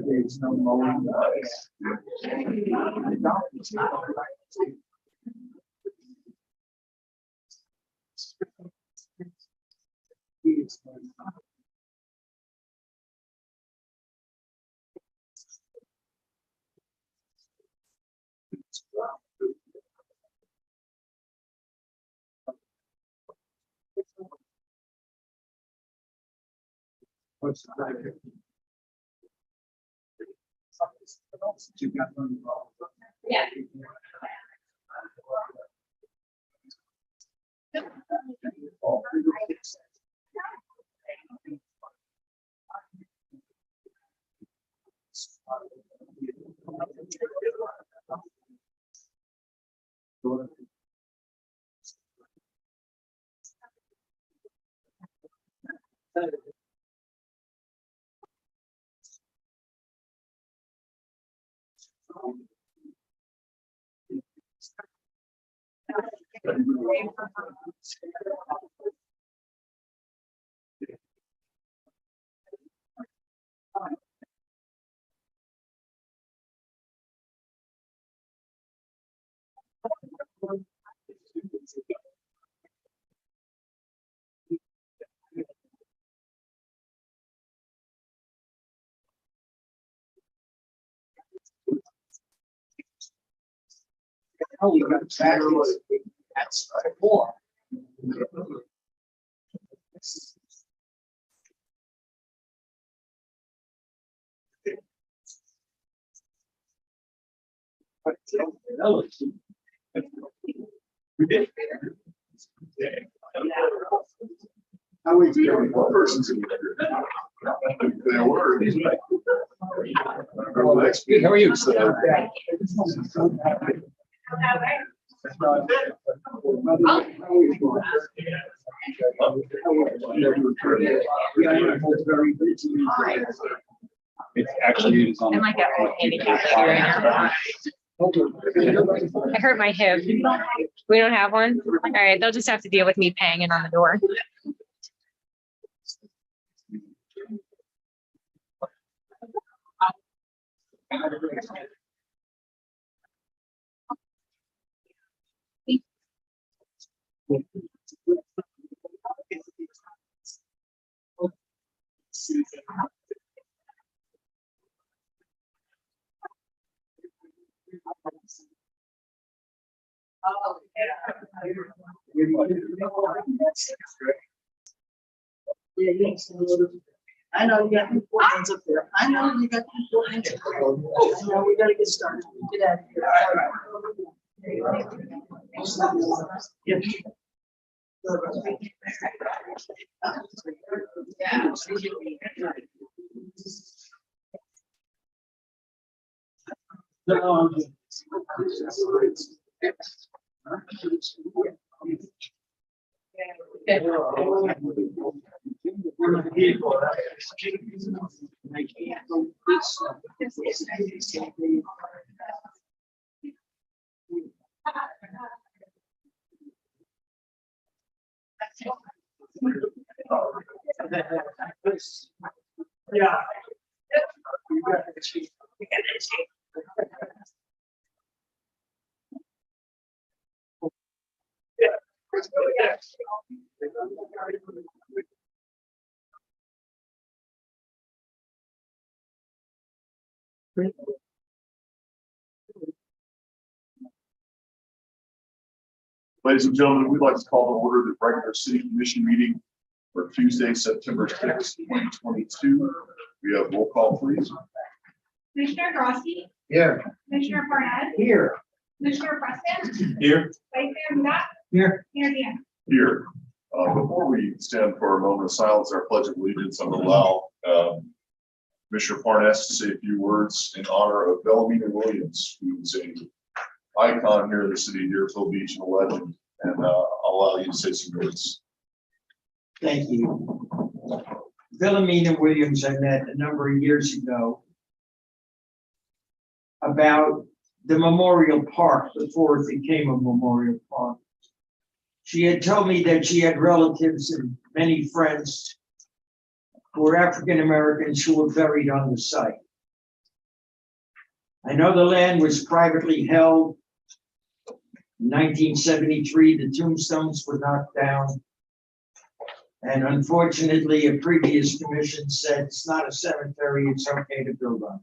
There's no mowing. What's the Yeah. Oh, you got batteries. That's 4. How is it? One person's in here. There were. Good. How are you? It's actually is on. I'm like a handicap right now. I hurt my hip. We don't have one. All right, they'll just have to deal with me banging on the door. I know you got people hands up there. I know you got people hands up there. I know we gotta get started. Get out of here. Yeah. Ladies and gentlemen, we'd like to call to order the regular city commission meeting for Tuesday, September 6th, 2022. We have roll call, please. Commissioner Grossi, Here. Commissioner Barnett, Here. Commissioner Preston, Here. Vice Mayor Huda, Here. Mayor Dan. Here. Before we stand for a moment of silence, our pledge of allegiance, I'm going to allow Commissioner Parnas to say a few words in honor of Bellamina Williams, who's an icon here in the city of Deerfield Beach and a legend. And I'll allow you to say some words. Thank you. Philomena Williams I met a number of years ago about the memorial park before it became a memorial park. She had told me that she had relatives and many friends who were African Americans who were buried on the site. I know the land was privately held. In 1973, the tombstones were knocked down. And unfortunately, a previous commission said it's not a cemetery, it's okay to build on it.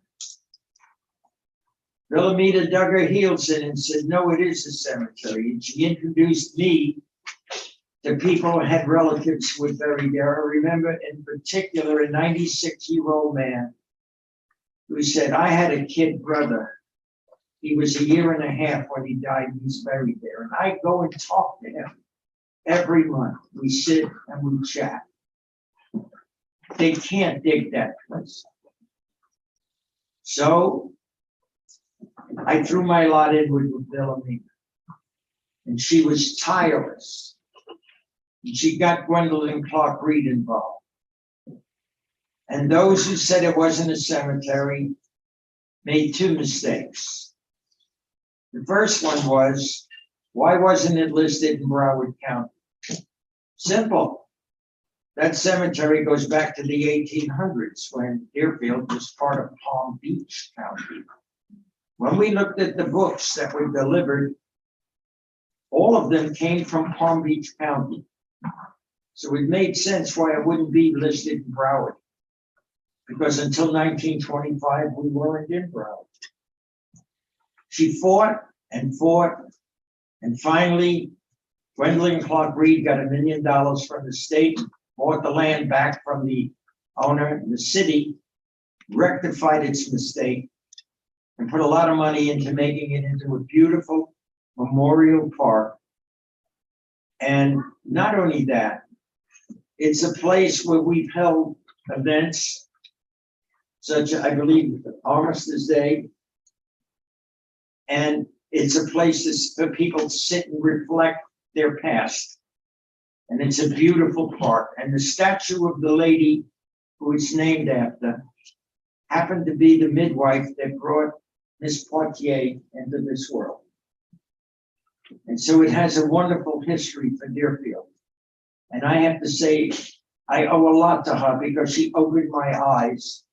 Wilhelmina dug her heels in and said, no, it is a cemetery. And she introduced me to people who had relatives who were buried there. I remember in particular a 96-year-old man who said, I had a kid brother. He was a year and a half when he died, and he's buried there. And I go and talk to him every month. We sit and we chat. They can't dig that place. So I threw my lot in with Wilhelmina. And she was tireless. And she got Gwendolyn Clark Reed involved. And those who said it wasn't a cemetery made two mistakes. The first one was, why wasn't it listed in Broward County? Simple. That cemetery goes back to the 1800s when Deerfield was part of Palm Beach County. When we looked at the books that were delivered, all of them came from Palm Beach County. So it made sense why it wouldn't be listed in Broward. Because until 1925, we weren't in Broward. She fought and fought, and finally, Gwendolyn Clark Reed got $1 million from the state, bought the land back from the owner. The city rectified its mistake and put a lot of money into making it into a beautiful memorial park. And not only that, it's a place where we've held events such, I believe, Armistice Day. And it's a place for people to sit and reflect their past. And it's a beautiful park. And the statue of the lady who it's named after happened to be the midwife that brought Miss Poitier into this world. And so it has a wonderful history for Deerfield. And I have to say, I owe a lot to her because she opened my eyes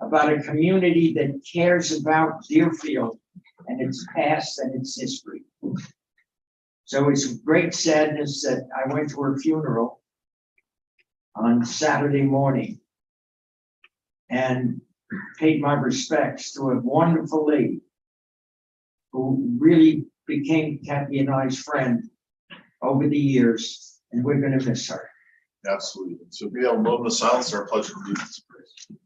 about a community that cares about Deerfield and its past and its history. So it's great sadness that I went to her funeral on Saturday morning and paid my respects to a wonderful lady who really became Kathy and I's friend over the years, and we're going to miss her. Absolutely. So we have a moment of silence, our pledge of allegiance, please.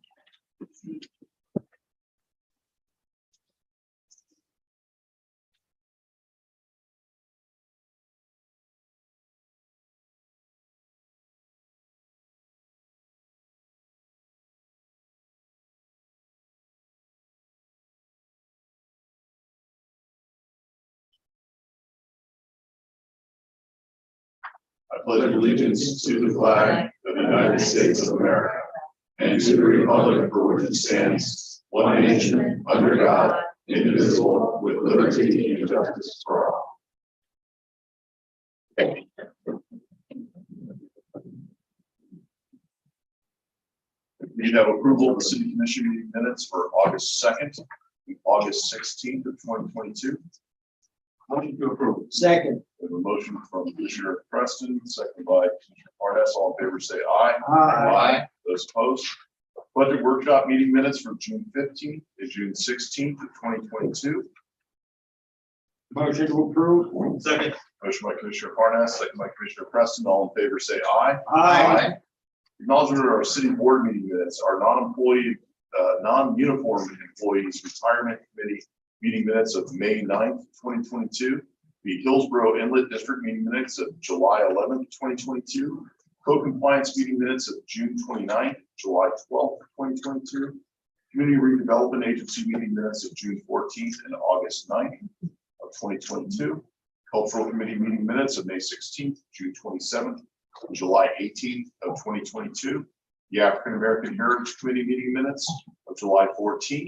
I pledge allegiance to the flag of the United States of America and to the republic for which it stands, one nation, under God, indivisible, with liberty and justice for all. We have approval of the city commission meeting minutes for August 2nd and August 16th of 2022. Motion to approve. Second. We have a motion from Commissioner Preston, seconded by Commissioner Parnas. All in favor, say aye. Aye. Those opposed? Budget workshop meeting minutes from June 15th to June 16th of 2022. Motion to approve. Second. Motion by Commissioner Parnas, second by Commissioner Preston. All in favor, say aye. Aye. Acknowledgement of our city board meeting minutes, our non-employee, non-uniform employees retirement committee meeting minutes of May 9th, 2022. The Hillsborough Inlet District meeting minutes of July 11th, 2022. Co-compliance meeting minutes of June 29th, July 12th, 2022. Community Redevelopment Agency meeting minutes of June 14th and August 9th of 2022. Cultural Committee meeting minutes of May 16th, June 27th, and July 18th of 2022. The African American Heritage Committee meeting minutes of July 14th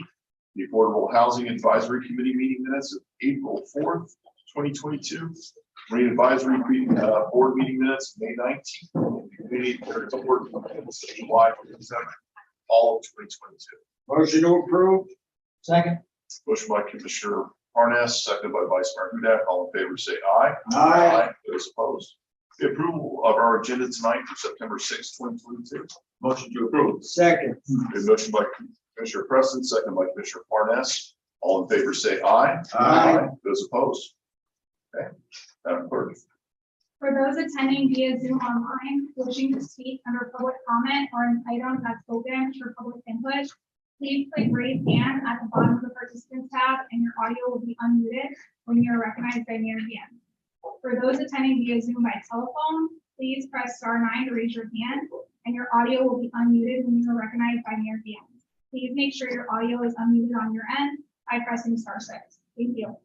The Affordable Housing Advisory Committee meeting minutes of April 4th, 2022. Marine Advisory Board meeting minutes, May 19th. Committee or board minutes, July 27th, all of 2022. Motion to approve. Second. Motion by Commissioner Parnas, seconded by Vice Mayor Hudak. All in favor, say aye. Aye. Those opposed. The approval of our agenda tonight for September 6th, 2022. Motion to approve. Second. A motion by Commissioner Preston, second by Commissioner Parnas. All in favor, say aye. Aye. Those opposed. Okay. Madam Clerk. For those attending via Zoom online, wishing to speak under public comment or an item that's open for public input, please click raise hand at the bottom of the participants tab and your audio will be unmuted when you're recognized by Mayor Dan. For those attending via Zoom by telephone, please press *9 to raise your hand and your audio will be unmuted when you are recognized by Mayor Dan. Please make sure your audio is unmuted on your end by pressing *6. Thank you.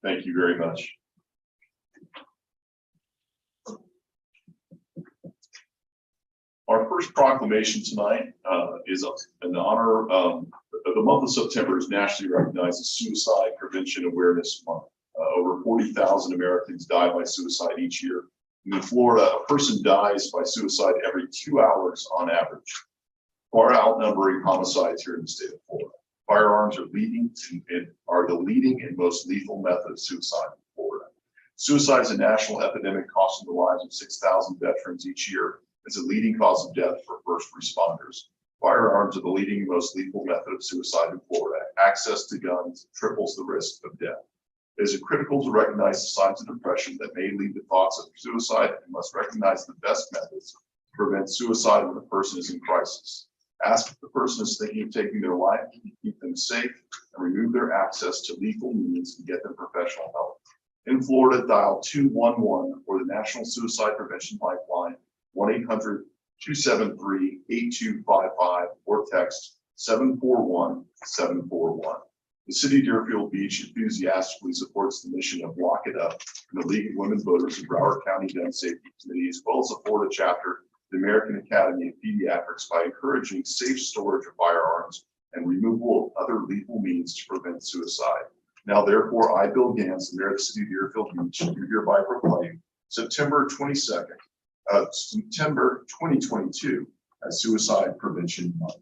Thank you very much. Our first proclamation tonight is in honor of the month of September is nationally recognized as Suicide Prevention Awareness Month. Over 40,000 Americans die by suicide each year. In Florida, a person dies by suicide every 2 hours on average, far outnumbering homicides here in the state of Florida. Firearms are the leading and most lethal method of suicide in Florida. Suicide is a national epidemic costing the lives of 6,000 veterans each year. It's a leading cause of death for first responders. Firearms are the leading and most lethal method of suicide in Florida. Access to guns triples the risk of death. It is critical to recognize the signs of depression that may lead to thoughts of suicide and must recognize the best methods to prevent suicide when a person is in crisis. Ask if the person is thinking of taking their life, keep them safe, and remove their access to lethal means and get them professional help. In Florida, dial 211 or the National Suicide Prevention Lifeline, 1-800-273-8255, or text 741-741. The City of Deerfield Beach enthusiastically supports the mission of Lock It Up and the League of Women Voters of Broward County Gun Safety Committee, as well as the Florida chapter of the American Academy of Pediatrics, by encouraging safe storage of firearms and removal of other lethal means to prevent suicide. Now, therefore, I, Bill Gantz, the Mayor of the City of Deerfield Beach, do hereby proclaim September 2022 as Suicide Prevention Month.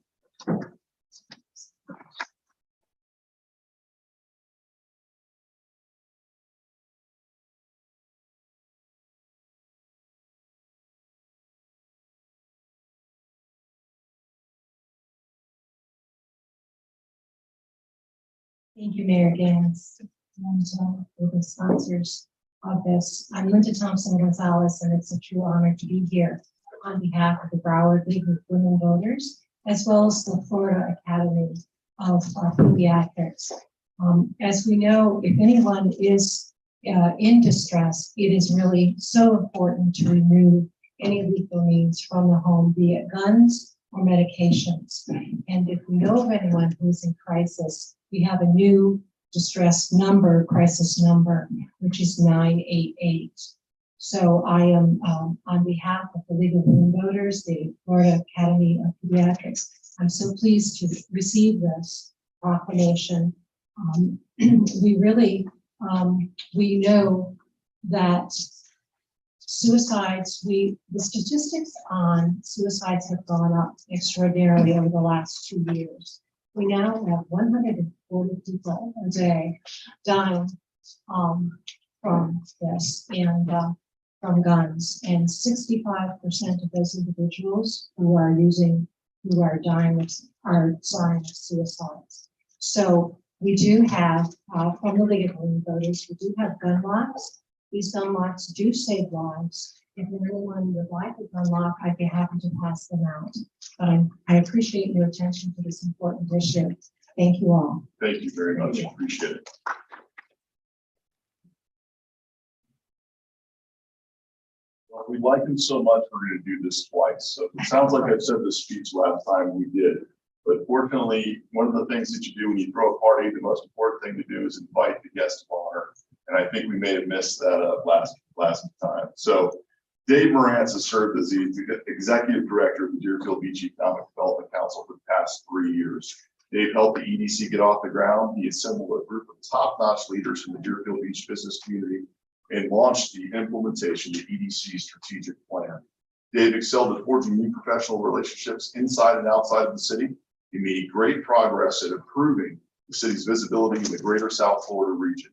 Thank you, Mayor Gantz, and for the sponsors of this. I'm Linda Thompson Gonzalez, and it's a true honor to be here on behalf of the Broward League of Women Voters, as well as the Florida Academy of Pediatrics. As we know, if anyone is in distress, it is really so important to remove any lethal means from the home, be it guns or medications. And if we know of anyone who is in crisis, we have a new distress number, crisis number, which is 988. So I am on behalf of the League of Women Voters, the Florida Academy of Pediatrics, I'm so pleased to receive this proclamation. We really, we know that suicides, the statistics on suicides have gone up extraordinarily over the last 2 years. We now have 140 people a day dying from this and from guns, and 65% of those individuals who are dying are dying of suicides. So we do have, from the League of Women Voters, we do have gun locks. These gun locks do save lives. If anyone would like a gun lock, I'd be happy to pass them out. But I appreciate your attention to this important issue. Thank you all. Thank you very much. Appreciate it. Well, we like them so much, we're going to do this twice. So it sounds like I said this speech last time we did. But fortunately, one of the things that you do when you throw a party, the most important thing to do is invite the guest of honor. And I think we may have missed that last time. So Dave Marantz has served as the Executive Director of the Deerfield Beach Economic Development Council for the past 3 years. Dave helped the EDC get off the ground. He assembled a group of top-notch leaders from the Deerfield Beach business community and launched the implementation of the EDC strategic plan. Dave excelled at forging new professional relationships inside and outside of the city. He made great progress at improving the city's visibility in the greater South Florida region.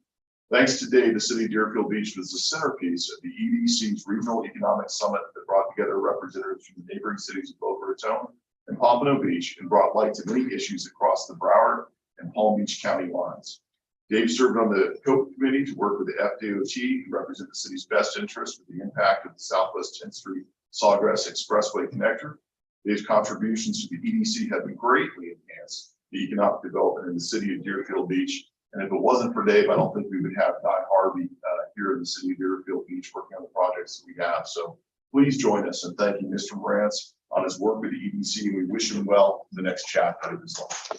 Thanks to Dave, the city of Deerfield Beach was the centerpiece of the EDC's Regional Economic Summit that brought together representatives from the neighboring cities of Boca Raton and Pompano Beach and brought light to many issues across the Broward and Palm Beach County lines. Dave served on the COPE committee to work with the FDOT to represent the city's best interest with the impact of the Southwest 10th Street Sawgrass Expressway connector. Dave's contributions to the EDC have been greatly enhanced the economic development in the city of Deerfield Beach. And if it wasn't for Dave, I don't think we would have Guy Harvey here in the city of Deerfield Beach working on the projects that we have. So please join us in thanking Mr. Morantz on his work with the EDC. And we wish him well in the next chapter of his life.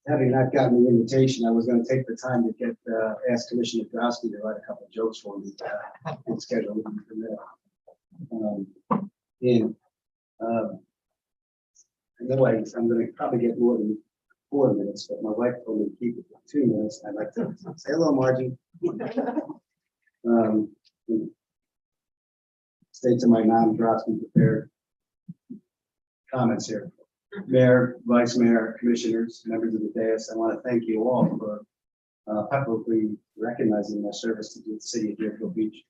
Having not gotten the invitation, I was going to take the time to get ask Commissioner Drosky to write a couple of jokes for me. And schedule them for that. I know I'm going to probably get more than 4 minutes, but my wife told me to keep it for 2 minutes. I'd like to say hello, Margie. Stay to my non-Drosky prepared comments here. Mayor, Vice Mayor, Commissioners, members of the dais, I want to thank you all for publicly recognizing my service to the city of Deerfield Beach.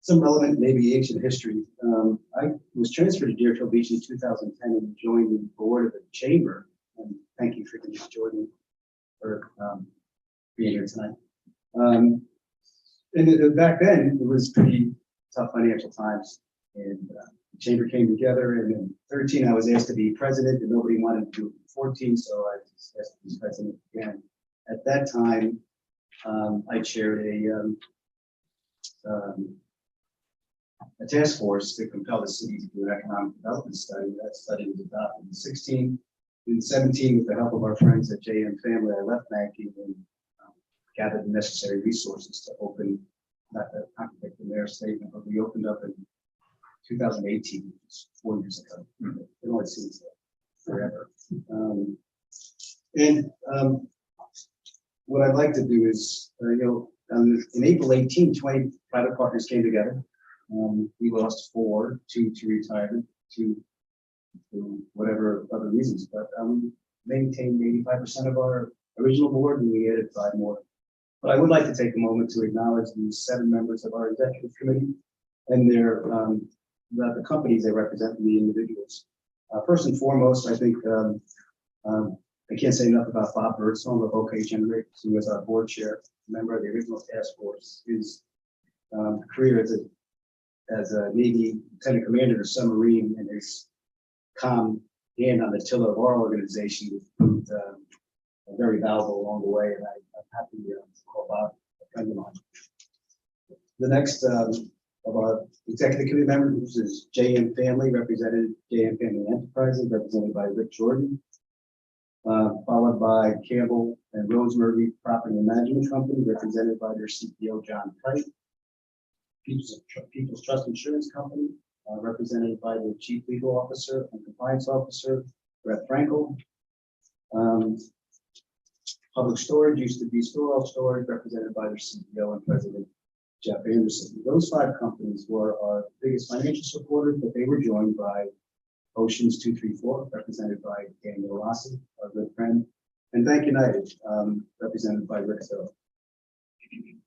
Some relevant, maybe ancient history. I was transferred to Deerfield Beach in 2010 and joined the board of the chamber. And thank you for joining for being here tonight. And back then, it was pretty tough financial times. And the chamber came together, and in 13, I was asked to be president, and nobody wanted to do it in 14, so I was asked to be president again. At that time, I chaired a task force to compel the city to do an economic development study. That study was adopted in 16. In 17, with the help of our friends at JM Family, I left banking and gathered the necessary resources to open, not to contradict the mayor's statement, but we opened up in 2018, which is 4 years ago. It only seems like forever. What I'd like to do is, in April 18, 20 private partners came together. We lost 4, 2 to retirement, 2 to whatever other reasons, but we maintained 85% of our original board, and we added 5 more. But I would like to take a moment to acknowledge the 7 members of our executive committee and their the companies they represent and the individuals. First and foremost, I think I can't say enough about Bob Birdsong of OK Generators, who was our board chair, member of the original task force. His career as a Navy lieutenant commander of a submarine and his calm hand on the tiller of our organization proved very valuable along the way, and I'm happy to call Bob a friend of mine. The next of our executive committee members is JM Family, represented JM Family Enterprises, represented by Rick Jordan, followed by Campbell and Rosemary Property and Management Company, represented by their CEO, John Price. People's Trust Insurance Company, represented by the Chief Legal Officer and Compliance Officer, Brett Frankel. Public Storage, used to be Storage Storage, represented by their CEO and President, Jeff Anderson. Those 5 companies were our biggest financial supporters, but they were joined by Oceans 234, represented by Daniel Rossi, our good friend, and Bank United, represented by Rick Hill.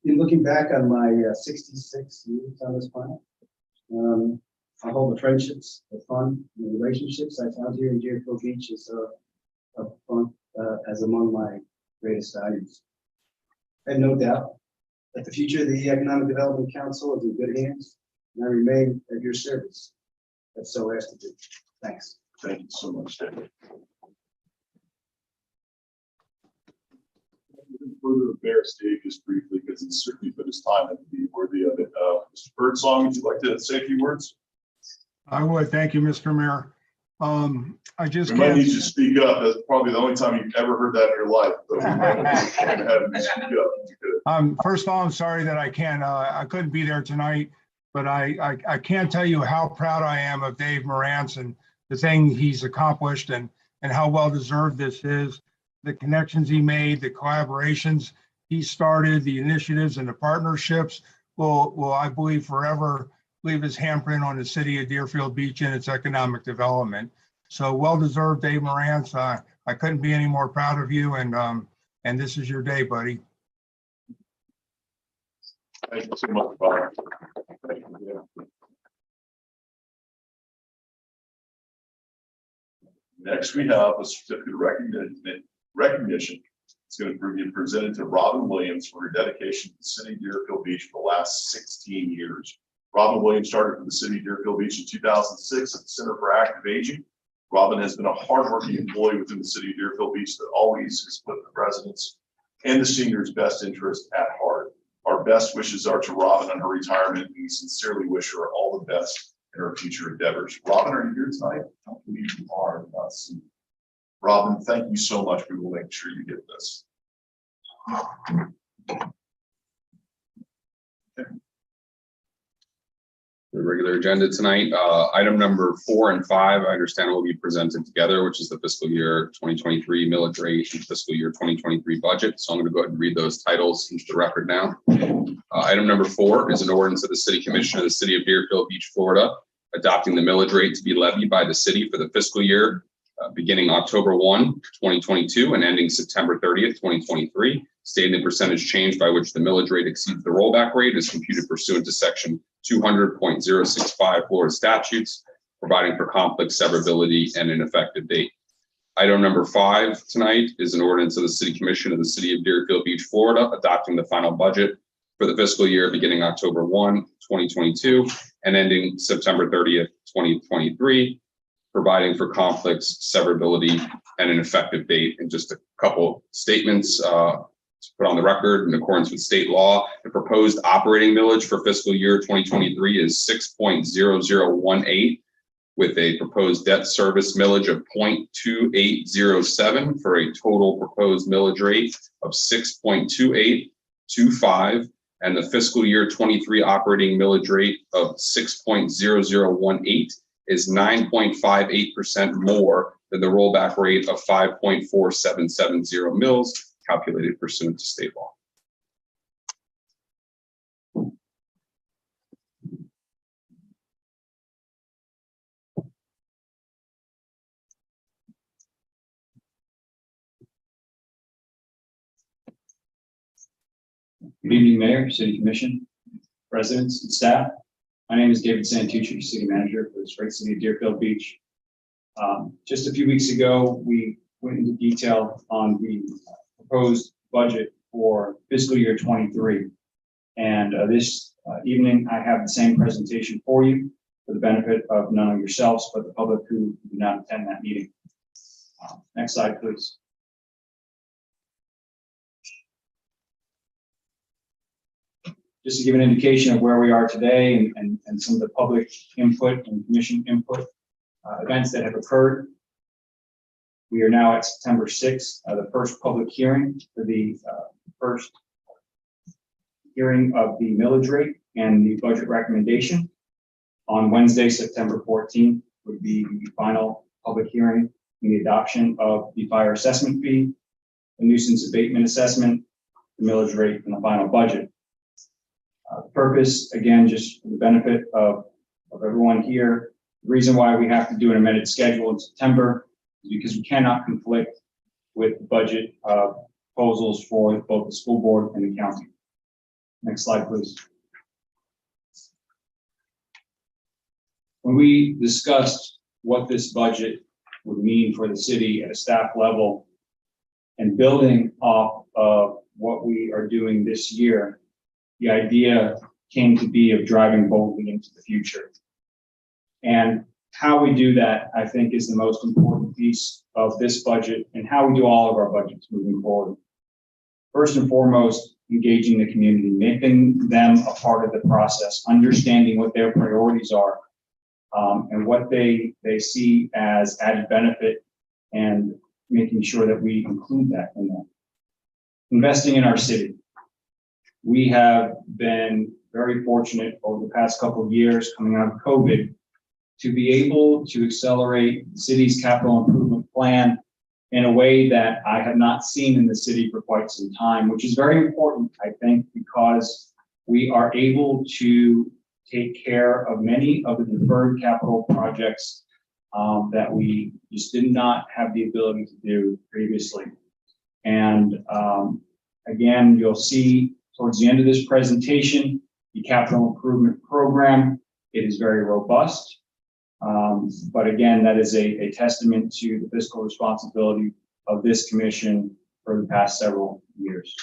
In looking back on my 66 years on this planet, all the friendships, the fun, the relationships I found here in Deerfield Beach is fun, as among my greatest values. I have no doubt that the future of the Economic Development Council is in good hands, and I remain at your service. that's so asked to do. Thanks. Thank you so much, David. Further embarrass Dave just briefly because he's certainly put his time in to be worthy of it. Mr. Birdsong, would you like to say a few words? I would. Thank you, Mr. Mayor. I just We might can't. need you to speak up. That's probably the only time you've ever heard that in your life. But we might have you speak up. First of all, I'm sorry that I couldn't be there tonight, but I can't tell you how proud I am of Dave Morantz and the thing he's accomplished and how well deserved this is. The connections he made, the collaborations he started, the initiatives and the partnerships will I believe forever leave his handprint on the city of Deerfield Beach and its economic development. So well deserved, Dave Morantz. I couldn't be any more proud of you, and this is your day, buddy. Thank you so much, Bob. Thank you. Next, we have a certificate of recognition. It's going to be presented to Robin Williams for her dedication to the city of Deerfield Beach for the last 16 years. Robin Williams started for the city of Deerfield Beach in 2006 at the Center for Active Aging. Robin has been a hardworking employee within the city of Deerfield Beach that always has put the residents and the seniors' best interest at heart. Our best wishes are to Robin on her retirement, and we sincerely wish her all the best in her future endeavors. Robin, are you here tonight? I don't believe you are. Robin, thank you so much. We will make sure you get this. The regular agenda tonight, item number 4 and 5, I understand will be presented together, which is the fiscal year 2023 millage rate and fiscal year 2023 budget. So I'm going to go ahead and read those titles into the record now. Item number 4 is an ordinance of the City Commission of the City of Deerfield Beach, Florida, adopting the millage rate to be levied by the city for the fiscal year beginning October 1, 2022 and ending September 30th, 2023. Stating the percentage change by which the millage rate exceeds the rollback rate is computed pursuant to section 200.065 Florida statutes, providing for conflict, severability, and an effective date. Item number 5 tonight is an ordinance of the City Commission of the City of Deerfield Beach, Florida, adopting the final budget for the fiscal year beginning October 1, 2022 and ending September 30th, 2023, providing for conflicts, severability, and an effective date. And just a couple statements to put on the record in accordance with state law. The proposed operating millage for fiscal year 2023 is 6.0018 with a proposed debt service millage of 0.2807 for a total proposed millage rate of 6.2825 and the fiscal year 23 operating millage rate of 6.0018 is 9.58% more than the rollback rate of 5.4770 mils calculated pursuant to state law. Good evening, Mayor, City Commission, residents, and staff. My name is David Santucci, City Manager for this great city of Deerfield Beach. Just a few weeks ago, we went into detail on the proposed budget for fiscal year 23. And this evening, I have the same presentation for you for the benefit of not only yourselves, but the public who did not attend that meeting. Next slide, please. Just to give an indication of where we are today and some of the public input and commission input events that have occurred. We are now at September 6th, the first public hearing for the first hearing of the millage rate and the budget recommendation. On Wednesday, September 14th would be the final public hearing and the adoption of the fire assessment fee, the nuisance abatement assessment, the millage rate, and the final budget. The purpose, again, just for the benefit of everyone here, the reason why we have to do an amended schedule in September is because we cannot conflict with the budget proposals for both the school board and the county. Next slide, please. When we discussed what this budget would mean for the city at a staff level and building off of what we are doing this year, the idea came to be of driving boldly into the future. And how we do that, I think, is the most important piece of this budget and how we do all of our budgets moving forward. First and foremost, engaging the community, making them a part of the process, understanding what their priorities are, and what they see as added benefit, and making sure that we include that in that. Investing in our city. We have been very fortunate over the past couple of years coming out of COVID to be able to accelerate the city's capital improvement plan in a way that I have not seen in the city for quite some time, which is very important, I think, because we are able to take care of many of the deferred capital projects that we just did not have the ability to do previously. And again, you'll see towards the end of this presentation, the capital improvement program. It is very robust. But again, that is a testament to the fiscal responsibility of this commission for the past several years.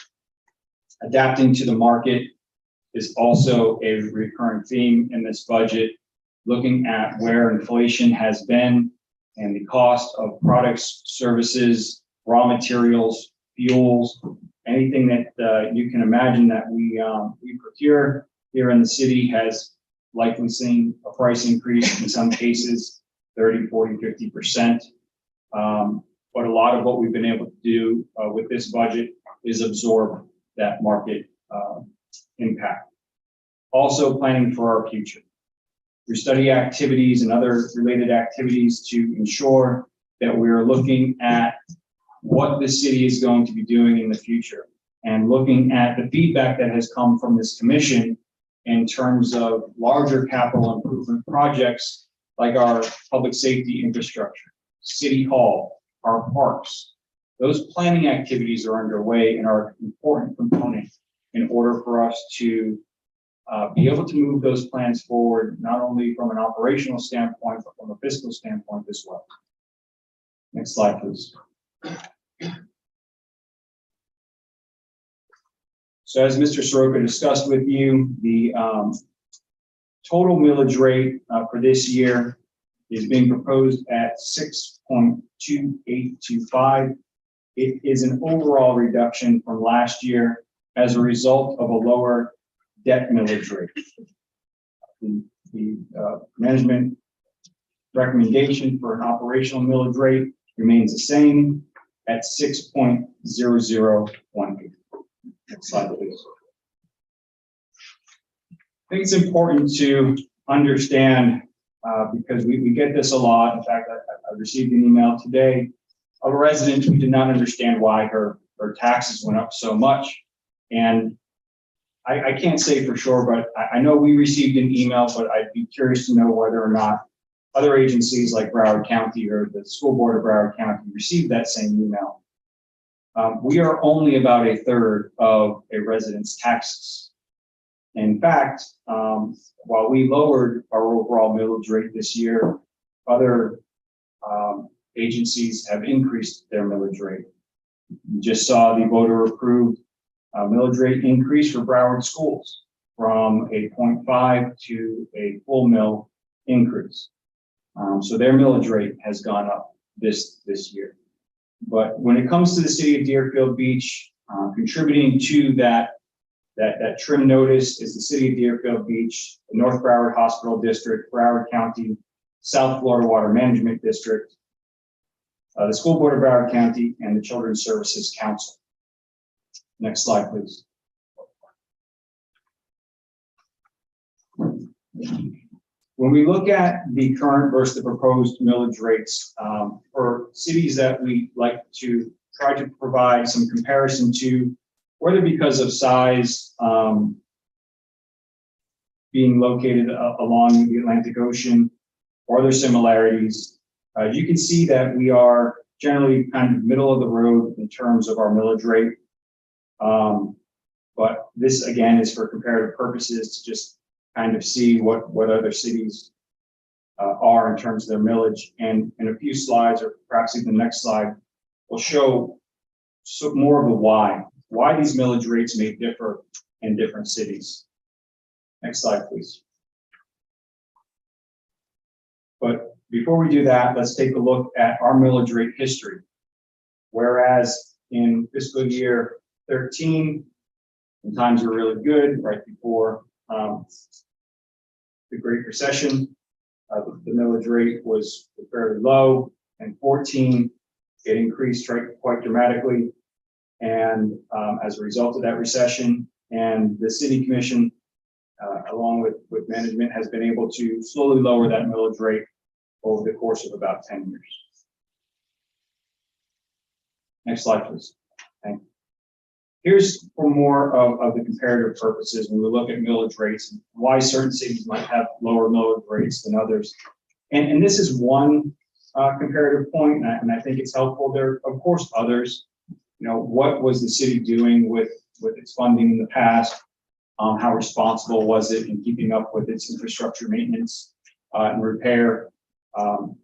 Adapting to the market is also a recurring theme in this budget, looking at where inflation has been and the cost of products, services, raw materials, fuels, anything that you can imagine that we procure here in the city has likely seen a price increase, in some cases 30, 40, 50%. But a lot of what we've been able to do with this budget is absorb that market impact. Also planning for our future through study activities and other related activities to ensure that we're looking at what the city is going to be doing in the future and looking at the feedback that has come from this commission in terms of larger capital improvement projects like our public safety infrastructure, city hall, our parks. Those planning activities are underway and are an important component in order for us to be able to move those plans forward, not only from an operational standpoint, but from a fiscal standpoint as well. Next slide, please. So as Mr. Soroka discussed with you, the total millage rate for this year is being proposed at 6.2825. It is an overall reduction from last year as a result of a lower debt millage rate. The management recommendation for an operational millage rate remains the same at 6.0018. Next slide, please. I think it's important to understand because we get this a lot. In fact, I received an email today of a resident who did not understand why her taxes went up so much. And I can't say for sure, but I know we received an email, but I'd be curious to know whether or not other agencies like Broward County or the school board of Broward County received that same email. We are only about a third of a resident's taxes. In fact, while we lowered our overall millage rate this year, other agencies have increased their millage rate. You just saw the voter approved millage rate increase for Broward schools from a 0.5 to a full mill increase. So their millage rate has gone up this year. But when it comes to the city of Deerfield Beach, contributing to that trim notice is the city of Deerfield Beach, the North Broward Hospital District, Broward County, South Florida Water Management District, the School Board of Broward County, and the Children's Services Council. Next slide, please. When we look at the current versus the proposed millage rates for cities that we like to try to provide some comparison to, whether because of size, being located along the Atlantic Ocean, or other similarities, you can see that we are generally kind of middle of the road in terms of our millage rate. But this again is for comparative purposes to just kind of see what other cities are in terms of their millage. And in a few slides, or perhaps even the next slide, will show more of the why these millage rates may differ in different cities. Next slide, please. But before we do that, let's take a look at our millage rate history. Whereas in fiscal year 13, when times were really good, right before the Great Recession, the millage rate was fairly low, and 14, it increased quite dramatically. And as a result of that recession, and the city commission, along with management, has been able to slowly lower that millage rate over the course of about 10 years. Next slide, please. Thank you. Here's for more of the comparative purposes when we look at millage rates and why certain cities might have lower millage rates than others. And this is one comparative point, and I think it's helpful. There are, of course, others. You know, what was the city doing with its funding in the past? How responsible was it in keeping up with its infrastructure maintenance and repair?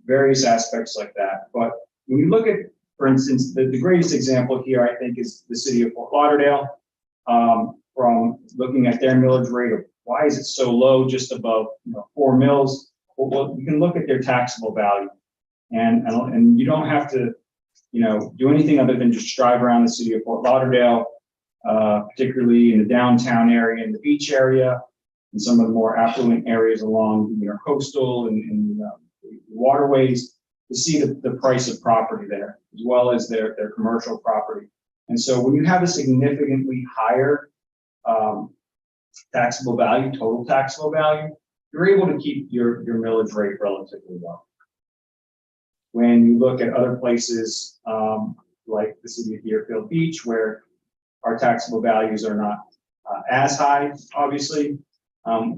Various aspects like that. But when you look at, for instance, the greatest example here, I think, is the city of Fort Lauderdale. From looking at their millage rate of why is it so low, just above 4 mils? Well, you can look at their taxable value, and you don't have to do anything other than just drive around the city of Fort Lauderdale, particularly in the downtown area and the beach area, and some of the more affluent areas along coastal and waterways, to see the price of property there, as well as their commercial property. And so when you have a significantly higher taxable value, total taxable value, you're able to keep your millage rate relatively low. When you look at other places like the city of Deerfield Beach, where our taxable values are not as high, obviously,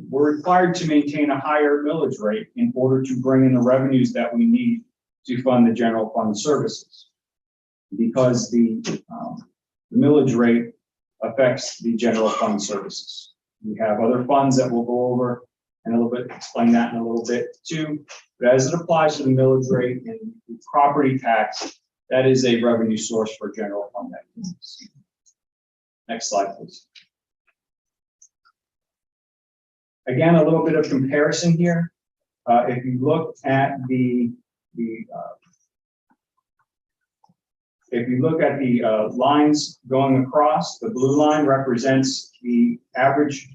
we're required to maintain a higher millage rate in order to bring in the revenues that we need to fund the general fund services, because the millage rate affects the general fund services. We have other funds that we'll go over and explain that in a little bit too. But as it applies to the millage rate and the property tax, that is a revenue source for general fund activities. Next slide, please. Again, a little bit of comparison here. If you look at the lines going across, the blue line represents the average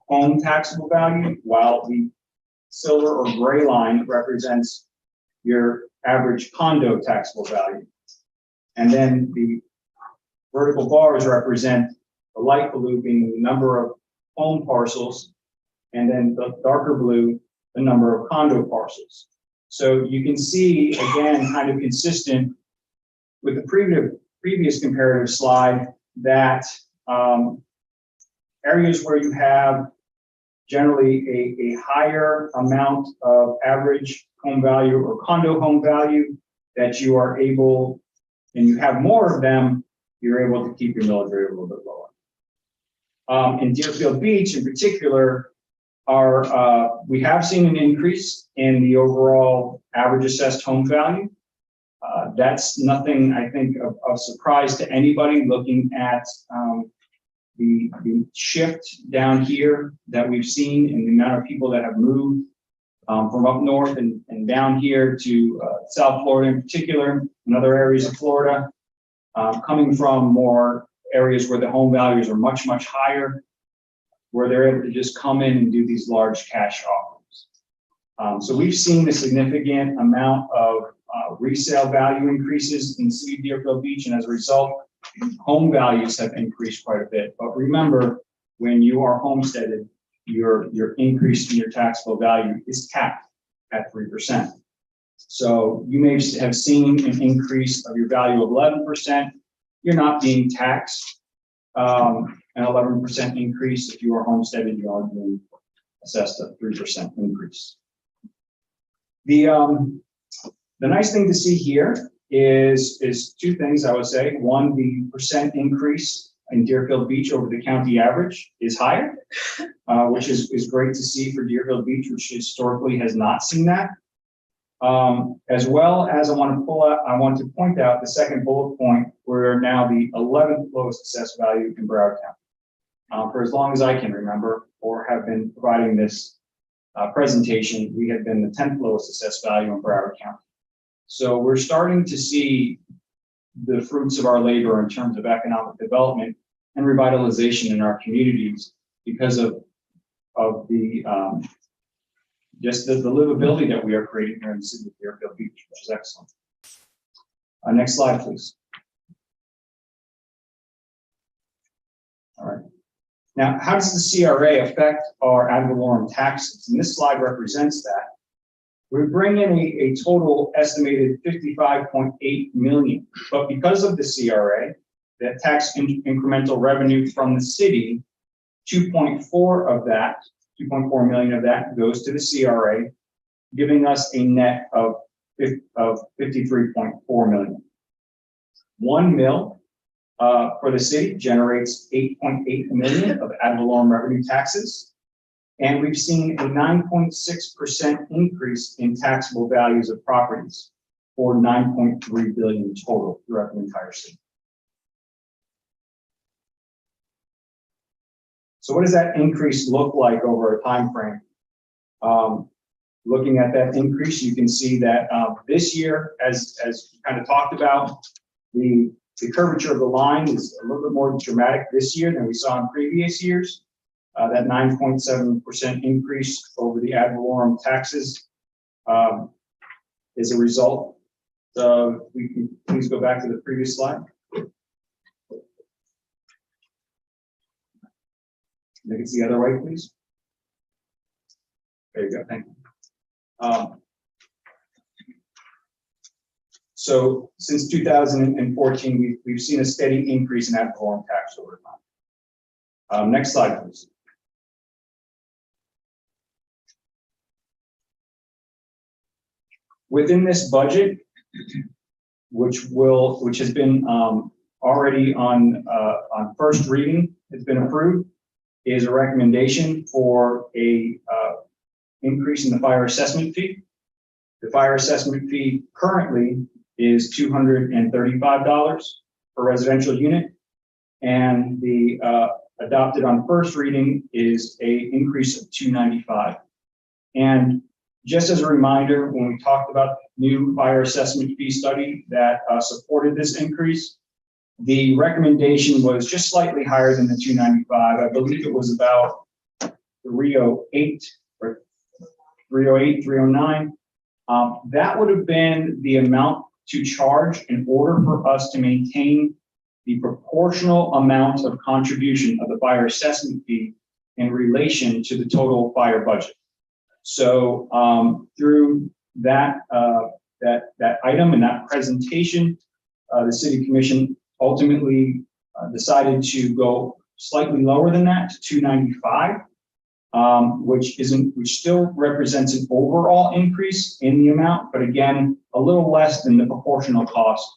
home taxable value, while the silver or gray line represents your average condo taxable value. And then the vertical bars represent the light blue being the number of home parcels, and then the darker blue, the number of condo parcels. So you can see, again, kind of consistent with the previous comparative slide, that areas where you have generally a higher amount of average home value or condo home value, that you are able, and you have more of them, you're able to keep your millage rate a little bit lower. In Deerfield Beach in particular, we have seen an increase in the overall average assessed home value. That's nothing, I think, of surprise to anybody looking at the shift down here that we've seen in the amount of people that have moved from up north and down here to South Florida in particular, and other areas of Florida, coming from more areas where the home values are much, much higher, where they're able to just come in and do these large cash offers. So we've seen a significant amount of resale value increases in the city of Deerfield Beach, and as a result, home values have increased quite a bit. But remember, when you are homesteaded, your increase in your taxable value is capped at 3%. So you may have seen an increase of your value of 11%. You're not being taxed. An 11% increase. If you are homesteaded, you are being assessed a 3% increase. The nice thing to see here is two things, I would say. One, the percent increase in Deerfield Beach over the county average is higher, which is great to see for Deerfield Beach, which historically has not seen that. As well as I want to point out the second bullet point, we're now the 11th lowest assessed value in Broward County. For as long as I can remember, or have been providing this presentation, we had been the 10th lowest assessed value in Broward County. So we're starting to see the fruits of our labor in terms of economic development and revitalization in our communities because of the just the livability that we are creating here in the city of Deerfield Beach, which is excellent. Next slide, please. All right. Now, how does the CRA affect our ad valorem taxes? And this slide represents that. We bring in a total estimated 55.8 million, but because of the CRA, that tax incremental revenue from the city, 2.4 million of that goes to the CRA, giving us a net of 53.4 million. 1 mil for the city generates 8.8 million of ad valorem revenue taxes. And we've seen a 9.6% increase in taxable values of properties, or 9.3 billion total throughout the entire city. So what does that increase look like over a time frame? Looking at that increase, you can see that this year, as we kind of talked about, the curvature of the line is a little bit more dramatic this year than we saw in previous years. That 9.7% increase over the ad valorem taxes is a result. So we can please go back to the previous slide. Make it the other way, please. There you go. Thank you. So since 2014, we've seen a steady increase in ad valorem tax over time. Next slide, please. Within this budget, which has been already on first reading, it's been approved, is a recommendation for a increase in the fire assessment fee. The fire assessment fee currently is $235 per residential unit, and the adopted on first reading is a increase of $295. And just as a reminder, when we talked about the new fire assessment fee study that supported this increase, the recommendation was just slightly higher than the $295. I believe it was about 308 or 308, 309. That would have been the amount to charge in order for us to maintain the proportional amount of contribution of the fire assessment fee in relation to the total fire budget. So through that item and that presentation, the City Commission ultimately decided to go slightly lower than that to $295, which still represents an overall increase in the amount, but again, a little less than the proportional cost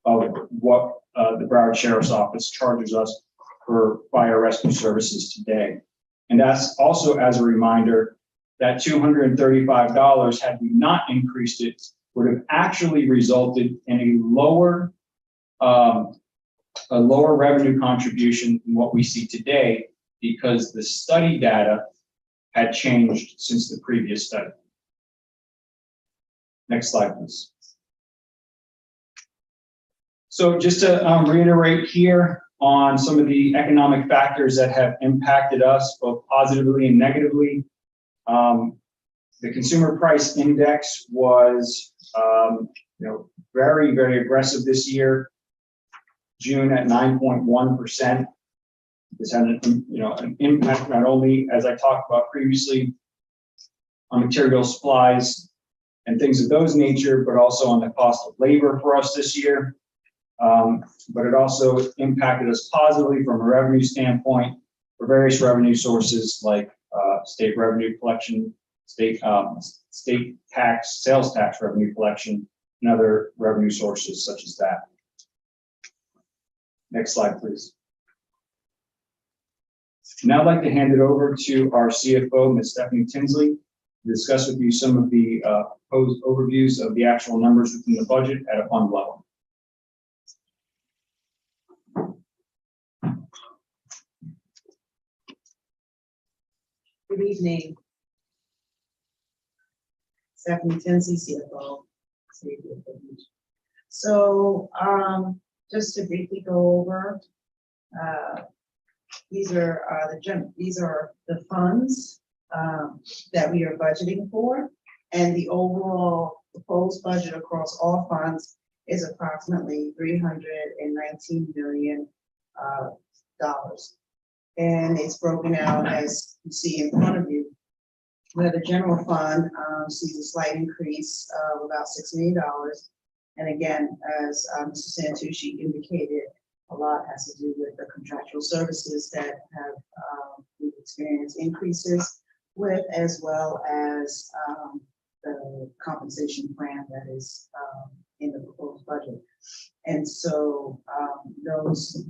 of what the Broward Sheriff's Office charges us for fire rescue services today. And that's also, as a reminder, that $235, had we not increased it, would have actually resulted in a lower revenue contribution than what we see today, because the study data had changed since the previous study. Next slide, please. So just to reiterate here on some of the economic factors that have impacted us both positively and negatively. The consumer price index was very, very aggressive this year. June at 9.1%. This had an impact not only, as I talked about previously, on material supplies and things of those nature, but also on the cost of labor for us this year. But it also impacted us positively from a revenue standpoint for various revenue sources like state revenue collection, state tax, sales tax revenue collection, and other revenue sources such as that. Next slide, please. Now I'd like to hand it over to our CFO, Ms. Stephanie Tinsley, to discuss with you some of the proposed overviews of the actual numbers within the budget at a fund level. Good evening. Stephanie Tensley, CFO. So, just to briefly go over, these are the funds that we are budgeting for, and the overall proposed budget across all funds is approximately $319 million dollars. And it's broken out as you see in front of you, where the general fund sees a slight increase of about $6 million. And again, as Mr. Santucci indicated, a lot has to do with the contractual services that have we've experienced increases with, as well as the compensation plan that is in the proposed budget. And so those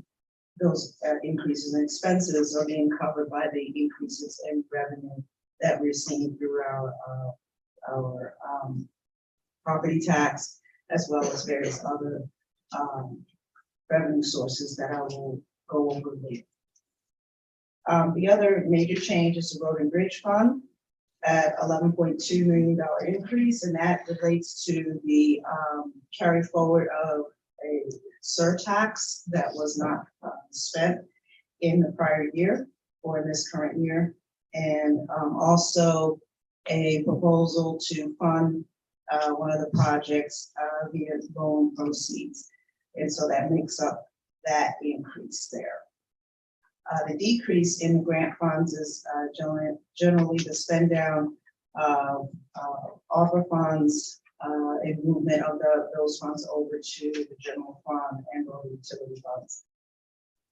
increases in expenses are being covered by the increases in revenue that we're seeing through our property tax, as well as various other revenue sources that I will go over later. The other major change is the Road and Bridge Fund at $11.2 million increase, and that relates to the carry forward of a surtax that was not spent in the prior year or in this current year, and also a proposal to fund one of the projects via loan proceeds. And so that makes up that increase there. The decrease in the grant funds is generally the spend down of ARPA funds and movement of those funds over to the general fund and road utility funds.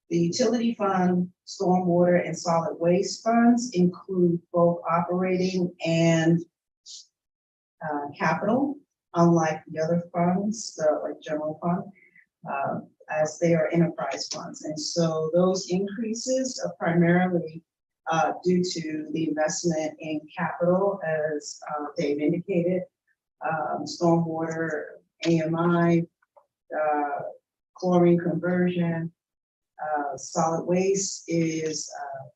The utility fund, stormwater, and solid waste funds include both operating and capital, unlike the other funds, like general fund, as they are enterprise funds. And so those increases are primarily due to the investment in capital, as Dave indicated, stormwater, AMI, chlorine conversion. Solid waste is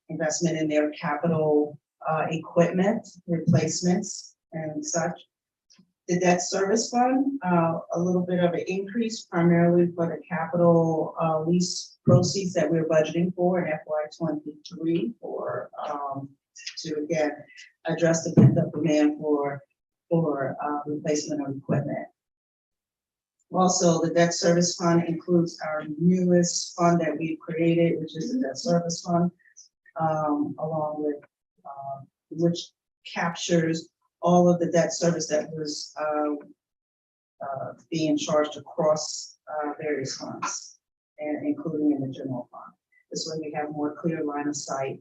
investment in their capital equipment, replacements and such. The debt service fund, a little bit of an increase primarily for the capital lease proceeds that we're budgeting for in FY23 for to again address the pent-up demand for replacement of equipment. Also, the debt service fund includes our newest fund that we've created, which is the debt service fund, along with which captures all of the debt service that was being charged across various funds, and including in the general fund. This way we have more clear line of sight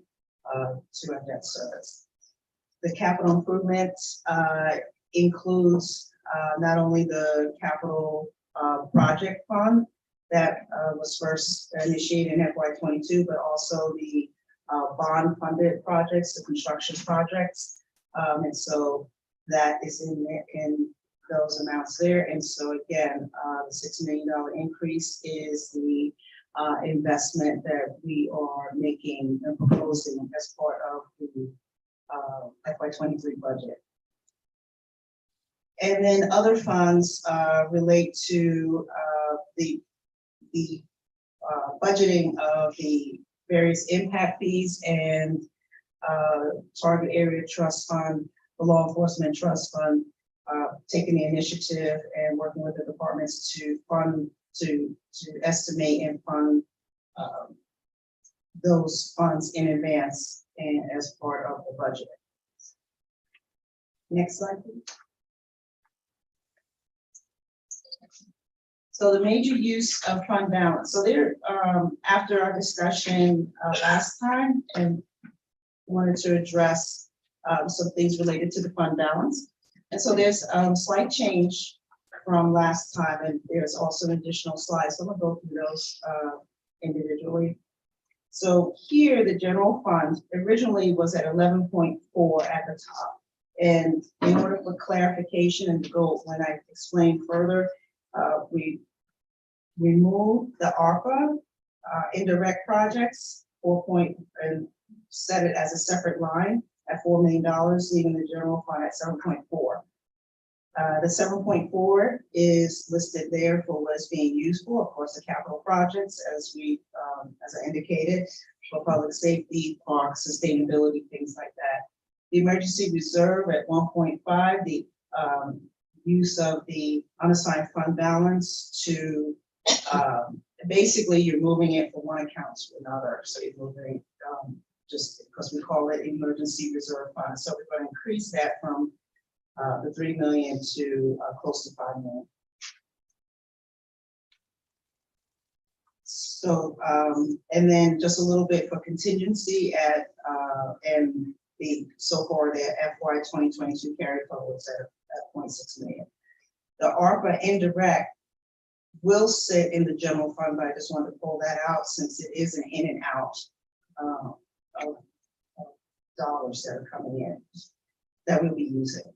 to our debt service. The capital improvements includes not only the capital project fund that was first initiated in FY22, but also the bond funded projects, the construction projects. And so that is in those amounts there. And so again, the $6 million increase is the investment that we are making and proposing as part of the FY23 budget. And then other funds relate to the budgeting of the various impact fees and target area trust fund, the law enforcement trust fund, taking the initiative and working with the departments to fund, to estimate and fund those funds in advance and as part of the budget. Next slide, please. So the major use of fund balance. So there, after our discussion last time, and wanted to address some things related to the fund balance. And so there's slight change from last time, and there's also additional slides. So I'm gonna go through those individually. So here, the general fund originally was at 11.4 at the top. And in order for clarification and to go, when I explain further, we removed the ARPA indirect projects, and set it as a separate line at $4 million, leaving the general fund at 7.4. The 7.4 is listed there for what it's being used for, of course, the capital projects, as I indicated, for public safety, parks, sustainability, things like that. The emergency reserve at 1.5, the use of the unassigned fund balance to, basically you're moving it from one account to another. So you're moving, just because we call it emergency reserve fund. So we're going to increase that from the 3 million to close to 5 million. So, and then just a little bit for contingency at, and the so far the FY 2022 carry forwards at 0.6 million. The ARPA indirect will sit in the general fund, but I just wanted to pull that out since it is an in and out of dollars that are coming in that we'll be using.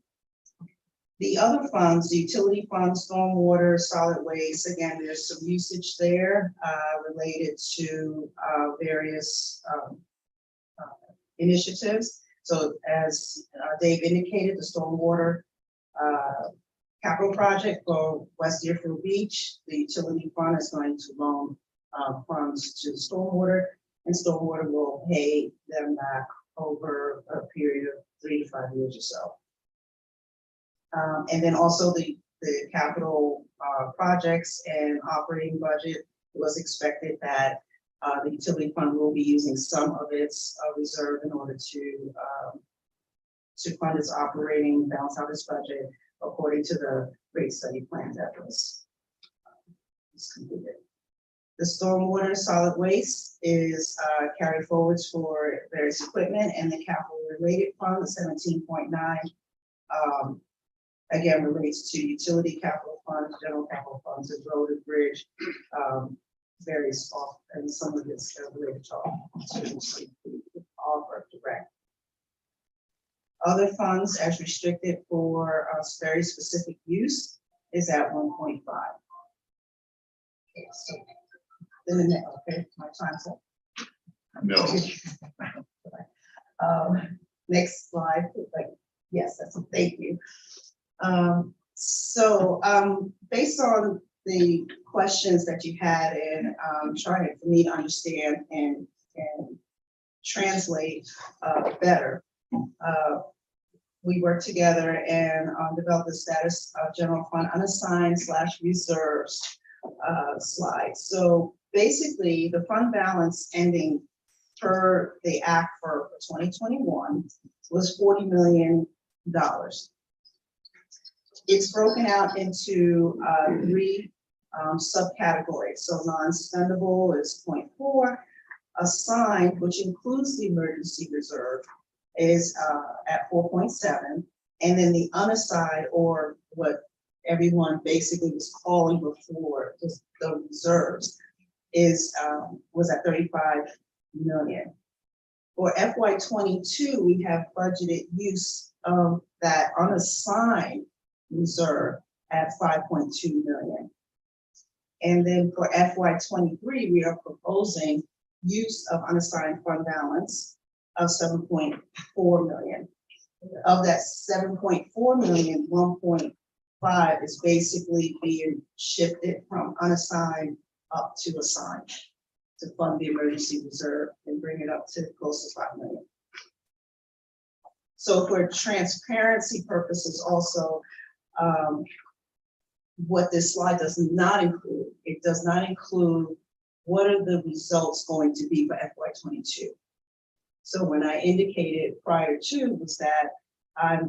The other funds, the utility funds, stormwater, solid waste, again, there's some usage there related to various initiatives. So as Dave indicated, the stormwater capital project for West Deerfield Beach, the utility fund is going to loan funds to the stormwater, and stormwater will pay them back over a period of 3 to 5 years or so. And then also the capital projects and operating budget was expected that the utility fund will be using some of its reserve in order to fund its operating, balance out its budget according to the rate study plan that was completed. The stormwater solid waste is carried forwards for various equipment, and the capital related fund, the 17.9, again relates to utility capital funds, general capital funds, and road and bridge, various off, and some of it's related to all direct. Other funds as restricted for very specific use is at 1.5. Okay, so then the next, okay, my time's up. No. Next slide, like, yes, that's, thank you. Based on the questions that you had and trying for me to understand and translate better, we worked together and developed the status of general fund unassigned / reserves slide. So basically the fund balance ending per the act for 2021 was $40 million. It's broken out into 3 subcategories. So non-spendable is 0.4, assigned, which includes the emergency reserve, is at 4.7, and then the unassigned, or what everyone basically was calling before, just the reserves, is was at 35 million. For FY22, we have budgeted use of that unassigned reserve at 5.2 million. And then for FY23, we are proposing use of unassigned fund balance of 7.4 million. Of that 7.4 million, 1.5 is basically being shifted from unassigned up to assigned to fund the emergency reserve and bring it up to close to 5 million. So for transparency purposes also, what this slide does not include, it does not include what are the results going to be for FY22. So when I indicated prior to was that I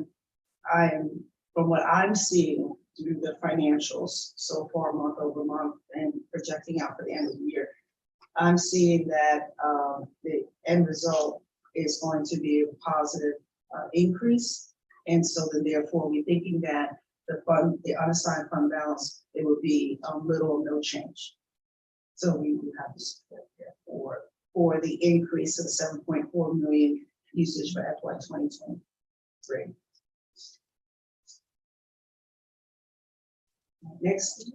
am, from what I'm seeing through the financials so far month over month and projecting out for the end of the year, I'm seeing that the end result is going to be a positive increase. And so then therefore we're thinking that the unassigned fund balance, it would be little or no change. So we would have to support there for the increase of 7.4 million usage for FY 2023. Next.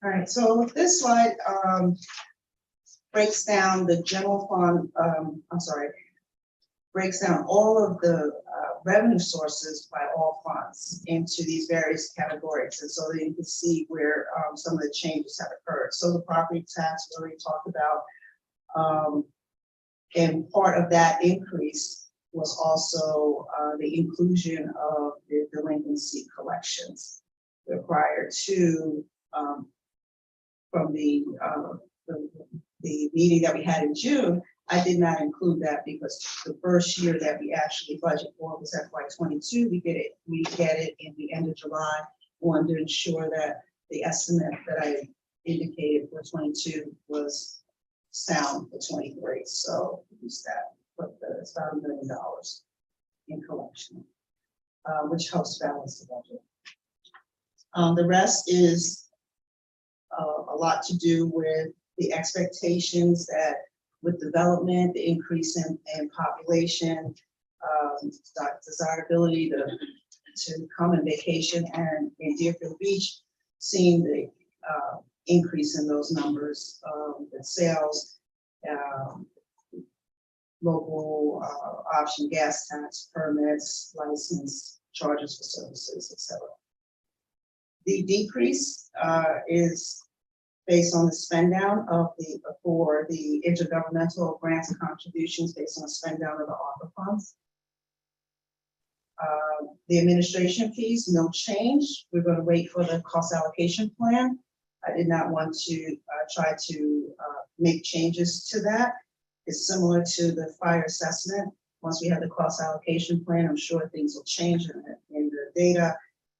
All right, so this slide breaks down the general fund, breaks down all of the revenue sources by all funds into these various categories. And so that you can see where some of the changes have occurred. So the property tax we already talked about. And part of that increase was also the inclusion of the delinquency collections prior to from the meeting that we had in June. I did not include that because the first year that we actually budget for was FY22. We get it in the end of July. Wanted to ensure that the estimate that I indicated for 22 was sound for 23. So use that, but it's about $1 million in collection, which helps balance the budget. The rest is a lot to do with the expectations that with development, the increase in population, desirability to come and vacation and in Deerfield Beach, seeing the increase in those numbers, the sales, local option gas tax, permits, license, charges for services, etc. The decrease is based on the spend down of for the intergovernmental grants and contributions based on the spend down of the ARPA funds. The administration fees, no change. We're going to wait for the cost allocation plan. I did not want to try to make changes to that. It's similar to the fire assessment. Once we have the cost allocation plan, I'm sure things will change in the data,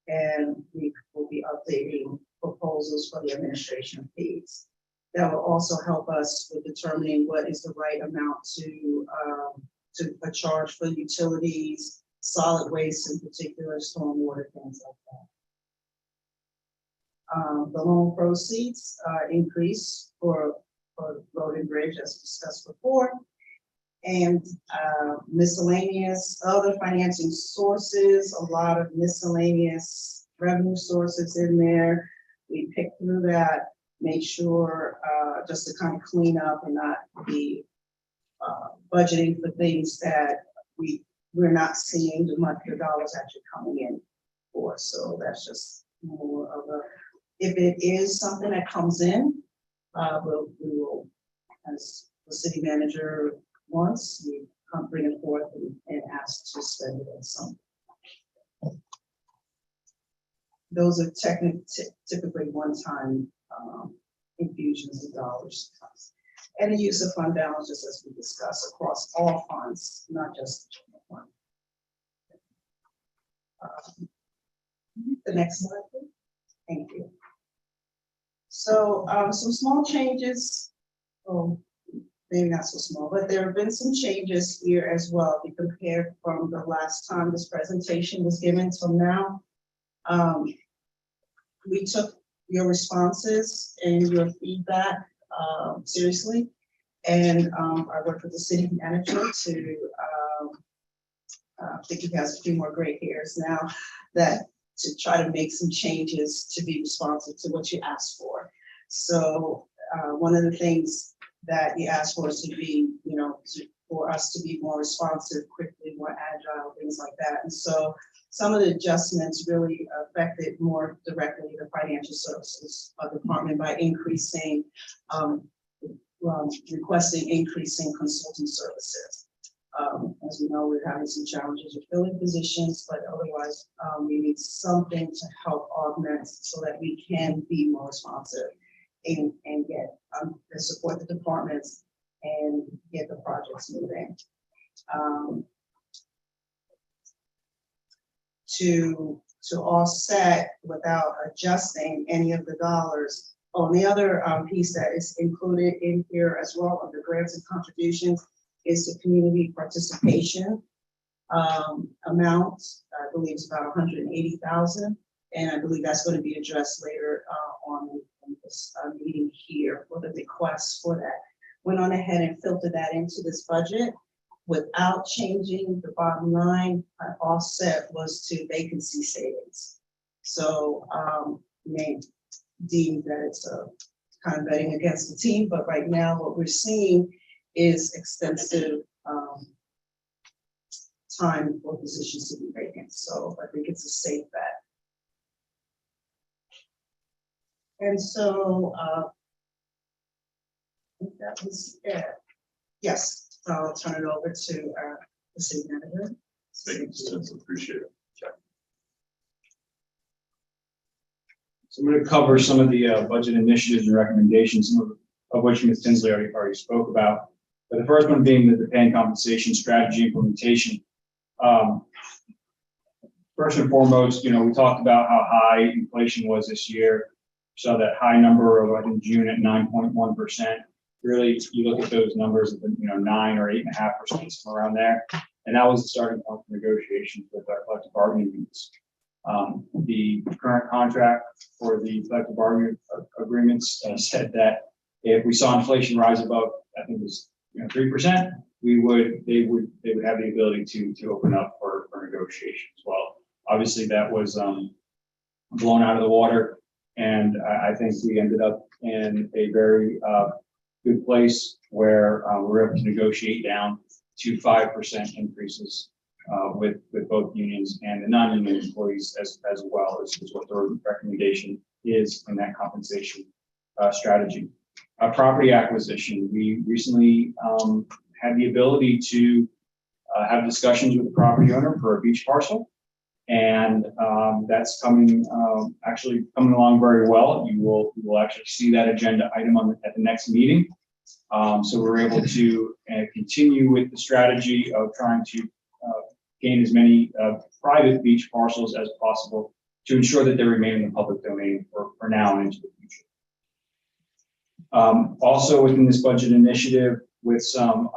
and we will be updating proposals for the administration fees. That will also help us with determining what is the right amount to a charge for utilities, solid waste in particular, stormwater, things like that. The loan proceeds increase for road and bridge as discussed before. And miscellaneous other financing sources, a lot of miscellaneous revenue sources in there. We picked through that, made sure just to kind of clean up and not be budgeting for things that we're not seeing the monthly dollars actually coming in for. So that's just more of a, if it is something that comes in, we will, as the city manager wants, we come bring it forth and ask to spend it on something. Those are typically one-time infusions of dollars. And the use of fund balances, as we discussed, across all funds, not just the general fund. The next slide, please. Thank you. So some small changes, oh, maybe not so small, but there have been some changes here as well. If you compare from the last time this presentation was given till now. We took your responses and your feedback seriously. And I worked with the city manager to, I think he has a few more gray hairs now, to try to make some changes to be responsive to what you asked for. So one of the things that you asked for is to be, for us to be more responsive, quickly, more agile, things like that. And so some of the adjustments really affected more directly the financial services department by increasing, requesting increasing consulting services. As we know, we're having some challenges with filling positions, but otherwise we need something to help augment so that we can be more responsive and get to support the departments and get the projects moving. To offset without adjusting any of the dollars. Oh, and the other piece that is included in here as well of the grants and contributions is the community participation amount. I believe it's about 180,000, and I believe that's going to be addressed later on in this meeting here for the requests for that. Went on ahead and filtered that into this budget without changing the bottom line. Offset was to vacancy savings. So may deem that it's a kind of betting against the team, but right now what we're seeing is extensive time for positions to be vacant, so I think it's a safe bet. And so, I think that was it. Yes, so I'll turn it over to, the city manager. Thank you, Ms. Tinsley. Appreciate it. So I'm going to cover some of the budget initiatives and recommendations, some of which Ms. Tinsley already spoke about. But the first one being the pay and compensation strategy implementation. First and foremost, we talked about how high inflation was this year. Saw that high number of, I think, June at 9.1%. Really, you look at those numbers, 9 or 8.5%, somewhere around there. And that was the starting point for negotiations with our collective bargaining units. The current contract for the collective bargaining agreements said that if we saw inflation rise above, I think it was 3%, they would have the ability to open up for negotiation as well. Obviously, that was blown out of the water, and I think we ended up in a very good place where we were able to negotiate down to 5% increases with both unions and the non-union employees as well as what the recommendation is in that compensation strategy. Property acquisition, we recently had the ability to have discussions with the property owner for a beach parcel, and that's actually coming along very well. You will actually see that agenda item at the next meeting. So we're able to continue with the strategy of trying to gain as many private beach parcels as possible to ensure that they remain in the public domain for now and into the future. Also within this budget initiative, with some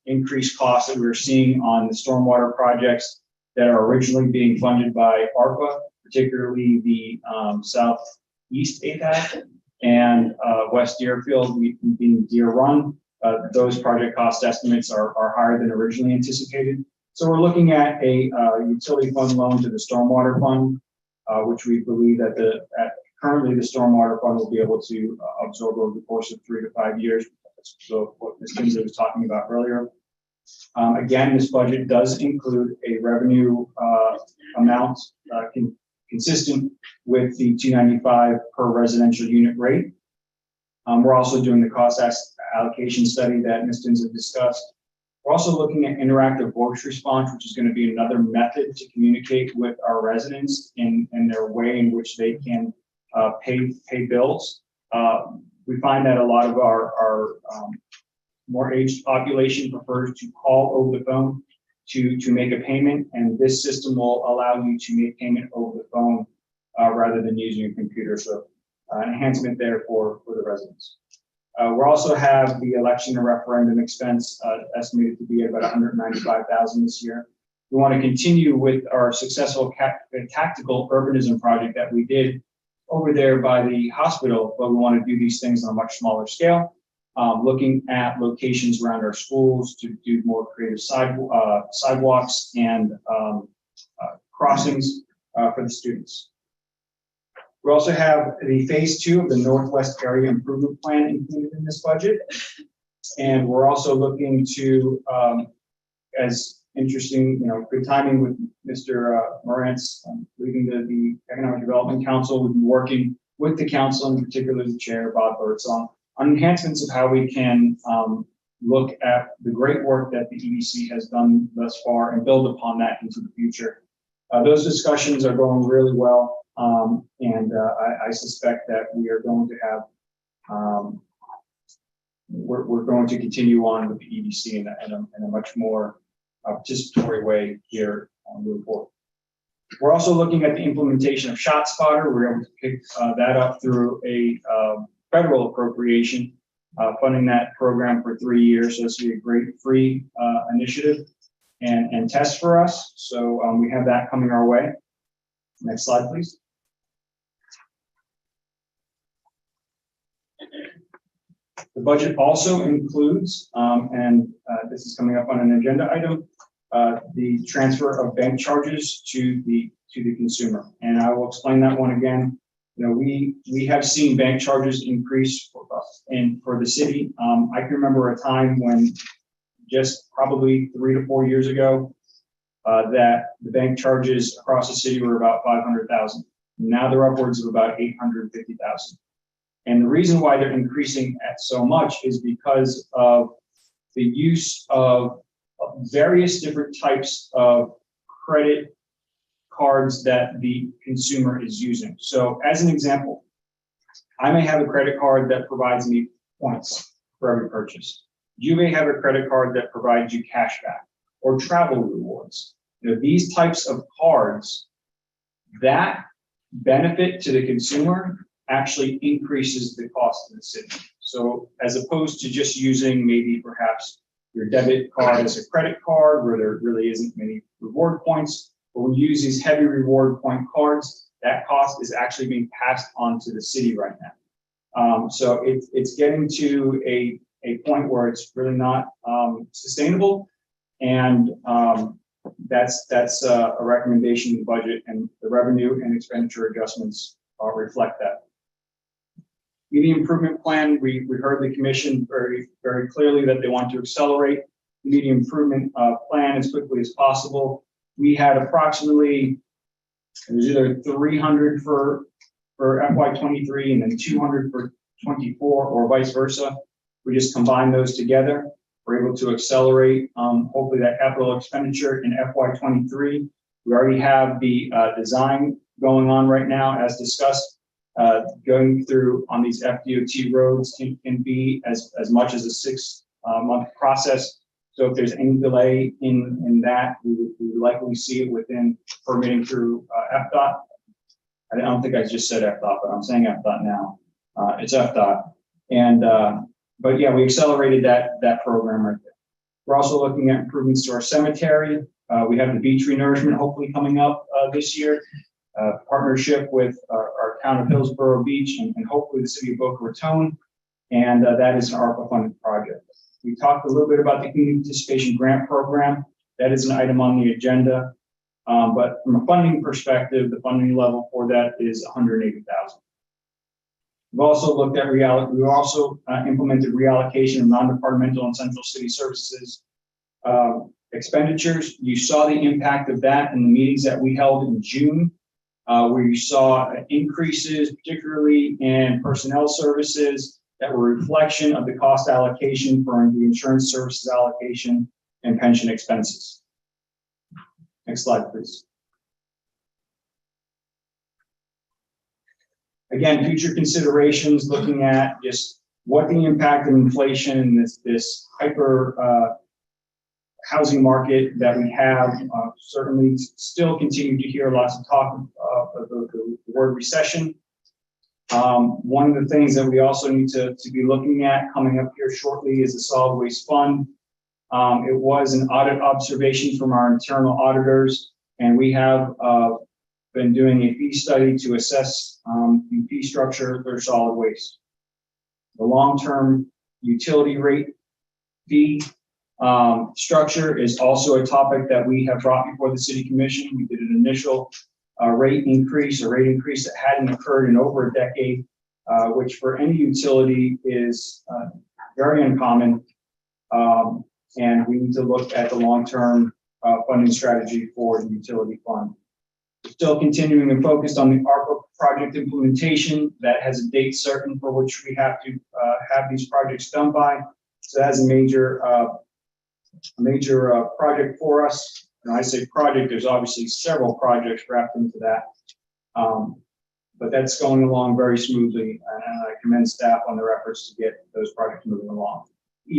increased costs that we're seeing on the stormwater projects that are originally being funded by ARPA, particularly the Southeast APAC and West Deerfield being Deer Run. Those project cost estimates are higher than originally anticipated. So we're looking at a utility fund loan to the stormwater fund, which we believe that currently the stormwater fund will be able to absorb over the course of 3 to 5 years. So what Ms. Tinsley was talking about earlier. Again, this budget does include a revenue amount consistent with the $295 per residential unit rate. We're also doing the cost allocation study that Ms. Tinsley discussed. We're also looking at interactive voice response, which is going to be another method to communicate with our residents in their way in which they can pay bills. We find that a lot of our more aged population prefers to call over the phone to make a payment, and this system will allow you to make payment over the phone rather than using a computer. So enhancement there for the residents. We also have the election and referendum expense estimated to be at about $195,000 this year. We want to continue with our successful tactical urbanism project that we did over there by the hospital, but we want to do these things on a much smaller scale, looking at locations around our schools to do more creative sidewalks and crossings for the students. We also have the phase 2 of the Northwest Area Improvement Plan included in this budget. And we're also looking to, as interesting, good timing with Mr. Morantz leading the Economic Development Council. We've been working with the council, in particular the chair, Bob Birdsong, on enhancements of how we can look at the great work that the EDC has done thus far and build upon that into the future. Those discussions are going really well. And I suspect that we are going to have, we're going to continue on with the EDC in a much more participatory way here moving forward. We're also looking at the implementation of ShotSpotter. We're able to pick that up through a federal appropriation, funding that program for 3 years. So this will be a great free initiative and test for us. So we have that coming our way. Next slide, please. The budget also includes, and this is coming up on an agenda item, the transfer of bank charges to the consumer. And I will explain that one again. We have seen bank charges increase for the city. I can remember a time when just probably 3 to 4 years ago, that the bank charges across the city were about 500,000. Now they're upwards of about 850,000. And the reason why they're increasing at so much is because of the use of various different types of credit cards that the consumer is using. So as an example, I may have a credit card that provides me points for every purchase. You may have a credit card that provides you cash back or travel rewards. You know, these types of cards, that benefit to the consumer actually increases the cost of the city. So as opposed to just using maybe perhaps your debit card as a credit card where there really isn't many reward points, but when you use these heavy reward point cards, that cost is actually being passed on to the city right now. So it's getting to a point where it's really not sustainable. And that's a recommendation in the budget, and the revenue and expenditure adjustments reflect that. The improvement plan, we heard the commission very, very clearly that they want to accelerate the medium improvement plan as quickly as possible. We had approximately, it was either 300 for FY23 and then 200 for 24 or vice versa. We just combined those together. We're able to accelerate hopefully that capital expenditure in FY23. We already have the design going on right now as discussed. Going through on these FDOT roads can be as much as a 6-month process. So if there's any delay in that, we would likely see it within permitting through FDOT. I don't think I just said FDOT, but I'm saying FDOT now. It's FDOT. And, but yeah, we accelerated that program right there. We're also looking at improvements to our cemetery. We have the beach renourishment hopefully coming up this year. Partnership with our town of Hillsborough Beach and hopefully the city of Boca Raton. And that is an ARPA funded project. We talked a little bit about the community participation grant program. That is an item on the agenda. But from a funding perspective, the funding level for that is $180,000. We've also looked at we also implemented reallocation of non-departmental and central city services expenditures. You saw the impact of that in the meetings that we held in June, where you saw increases, particularly in personnel services that were a reflection of the cost allocation for the insurance services allocation and pension expenses. Next slide, please. Again, future considerations, looking at just what the impact of inflation in this hyper housing market that we have. Certainly still continue to hear lots of talk of the word recession. One of the things that we also need to be looking at coming up here shortly is the solid waste fund. It was an audit observation from our internal auditors, and we have been doing a fee study to assess the fee structure for solid waste. The long-term utility rate fee structure is also a topic that we have brought before the City Commission. We did an initial rate increase that hadn't occurred in over a decade, which for any utility is very uncommon. And we need to look at the long-term funding strategy for the utility fund. We're still continuing and focused on the ARPA project implementation that has a date certain for which we have to have these projects done by. So that's a major project for us. And I say project, there's obviously several projects wrapped into that. But that's going along very smoothly, and I commend staff on their efforts to get those projects moving along.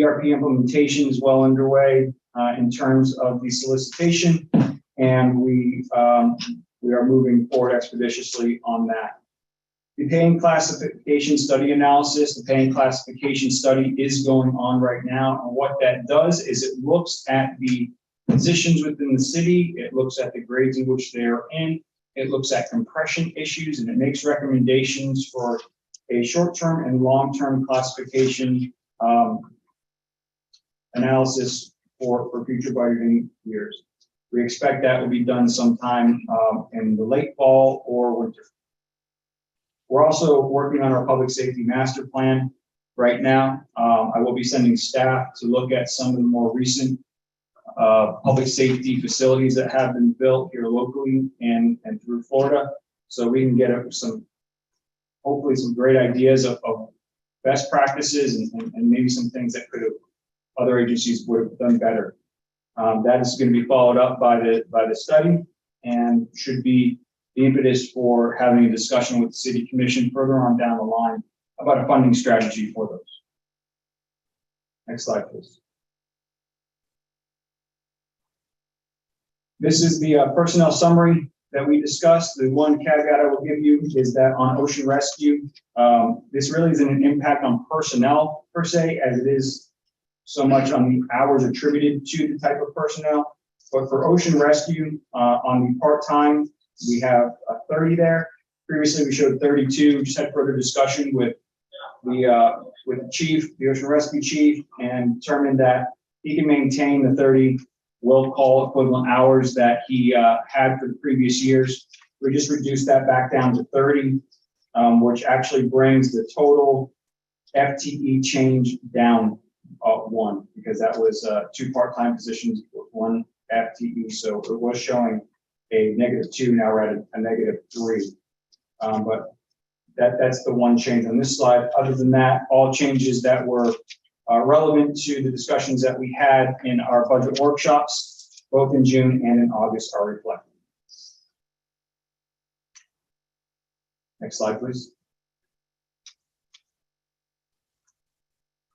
ERP implementation is well underway in terms of the solicitation, and we are moving forward expeditiously on that. The paying classification study analysis, the paying classification study is going on right now. And what that does is it looks at the positions within the city, it looks at the grades in which they are in, it looks at compression issues, and it makes recommendations for a short-term and long-term classification analysis for future budgeting years. We expect that will be done sometime in the late fall or winter. We're also working on our public safety master plan right now. I will be sending staff to look at some of the more recent public safety facilities that have been built here locally and through Florida. So we can get hopefully some great ideas of best practices and maybe some things that other agencies would have done better. That is going to be followed up by the study and should be the impetus for having a discussion with the city commission further on down the line about a funding strategy for those. Next slide, please. This is the personnel summary that we discussed. The one caveat I will give you is that on ocean rescue, this really isn't an impact on personnel per se, as it is so much on the hours attributed to the type of personnel. But for ocean rescue, on the part-time, we have 30 there. Previously, we showed 32. We just had further discussion with the chief, the ocean rescue chief, and determined that he can maintain the 30 will call equivalent hours that he had for the previous years. We just reduced that back down to 30, which actually brings the total FTE change down 1, because that was 2 part-time positions with 1 FTE. So it was showing a -2, now we're at a -3. But that's the one change on this slide. Other than that, all changes that were relevant to the discussions that we had in our budget workshops, both in June and in August, are reflected. Next slide, please.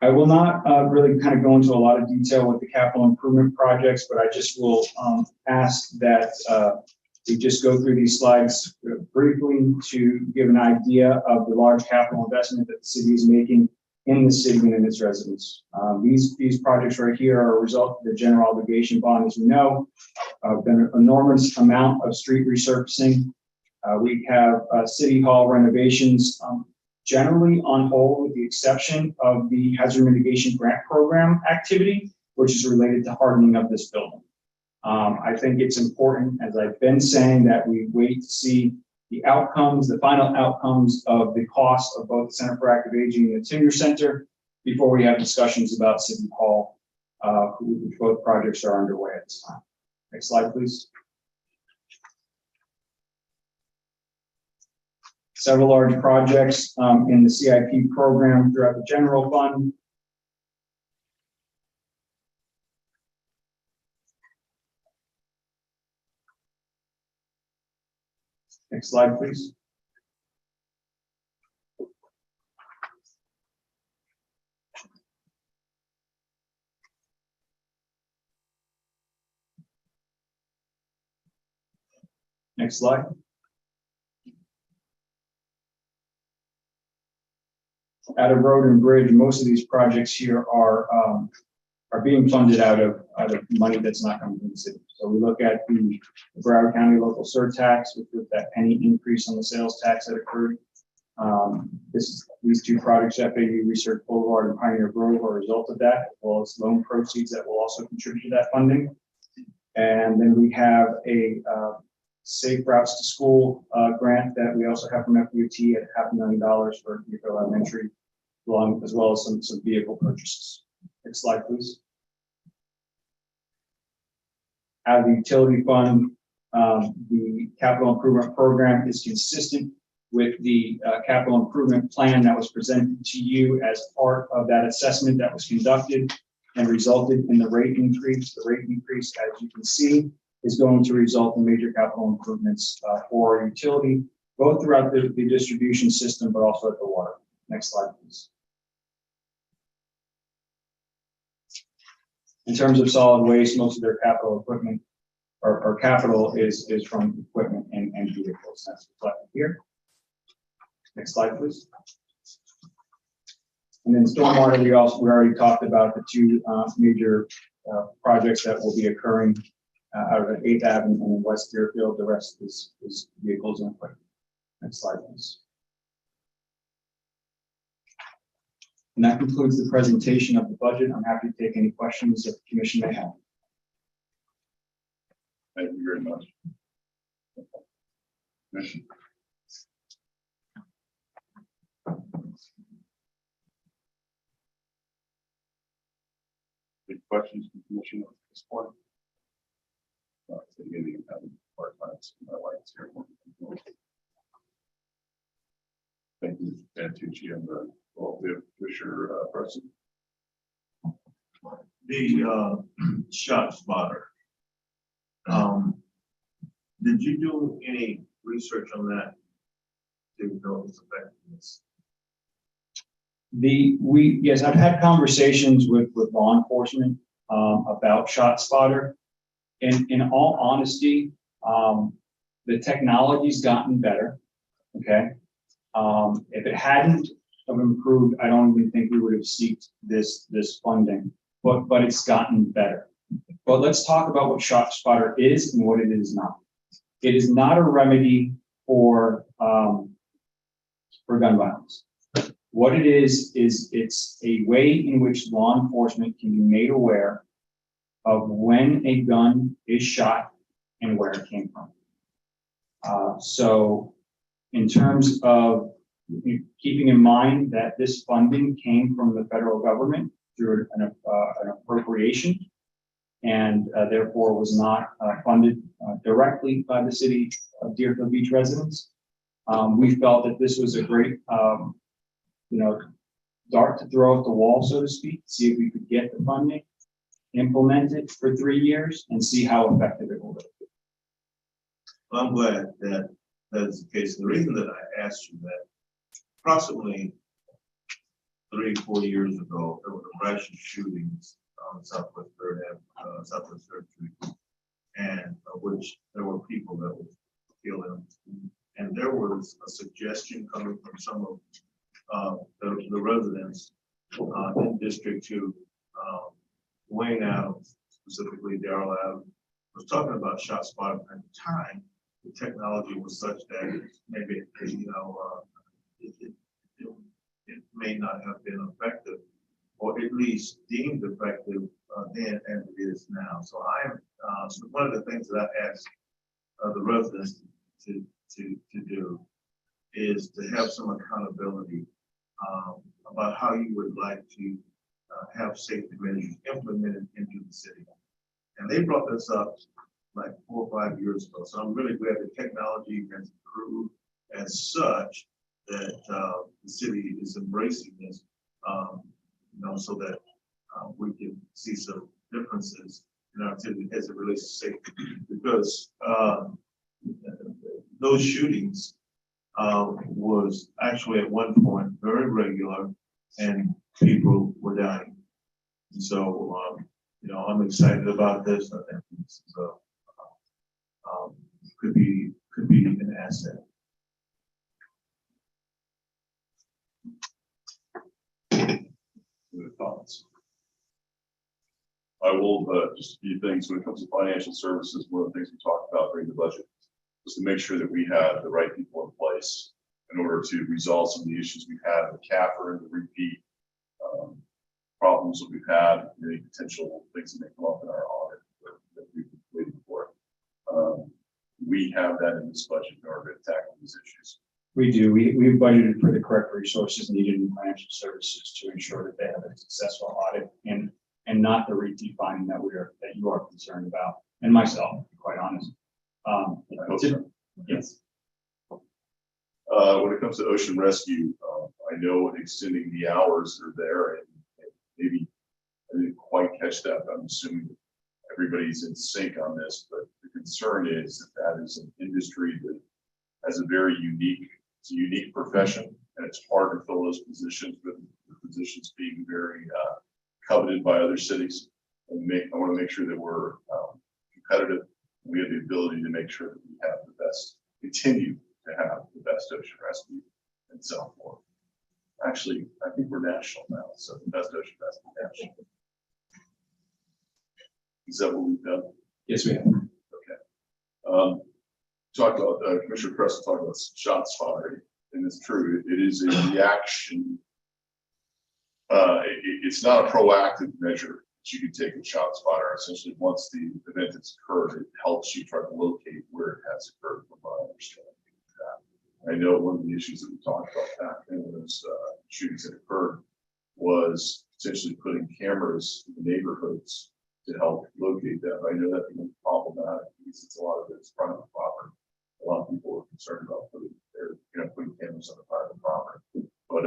I will not really kind of go into a lot of detail with the capital improvement projects, but I just will ask that we just go through these slides briefly to give an idea of the large capital investment that the city is making in the city and in its residents. These projects right here are a result of the general obligation bond, as you know. Been an enormous amount of street resurfacing. We have city hall renovations generally on hold, with the exception of the hazard mitigation grant program activity, which is related to hardening of this building. I think it's important, as I've been saying, that we wait to see the outcomes, the final outcomes of the cost of both the Center for Active Aging and the Senior Center before we have discussions about City Hall, which both projects are underway at this time. Next slide, please. Several large projects in the CIP program throughout the general fund. Next slide, please. Next slide. Out of road and bridge, most of these projects here are being funded out of money that's not coming from the city. So we look at the Broward County local surtax, which was that penny increase on the sales tax that occurred. These 2 projects, FAU Research Boulevard and Pioneer Grove, are a result of that, as well as loan proceeds that will also contribute to that funding. And then we have a Safe Routes to School grant that we also have from FUT at $500,000 for Deerfield Elementary, as well as some vehicle purchases. Next slide, please. Out of the utility fund, the capital improvement program is consistent with the capital improvement plan that was presented to you as part of that assessment that was conducted and resulted in the rate increase. The rate increase, as you can see, is going to result in major capital improvements for our utility, both throughout the distribution system, but also at the water. Next slide, please. In terms of solid waste, most of their capital equipment or capital is from equipment and vehicles. That's reflected here. Next slide, please. And then stormwater, we already talked about the 2 major projects that will be occurring out of 8th Avenue and West Deerfield. The rest is vehicles and equipment. Next slide, please. And that concludes the presentation of the budget. I'm happy to take any questions that the commission may have. Thank you very much. Commission. Any questions from the commission at this point? beginning of part-time, my wife's here. Thank you, Santucci, and the, well, we have Fisher, President. The shot spotter. Did you do any research on that to know its effectiveness? Yes, I've had conversations with law enforcement about ShotSpotter. In all honesty, the technology's gotten better, okay? If it hadn't have improved, I don't even think we would have sought this funding, but it's gotten better. But let's talk about what ShotSpotter is and what it is not. It is not a remedy for gun violence. What it is it's a way in which law enforcement can be made aware of when a gun is shot and where it came from. So in terms of keeping in mind that this funding came from the federal government through an appropriation, and therefore was not funded directly by the city of Deerfield Beach residents. We felt that this was a great, dart to throw at the wall, so to speak, see if we could get the funding, implement it for 3 years, and see how effective it will be. Well, I'm glad that that's the case. The reason that I asked you that, approximately 3 or 4 years ago, there were a rash of shootings on Southwest Third Street, and of which there were people that were killed. And there was a suggestion coming from some of the residents in District 2, Wayne Adams, specifically Darrell Adams, was talking about ShotSpotter. At the time, the technology was such that maybe it may not have been effective, or at least deemed effective then as it is now. So so one of the things that I asked the residents to do is to have some accountability about how you would like to have safety measures implemented into the city. And they brought this up like 4 or 5 years ago. So I'm really glad that technology has improved as such that the city is embracing this, so that we can see some differences in our city as it relates to safety. Because those shootings was actually at one point very regular, and people were dying. And so, I'm excited about this. I think this is could be an asset. Good thoughts. I will, just a few things when it comes to financial services. One of the things we talked about during the budget was to make sure that we had the right people in place in order to resolve some of the issues we've had with CAFR and the repeat problems that we've had, any potential things that may come up in our audit that we've been waiting for. We have that in this budget in order to tackle these issues. We do. We've budgeted for the correct resources needed in financial services to ensure that they have a successful audit and not the repeat finding that you are concerned about, and myself, to be quite honest. I hope so. Yes. When it comes to ocean rescue, I know extending the hours are there, and maybe I didn't quite catch that, but I'm assuming everybody's in sync on this, but the concern is that is an industry that has a very unique profession, and it's hard to fill those positions, with the positions being very coveted by other cities. And I want to make sure that we're competitive. We have the ability to make sure that we have the best, continue to have the best ocean rescue in South Florida. Actually, I think we're national now, so the best ocean rescue national. Is that what we've done? Yes, we have. Okay. Talk about Commissioner Preston talked about ShotSpotter, and it's true. It is a reaction. It's not a proactive measure that you can take with ShotSpotter. Essentially, once the event has occurred, it helps you try to locate where it has occurred, from my understanding. I know one of the issues that we talked about back in those shootings that occurred was potentially putting cameras in the neighborhoods to help locate that. I know that becomes problematic because it's a lot of it's private property. A lot of people are concerned about putting cameras on the private property. But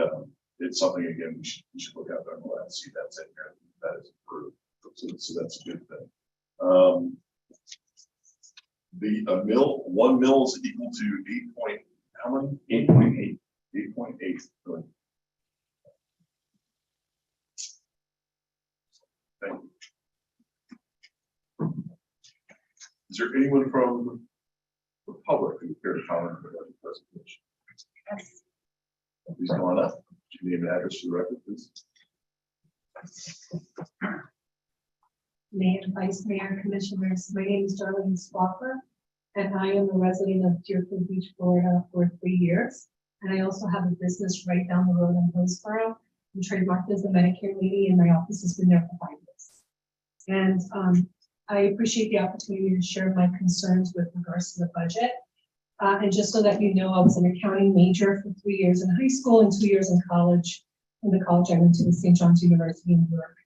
it's something, again, we should look at that and see that's in there. That is approved. So that's a good thing. One mill is equal to 8 point, how many? 8.8. 8.8 million. Thank you. Is there anyone from the public who care to comment on the presentation? Yes. Please come on up. Your name and address for the record, please. Mayor, Vice Mayor, Commissioners, my name is Darlene Swaffer, and I am a resident of Deerfield Beach, Florida for 3 years. And I also have a business right down the road in Hillsborough. I'm trademarked as a Medicare lady, and my office has been there for 5 years. And I appreciate the opportunity to share my concerns with regards to the budget. And just so that you know, I was an accounting major for 3 years in high school and 2 years in college. In the college I went to St. John's University in New York.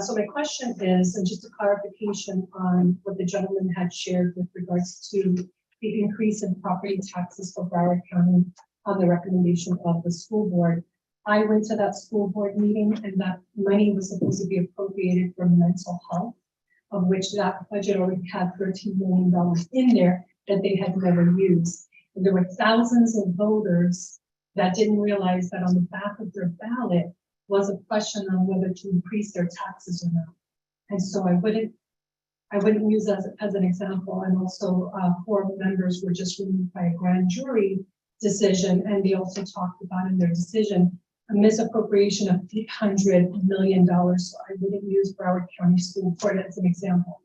So my question is, and just a clarification on what the gentleman had shared with regards to the increase in property taxes for Broward County on the recommendation of the school board. I went to that school board meeting, and that money was supposed to be appropriated for mental health, of which that budget already had $13 million in there that they had never used. And there were thousands of voters that didn't realize that on the back of their ballot was a question on whether to increase their taxes or not. And so I wouldn't use as an example. And also 4 members were just removed by a grand jury decision. And they also talked about in their decision a misappropriation of $800 million. So I wouldn't use Broward County School Board as an example.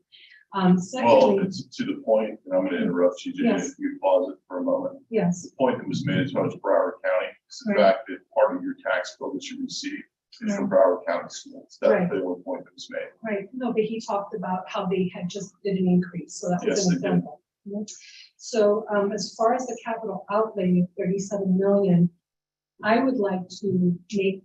Secondly, Well, it's to the point, and I'm going to interrupt you, Jenny, Yes. if you pause it for a moment. yes, The point that was made as far as Broward County is the Right. fact that part of your tax bill that you receive is from Broward County schools. That's Right. the only point that was made. right. No, but he talked about how they had just did an increase. So that was Yes, an they did. example. So as far as the capital outlay of 37 million, I would like to make,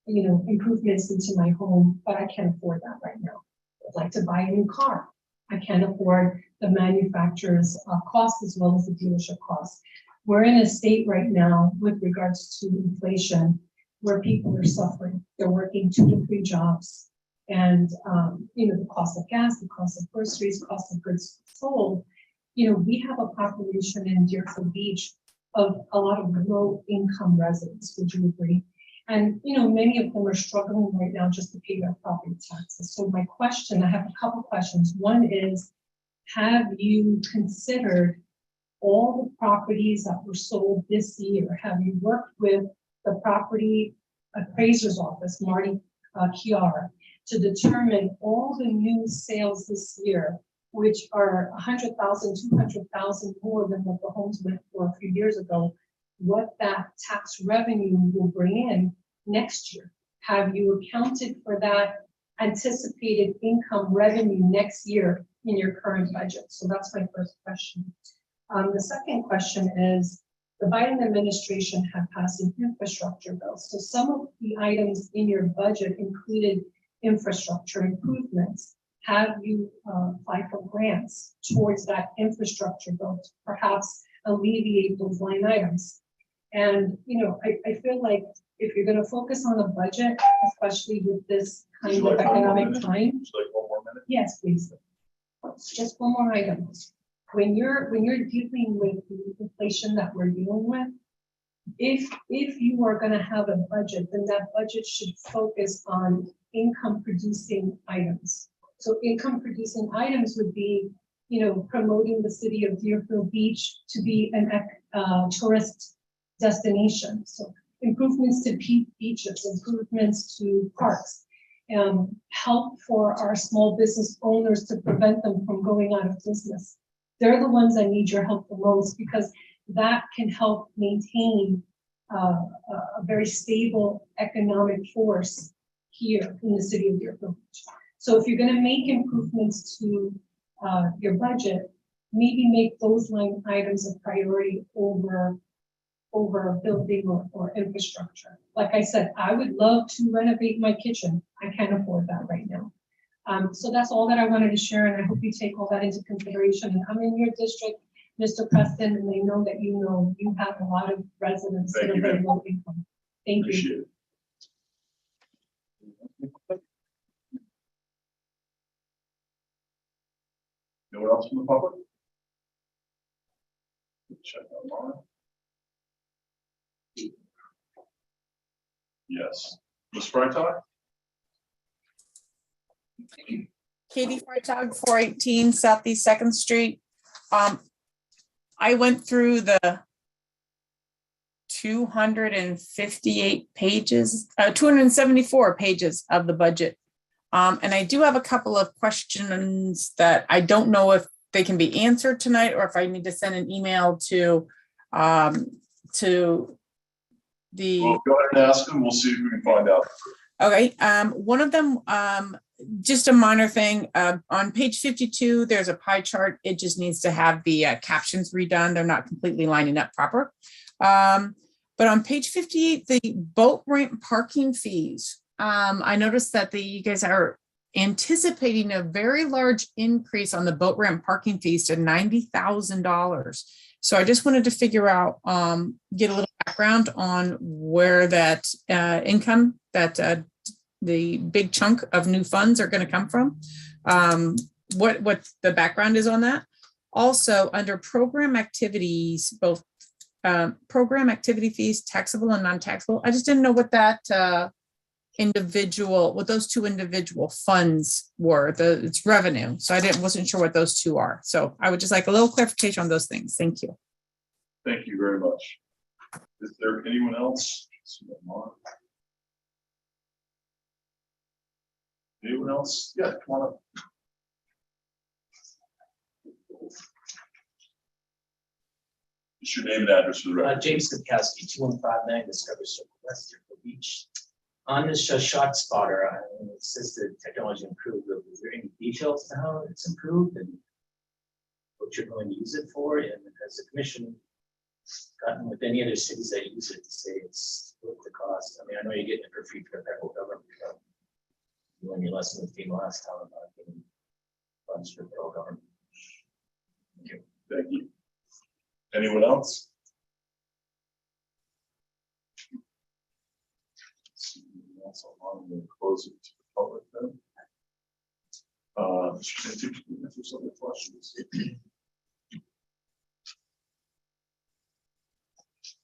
improvements into my home, but I can't afford that right now. I'd like to buy a new car. I can't afford the manufacturer's cost as well as the dealership cost. We're in a state right now with regards to inflation where people are suffering. They're working 2 to 3 jobs. And, the cost of gas, the cost of groceries, cost of goods sold. We have a population in Deerfield Beach of a lot of low income residents, would you agree? And, many of them are struggling right now just to pay their property taxes. So my question, I have a couple questions. One is, have you considered all the properties that were sold this year? Have you worked with the property appraiser's office, Marty Chiara, to determine all the new sales this year, which are 100,000, 200,000 more than what the homes went for a few years ago, what that tax revenue will bring in next year? Have you accounted for that anticipated income revenue next year in your current budget? So that's my first question. The second question is, the Biden administration had passed an infrastructure bill. So some of the items in your budget included infrastructure improvements. Have you applied for grants towards that infrastructure bill to perhaps alleviate those line items? And, I feel like if you're going to focus on the budget, especially with this Would kind you of like one more economic minute? time, Would you like 1 more minute? yes, please. Just one more item. When you're dealing with the inflation that we're dealing with, if you are going to have a budget, then that budget should focus on income producing items. So income producing items would be, promoting the city of Deerfield Beach to be an tourist destination. So improvements to beaches, improvements to parks, help for our small business owners to prevent them from going out of business. They're the ones that need your help the most, because that can help maintain a very stable economic force here in the city of Deerfield Beach. So if you're going to make improvements to your budget, maybe make those line items a priority over building or infrastructure. Like I said, I would love to renovate my kitchen. I can't afford that right now. So that's all that I wanted to share, and I hope you take all that into consideration. And I'm in your district, Mr. Preston, and I know that you have a lot of residents that Thank are you, very ma'am. low income. Thank you. Appreciate it. No one else from the public? Check online. Yes. Ms. Freitag? Katie Freitag, 418 Southeast Second Street. I went through the 258 pages, 274 pages of the budget. And I do have a couple of questions that I don't know if they can be answered tonight, or if I need to send an email to the. Well, go ahead and ask them. We'll see if we can find out. Okay, one of them, just a minor thing, on page 52, there's a pie chart. It just needs to have the captions redone. They're not completely lining up proper. But on page 58, the boat ramp parking fees, I noticed that you guys are anticipating a very large increase on the boat ramp parking fees to $90,000. So I just wanted to figure out, get a little background on where that income, that the big chunk of new funds are going to come from. What the background is on that. Also, under program activities, both program activity fees, taxable and non-taxable. I just didn't know what that what those two individual funds were. It's revenue. So wasn't sure what those two are. So I would just like a little clarification on those things. Thank you. Thank you very much. Is there anyone else? Anyone else? Yeah, come on up. What's your name and address for the record? James Kapkowski, 2159 Discovery Circle West, Deerfield Beach. On this shot spotter, it says the technology improved. Is there any details to how it's improved and what you're going to use it for? And has the commission gotten with any other cities that use it to say it's worth the cost? I mean, I know you're getting it for free for the federal government. You learned your lesson with FEMA last time about getting funds for the federal government. Thank you. Thank you. Anyone else? Also, I'm going to close it to the public then. Mr. Some of the questions.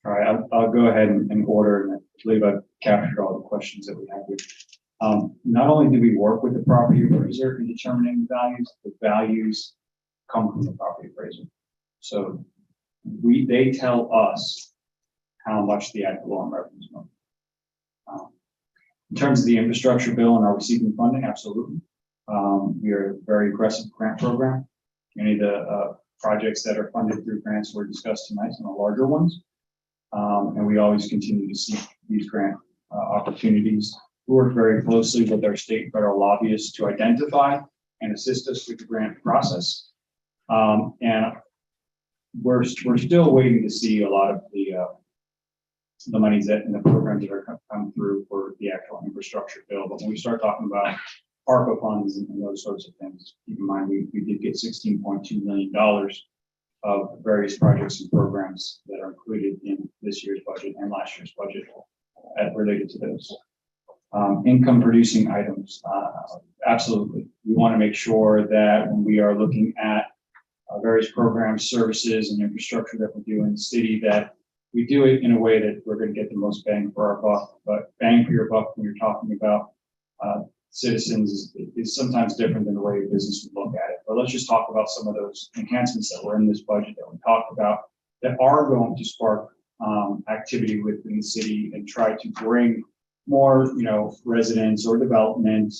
All right, I'll go ahead and order, and I believe I've captured all the questions that we have here. Not only do we work with the property appraiser in determining the values come from the property appraiser. So they tell us how much the ad valorem revenues are. In terms of the infrastructure bill and our receiving funding, absolutely. We are a very aggressive grant program. Any of the projects that are funded through grants were discussed tonight, some of the larger ones. And we always continue to seek these grant opportunities. We work very closely with our state and federal lobbyists to identify and assist us with the grant process. And we're still waiting to see a lot of the monies that in the programs that are come through for the actual infrastructure bill. But when we start talking about ARPA funds and those sorts of things, keep in mind we did get $16.2 million of various projects and programs that are included in this year's budget and last year's budget related to those. Income producing items, absolutely. We want to make sure that when we are looking at various programs, services, and infrastructure that we do in the city, that we do it in a way that we're going to get the most bang for our buck. But bang for your buck when you're talking about citizens is sometimes different than the way business would look at it. But let's just talk about some of those enhancements that were in this budget that we talked about that are going to spark activity within the city and try to bring more, residents or development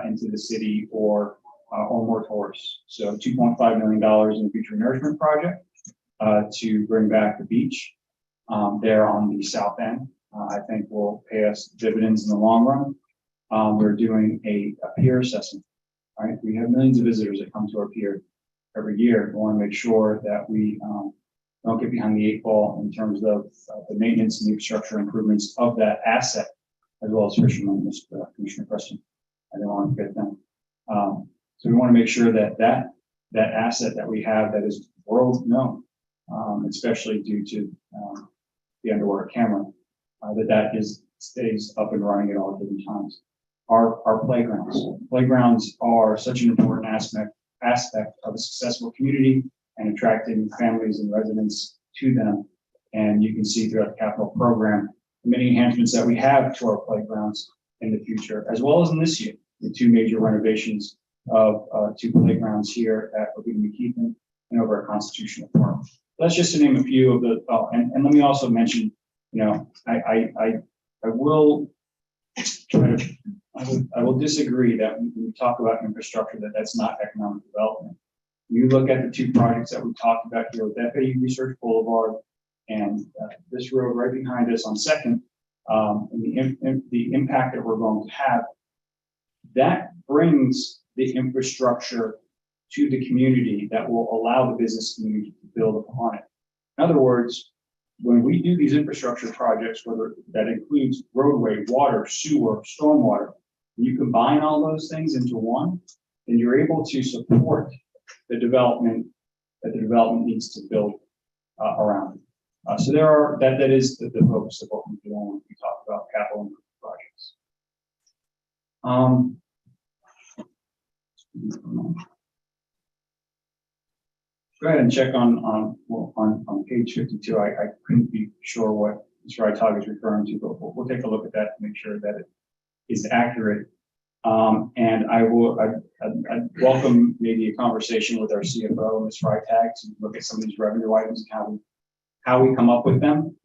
into the city or more tourists. So $2.5 million in the future nourishment project to bring back the beach there on the south end. I think will pay us dividends in the long run. We're doing a pier assessment. Right, we have millions of visitors that come to our pier every year. We want to make sure that we don't get behind the 8 ball in terms of the maintenance and the infrastructure improvements of that asset, as well as fishermen, Commissioner Preston. I don't want to get them. So we want to make sure that that asset that we have that is world known, especially due to the underwater camera, that stays up and running at all given times. Our playgrounds are such an important aspect of a successful community and attracting families and residents to them. And you can see throughout the capital program, the many enhancements that we have to our playgrounds in the future, as well as in this year, the two major renovations of two playgrounds here at Rovita McKeithen and over at Constitutional Park. That's just to name a few of the, and let me also mention, I will try to, I will disagree that when we talk about infrastructure, that's not economic development. You look at the two projects that we talked about here with FAU Research Boulevard and this road right behind us on Second, and the impact that we're going to have, that brings the infrastructure to the community that will allow the business community to build upon it. In other words, when we do these infrastructure projects, whether that includes roadway, water, sewer, stormwater, you combine all those things into one, then you're able to support the development that the development needs to build around. So that is the focus of what we do when we talk about capital projects. Go ahead and check on page 52. I couldn't be sure what Mr. Freitag is referring to, but we'll take a look at that to make sure that it is accurate. And I'd welcome maybe a conversation with our CFO, Ms. Freitag, to look at some of these revenue items and how we come up with them.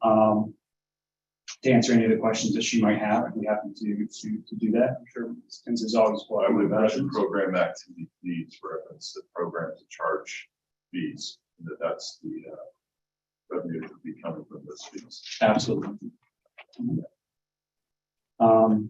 To answer any of the questions that she might have, I'd be happy to do that. I'm sure since there's always Well, I would imagine program activity fees reference the program to charge fees, that's the revenue that would be coming from those fees. Absolutely. The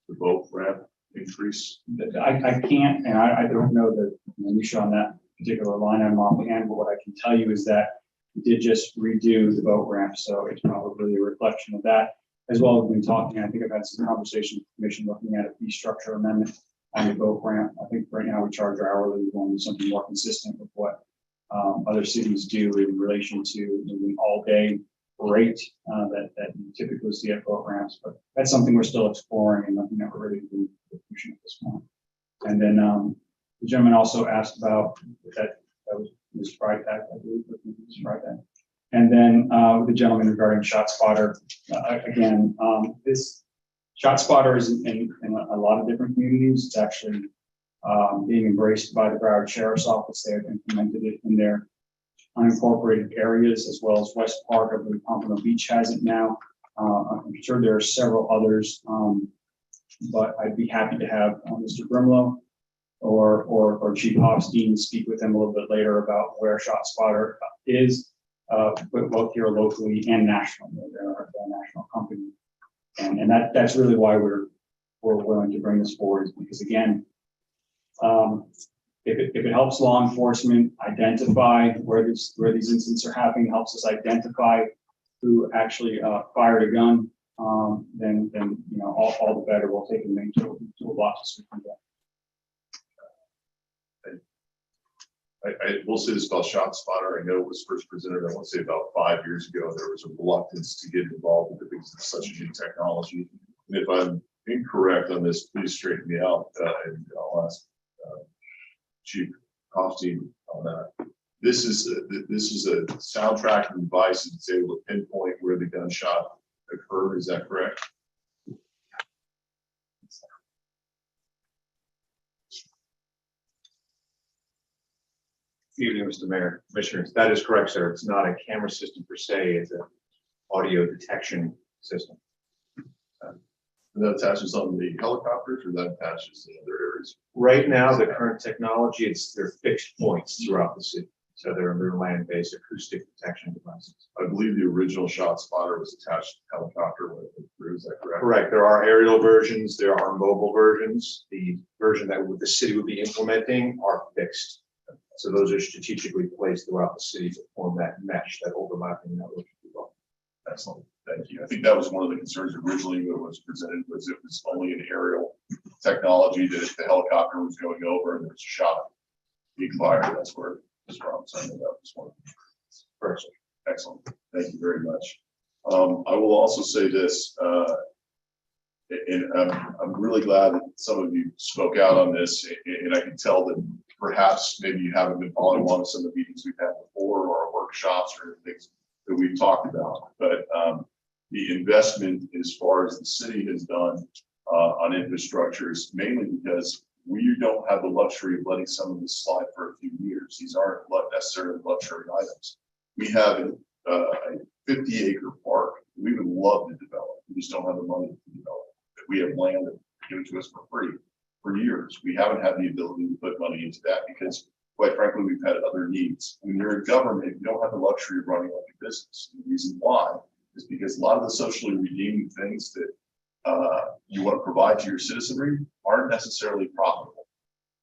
boat ramp increase. I can't, and I don't know the minutia on that particular line item offhand, but what I can tell you is that we did just redo the boat ramp, so it's probably a reflection of that. As well as been talking, I think I've had some conversation with the commission looking at a fee structure amendment on the boat ramp. I think right now we charge hourly. We want to do something more consistent with what other cities do in relation to an all-day rate that you typically see at boat ramps. But that's something we're still exploring and nothing that we're ready to do at this point. And then the gentleman also asked about that was Ms. Freitag, I believe, Ms. Freitag. And then with the gentleman regarding ShotSpotter, again, this ShotSpotter is in a lot of different communities. It's actually being embraced by the Broward Sheriff's Office. They have implemented it in their unincorporated areas, as well as West Park. I believe Pompano Beach has it now. I'm sure there are several others, but I'd be happy to have Mr. Grimlow or Chief Hofstein speak with them a little bit later about where ShotSpotter is, both here locally and nationally. They're a national company, and that's really why we're willing to bring this forward, because again, if it helps law enforcement identify where these incidents are happening, helps us identify who actually fired a gun, then all the better. We'll take it into a lot to do that. I will say this about ShotSpotter. I know it was first presented, I want to say about 5 years ago. There was a reluctance to get involved with it because it's such a new technology. And if I'm incorrect on this, please straighten me out, and I'll ask Chief Hofstein on that. This is a soundtracking device that's able to pinpoint where the gunshot occurred. Is that correct? Good evening, Mr. Mayor, Commissioners. That is correct, sir. It's not a camera system per se. It's an audio detection system. And that attaches on the helicopters, or that attaches in other areas? Right now, the current technology, they're fixed points throughout the city. So they're land-based acoustic detection devices. I believe the original ShotSpotter was attached to the helicopter when it went through. Is that correct? Correct. There are aerial versions. There are mobile versions. The version that the city would be implementing are fixed. So those are strategically placed throughout the city to form that mesh, that overlapping network. Excellent. Thank you. I think that was one of the concerns originally that was presented, was it was only an aerial technology that if the helicopter was going over and there's a shot, you can fire. That's where I'm saying about this one. First, excellent. Thank you very much. I will also say this, and I'm really glad that some of you spoke out on this, and I can tell that perhaps maybe you haven't been following along with some of the meetings we've had before or workshops or things that we've talked about. But the investment as far as the city has done on infrastructure is mainly because we don't have the luxury of letting some of this slide for a few years. These aren't necessarily luxury items. We have a 50-acre park we would love to develop. We just don't have the money to develop. We have land given to us for free for years. We haven't had the ability to put money into that because, quite frankly, we've had other needs. When you're in government, you don't have the luxury of running like a business. And the reason why is because a lot of the socially redeeming things that you want to provide to your citizenry aren't necessarily profitable.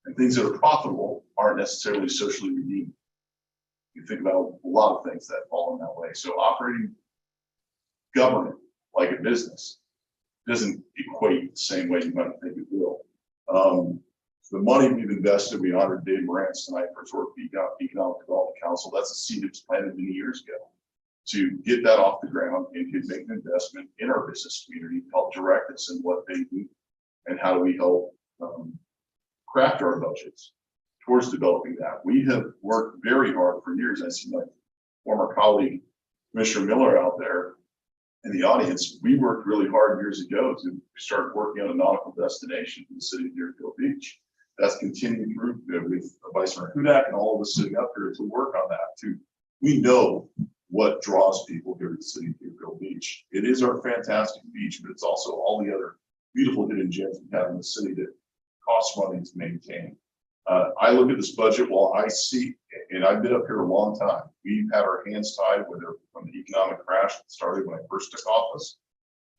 And things that are profitable aren't necessarily socially redeeming. You think about a lot of things that fall in that way. So operating government like a business doesn't equate the same way you might think it will. The money we've invested, we honored Dave Morantz tonight for his work for Economic Development Council. That's a seed that was planted many years ago to get that off the ground and to make an investment in our business community, help direct us in what they do and how do we help craft our budgets towards developing that. We have worked very hard for years. I see my former colleague, Commissioner Miller, out there in the audience. We worked really hard years ago to start working on a nautical destination in the city of Deerfield Beach. That's continued through with Vice Mayor Hudak and all of us sitting up here to work on that too. We know what draws people here to the city of Deerfield Beach. It is our fantastic beach, but it's also all the other beautiful hidden gems we have in the city that cost money to maintain. I look at this budget while I see, and I've been up here a long time. We've had our hands tied when the economic crash started when I first took office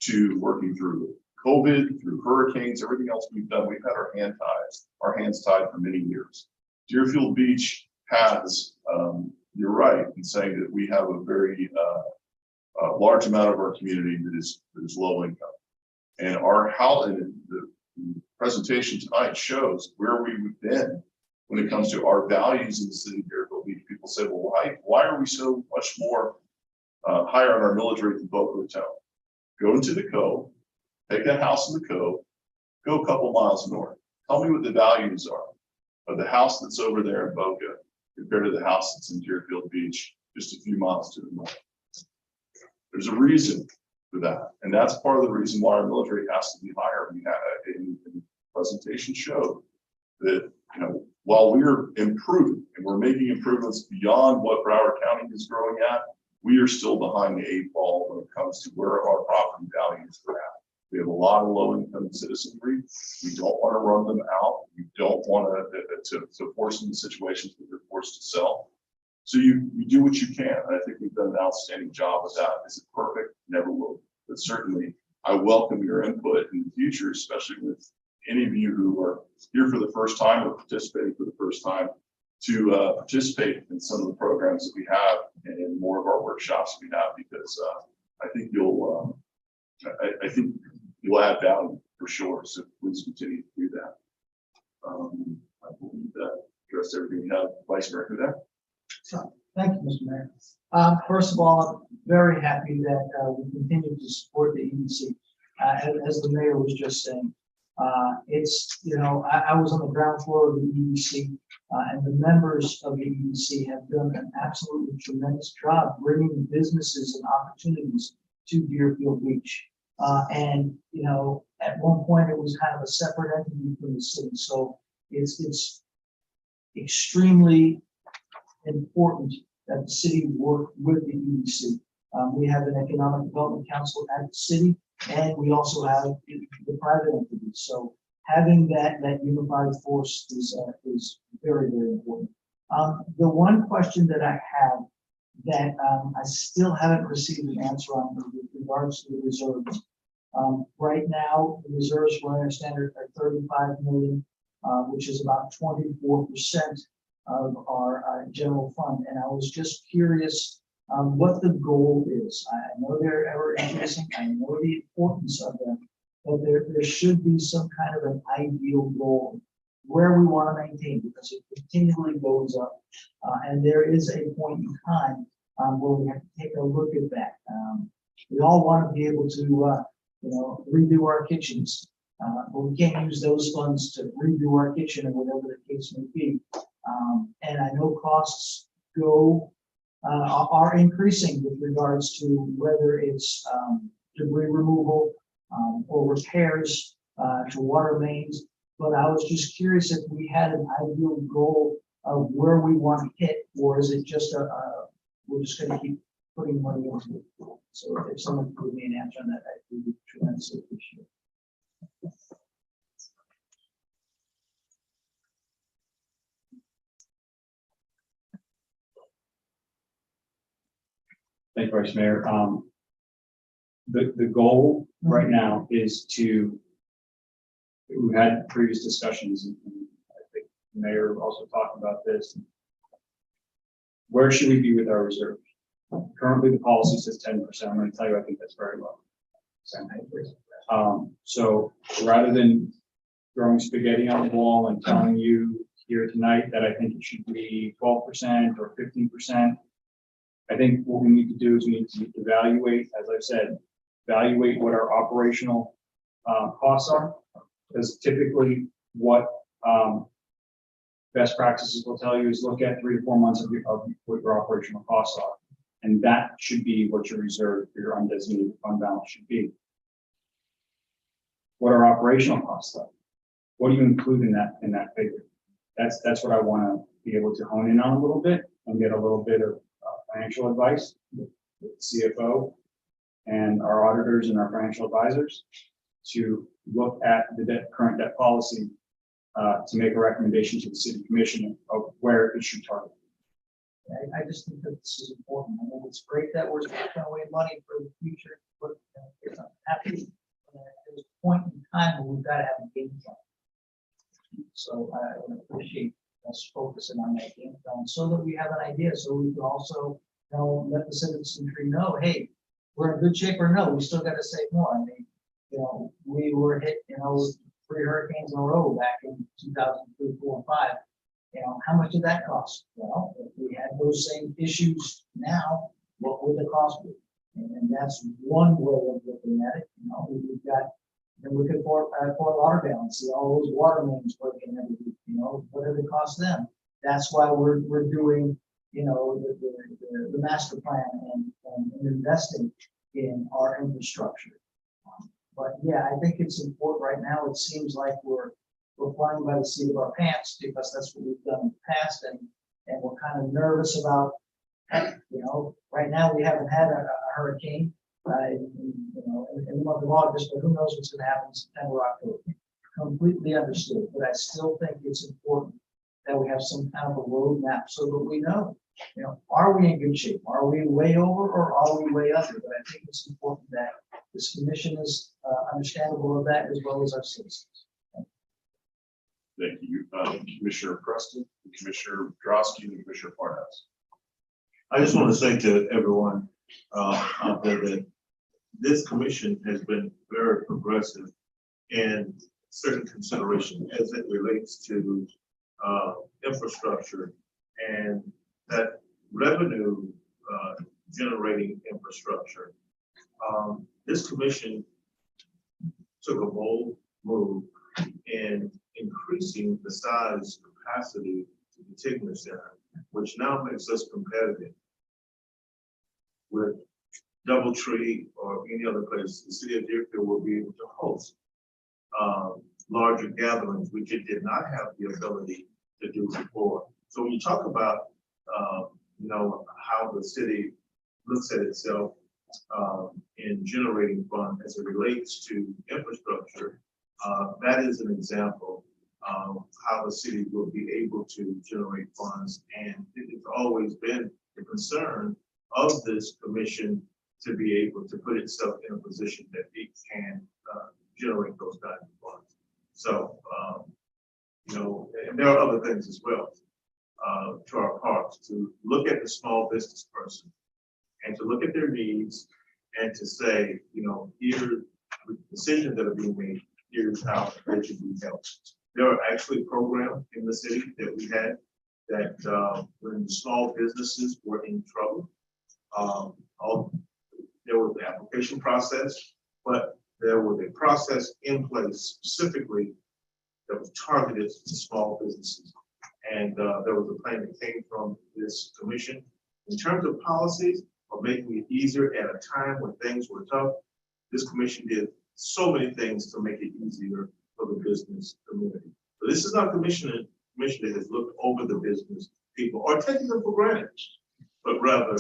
to working through COVID, through hurricanes, everything else we've done. We've had our hands tied for many years. Deerfield Beach has, you're right in saying that we have a very large amount of our community that is low income. And our house, and the presentation tonight shows where we've been when it comes to our values in the city of Deerfield Beach. People say, well, why are we so much more higher on our millage rate than Boca Raton? Go into the Cove, take that house in the Cove, go a couple miles north. Tell me what the values are of the house that's over there in Boca compared to the house that's in Deerfield Beach, just a few miles to the north. There's a reason for that. And that's part of the reason why our millage rate has to be higher. We had a presentation showed that, while we're improving and we're making improvements beyond what Broward County is growing at, we are still behind the 8 ball when it comes to where our property values are at. We have a lot of low-income citizenry. We don't want to run them out. We don't want to force them in situations where they're forced to sell. So you do what you can. And I think we've done an outstanding job of that. Is it perfect? Never will. But certainly, I welcome your input in the future, especially with any of you who are here for the first time or participating for the first time, to participate in some of the programs that we have and more of our workshops we have, because I think you'll add value for sure. So please continue to do that. I believe that addressed everything we have. Vice Mayor Hudak. So, thank you, Mr. Mayor. First of all, I'm very happy that we continue to support the EDC. As the mayor was just saying, I was on the ground floor of the EDC, and the members of the EDC have done an absolutely tremendous job bringing businesses and opportunities to Deerfield Beach. At one point it was kind of a separate entity from the city. So it's extremely important that the city work with the EDC. We have an economic development council at the city, and we also have the private entities. So having that unified force is very, very important. The one question that I have that I still haven't received an answer on with regards to the reserves. Right now, the reserves, for I understand, are 35 million, which is about 24% of our general fund. And I was just curious what the goal is. I know they're ever increasing. I know the importance of them, but there should be some kind of an ideal goal where we want to maintain, because it continually goes up. And there is a point in time where we have to take a look at that. We all want to be able to, redo our kitchens, but we can't use those funds to redo our kitchen or whatever the case may be. And I know costs are increasing with regards to whether it's debris removal or repairs to water mains. But I was just curious if we had an ideal goal of where we want to hit, or is it just we're just going to keep putting money into it? So if someone could give me an answer on that, I would tremendously appreciate it. Thank you, Vice Mayor. The goal right now is to, we've had previous discussions, and I think the mayor also talked about this. Where should we be with our reserves? Currently, the policy says 10%. I'm going to tell you, I think that's very low. So rather than throwing spaghetti on the wall and telling you here tonight that I think it should be 12% or 15%, I think what we need to do is we need to evaluate, as I've said, evaluate what our operational costs are, because typically what best practices will tell you is look at 3 to 4 months of what your operational costs are, and that should be what your reserve for your undesignated fund balance should be. What are operational costs like? What do you include in that figure? That's what I want to be able to hone in on a little bit and get a little bit of financial advice with the CFO and our auditors and our financial advisors to look at the current debt policy to make a recommendation to the city commission of where it should target. I just think that this is important. I mean, it's great that we're spending away money for the future, but it's not happening. There's a point in time where we've got to have a game plan. So I would appreciate us focusing on that game plan so that we have an idea, so we can also let the citizenry know, hey, we're in good shape, or no, we still got to save more. I mean, we were hit, 3 hurricanes in a row back in 2003, 4, and 5. How much did that cost? Well, if we had those same issues now, what would the cost be? And that's one way of looking at it. We've got, look at Fort Lauderdale and see all those water mains working every week. What are the costs then? That's why we're doing, the master plan and investing in our infrastructure. But yeah, I think it's important right now. It seems like we're flying by the seat of our pants, because that's what we've done in the past, and we're kind of nervous about, right now we haven't had a hurricane in the month of August, but who knows what's going to happen in September, October. Completely understood, but I still think it's important that we have some kind of a roadmap so that we know, are we in good shape? Are we way over, or are we way under? But I think it's important that this commission is understandable of that, as well as our citizens. Thank you, Commissioner Preston, Commissioner Drosky, and Commissioner Parnas. I just want to say to everyone out there that this commission has been very progressive in certain consideration as it relates to infrastructure, and that revenue generating infrastructure. This commission took a bold move in increasing the size capacity to the Tigner Center, which now makes us competitive with Doubletree or any other place. The city of Deerfield will be able to host larger gatherings, which it did not have the ability to do before. So when you talk about how the city looks at itself in generating funds as it relates to infrastructure, that is an example of how the city will be able to generate funds. And it has always been the concern of this commission to be able to put itself in a position that it can generate those kinds of funds. So, and there are other things as well to our parts, to look at the small business person and to look at their needs and to say, here decisions that are being made, here's how they should be held. There are actually programs in the city that we had that when small businesses were in trouble, there was the application process, but there was a process in place specifically that was targeted to small businesses. And there was a plan that came from this commission. In terms of policies of making it easier at a time when things were tough, this commission did so many things to make it easier for the business community. So this is not a commission that has looked over the business people or taken them for granted, but rather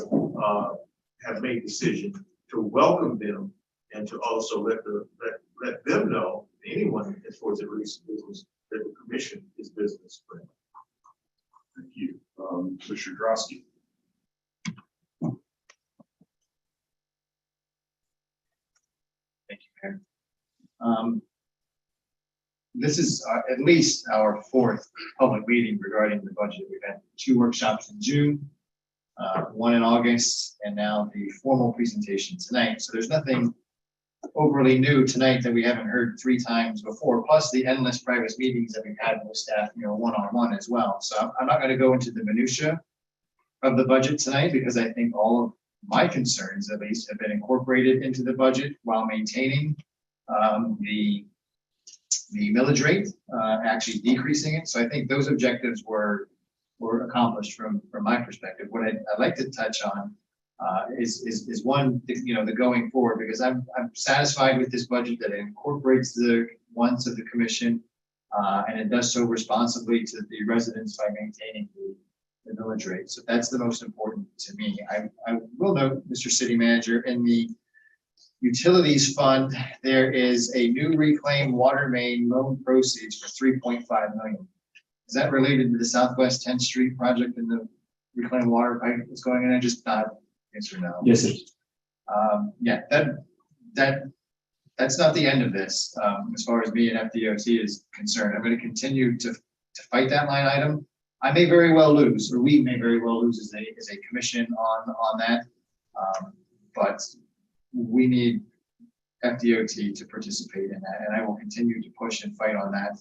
have made decisions to welcome them and to also let them know, anyone as far as it relates to business, that the commission is business friendly. Thank you. Commissioner Drosky. Thank you, Mayor. This is at least our fourth public meeting regarding the budget. We've had 2 workshops in June, 1 in August, and now the formal presentation tonight. So there's nothing overly new tonight that we haven't heard 3 times before, plus the endless private meetings that we've had with staff, one-on-one as well. So I'm not going to go into the minutia of the budget tonight because I think all of my concerns, at least, have been incorporated into the budget while maintaining the millage rate, actually decreasing it. So I think those objectives were accomplished from my perspective. What I'd like to touch on is one, the going forward, because I'm satisfied with this budget that it incorporates the wants of the commission, and it does so responsibly to the residents by maintaining the millage rate. So that's the most important to me. I will note, Mr. City Manager, in the Utilities Fund, there is a new reclaimed water main loan proceeds for $3.5 million. Is that related to the Southwest 10th Street project and the reclaimed water pipe that's going in? I just thought, yes or no? Yes, it is. Yeah, that's not the end of this, as far as me and FDOT is concerned. I'm going to continue to fight that line item. I may very well lose, or we may very well lose as a commission on that. But we need FDOT to participate in that, and I will continue to push and fight on that.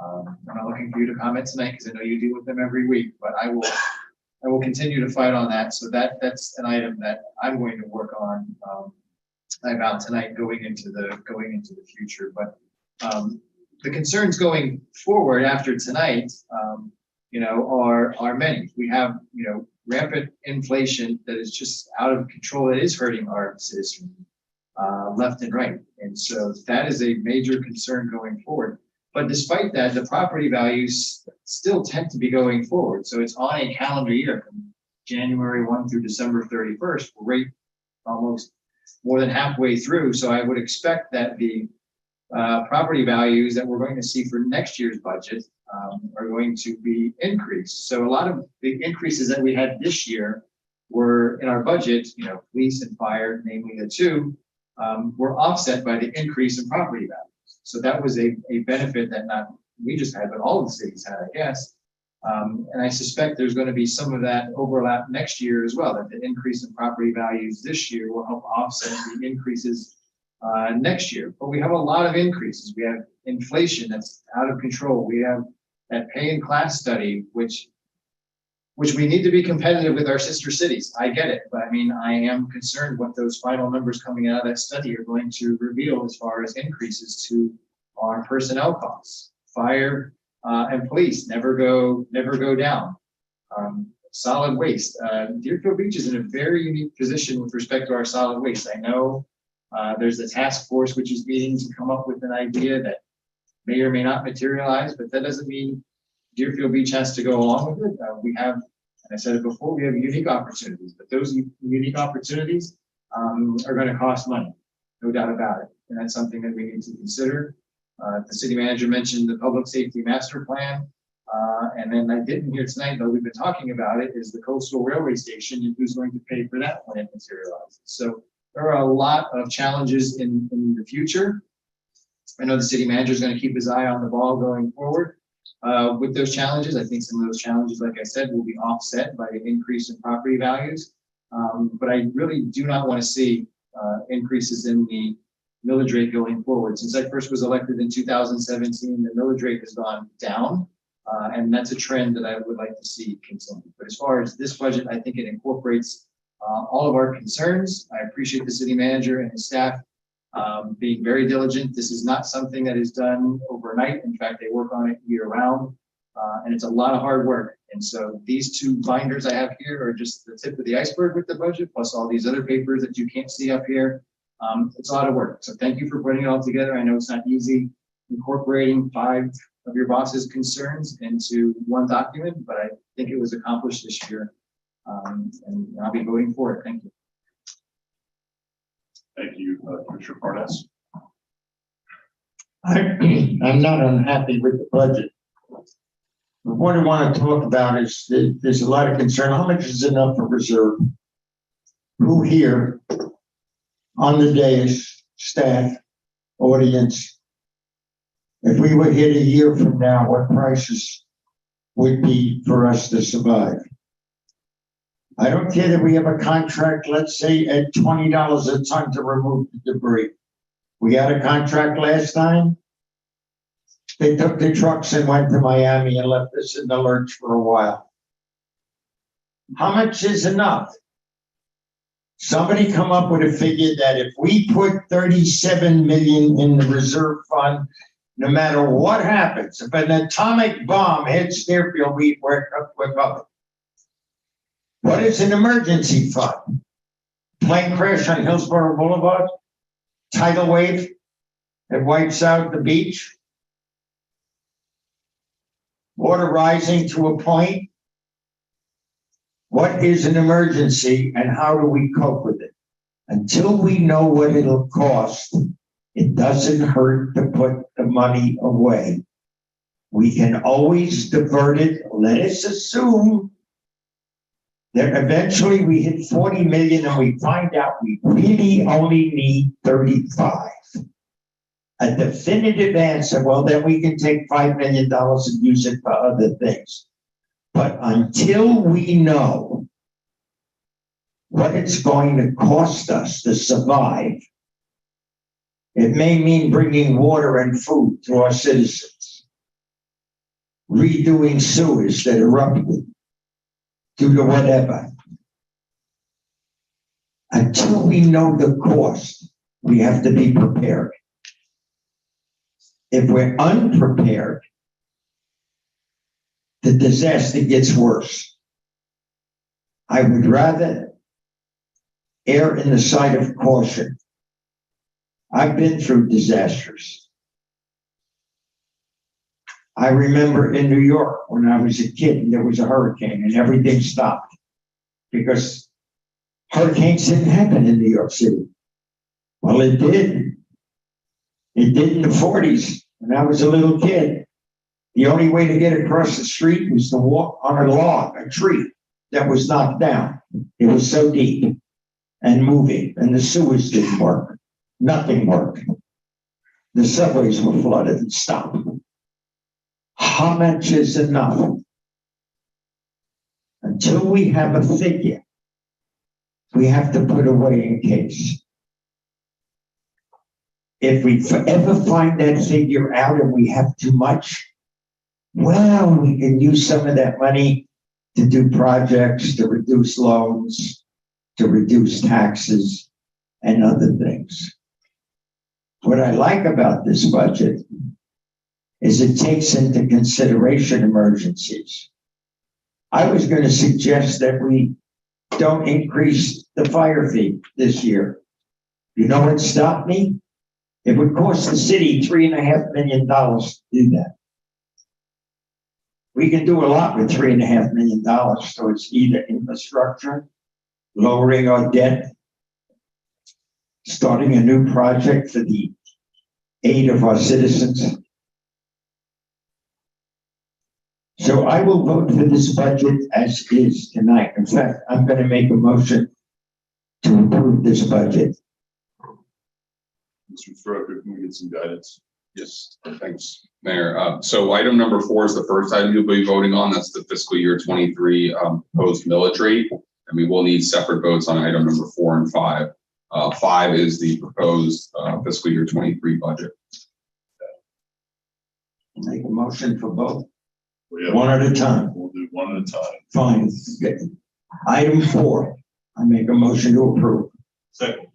I'm not looking for you to comment tonight because I know you deal with them every week, but I will continue to fight on that. So that's an item that I'm going to work on about tonight going into the future. But the concerns going forward after tonight, are many. We have, rampant inflation that is just out of control. It is hurting our citizens left and right. And so that is a major concern going forward. But despite that, the property values still tend to be going forward. So it's on a calendar year from January 1 through December 31st. We're right almost more than halfway through. So I would expect that the property values that we're going to see for next year's budget are going to be increased. So a lot of the increases that we had this year were in our budget, police and fire, namely the 2, were offset by the increase in property values. So that was a benefit that not we just had, but all of the cities had, I guess. And I suspect there's going to be some of that overlap next year as well, that the increase in property values this year will help offset the increases next year. But we have a lot of increases. We have inflation that's out of control. We have that pay and class study, which we need to be competitive with our sister cities. I get it, but I am concerned what those final numbers coming out of that study are going to reveal as far as increases to our personnel costs. Fire and police never go down. Solid waste. Deerfield Beach is in a very unique position with respect to our solid waste. I know there's a task force which is meeting to come up with an idea that may or may not materialize, but that doesn't mean Deerfield Beach has to go along with it. We have, and I said it before, we have unique opportunities, but those unique opportunities are going to cost money, no doubt about it. And that's something that we need to consider. The city manager mentioned the public safety master plan. And then I didn't hear tonight, though we've been talking about it, is the coastal railway station and who's going to pay for that when it materializes. So there are a lot of challenges in the future. I know the city manager is going to keep his eye on the ball going forward with those challenges. I think some of those challenges, like I said, will be offset by the increase in property values. But I really do not want to see increases in the millage rate going forward. Since I first was elected in 2017, the millage rate has gone down. And that's a trend that I would like to see continue. But as far as this budget, I think it incorporates all of our concerns. I appreciate the city manager and his staff being very diligent. This is not something that is done overnight. In fact, they work on it year round. And it's a lot of hard work. And so these two binders I have here are just the tip of the iceberg with the budget, plus all these other papers that you can't see up here. It's a lot of work. So thank you for putting it all together. I know it's not easy incorporating 5 of your boss's concerns into one document, but I think it was accomplished this year. And I'll be voting for it. Thank you. Thank you, Commissioner Parnas. I'm not unhappy with the budget. But what I want to talk about is that there's a lot of concern. How much is enough for reserve? Who here on the dais, staff, audience, if we would hit a year from now, what prices would be for us to survive? I don't care that we have a contract, let's say at $20 a ton to remove the debris. We had a contract last time. They took the trucks and went to Miami and left us in the lurch for a while. How much is enough? Somebody come up with a figure that if we put 37 million in the reserve fund, no matter what happens, if an atomic bomb hits Deerfield, we're covered. What is an emergency fund? Plane crash on Hillsborough Boulevard? Tidal wave that wipes out the beach? Water rising to a point? What is an emergency and how do we cope with it? Until we know what it'll cost, it doesn't hurt to put the money away. We can always divert it. Let us assume that eventually we hit 40 million and we find out we really only need 35. A definitive answer, well, then we can take $5 million and use it for other things. But until we know what it's going to cost us to survive, it may mean bringing water and food to our citizens, redoing sewers that erupted due to whatever. Until we know the cost, we have to be prepared. If we're unprepared, the disaster gets worse. I would rather err in the side of caution. I've been through disasters. I remember in New York when I was a kid and there was a hurricane and everything stopped because hurricanes didn't happen in New York City. Well, it did. It did in the 40s when I was a little kid. The only way to get across the street was to walk on a log, a tree that was knocked down. It was so deep and moving, and the sewers didn't work. Nothing worked. The subways were flooded and stopped. How much is enough? Until we have a figure, we have to put away in case. If we ever find that figure out and we have too much, well, we can use some of that money to do projects, to reduce loans, to reduce taxes, and other things. What I like about this budget is it takes into consideration emergencies. I was going to suggest that we don't increase the fire fee this year. You know what stopped me? It would cost the city $3.5 million to do that. We can do a lot with $3.5 million towards either infrastructure, lowering our debt, starting a new project for the aid of our citizens. So I will vote for this budget as is tonight. In fact, I'm going to make a motion to approve this budget. Mr. Soroka, can we get some guidance? Yes, thanks, Mayor. So item number 4 is the first item you'll be voting on. That's the fiscal year 23 proposed millage rate. And we will need separate votes on item number 4 and 5. 5 is the proposed fiscal year 23 budget. Make a motion for both. We have- One at a time. We'll do one at a time. Fine. Item 4, I make a motion to approve. Second.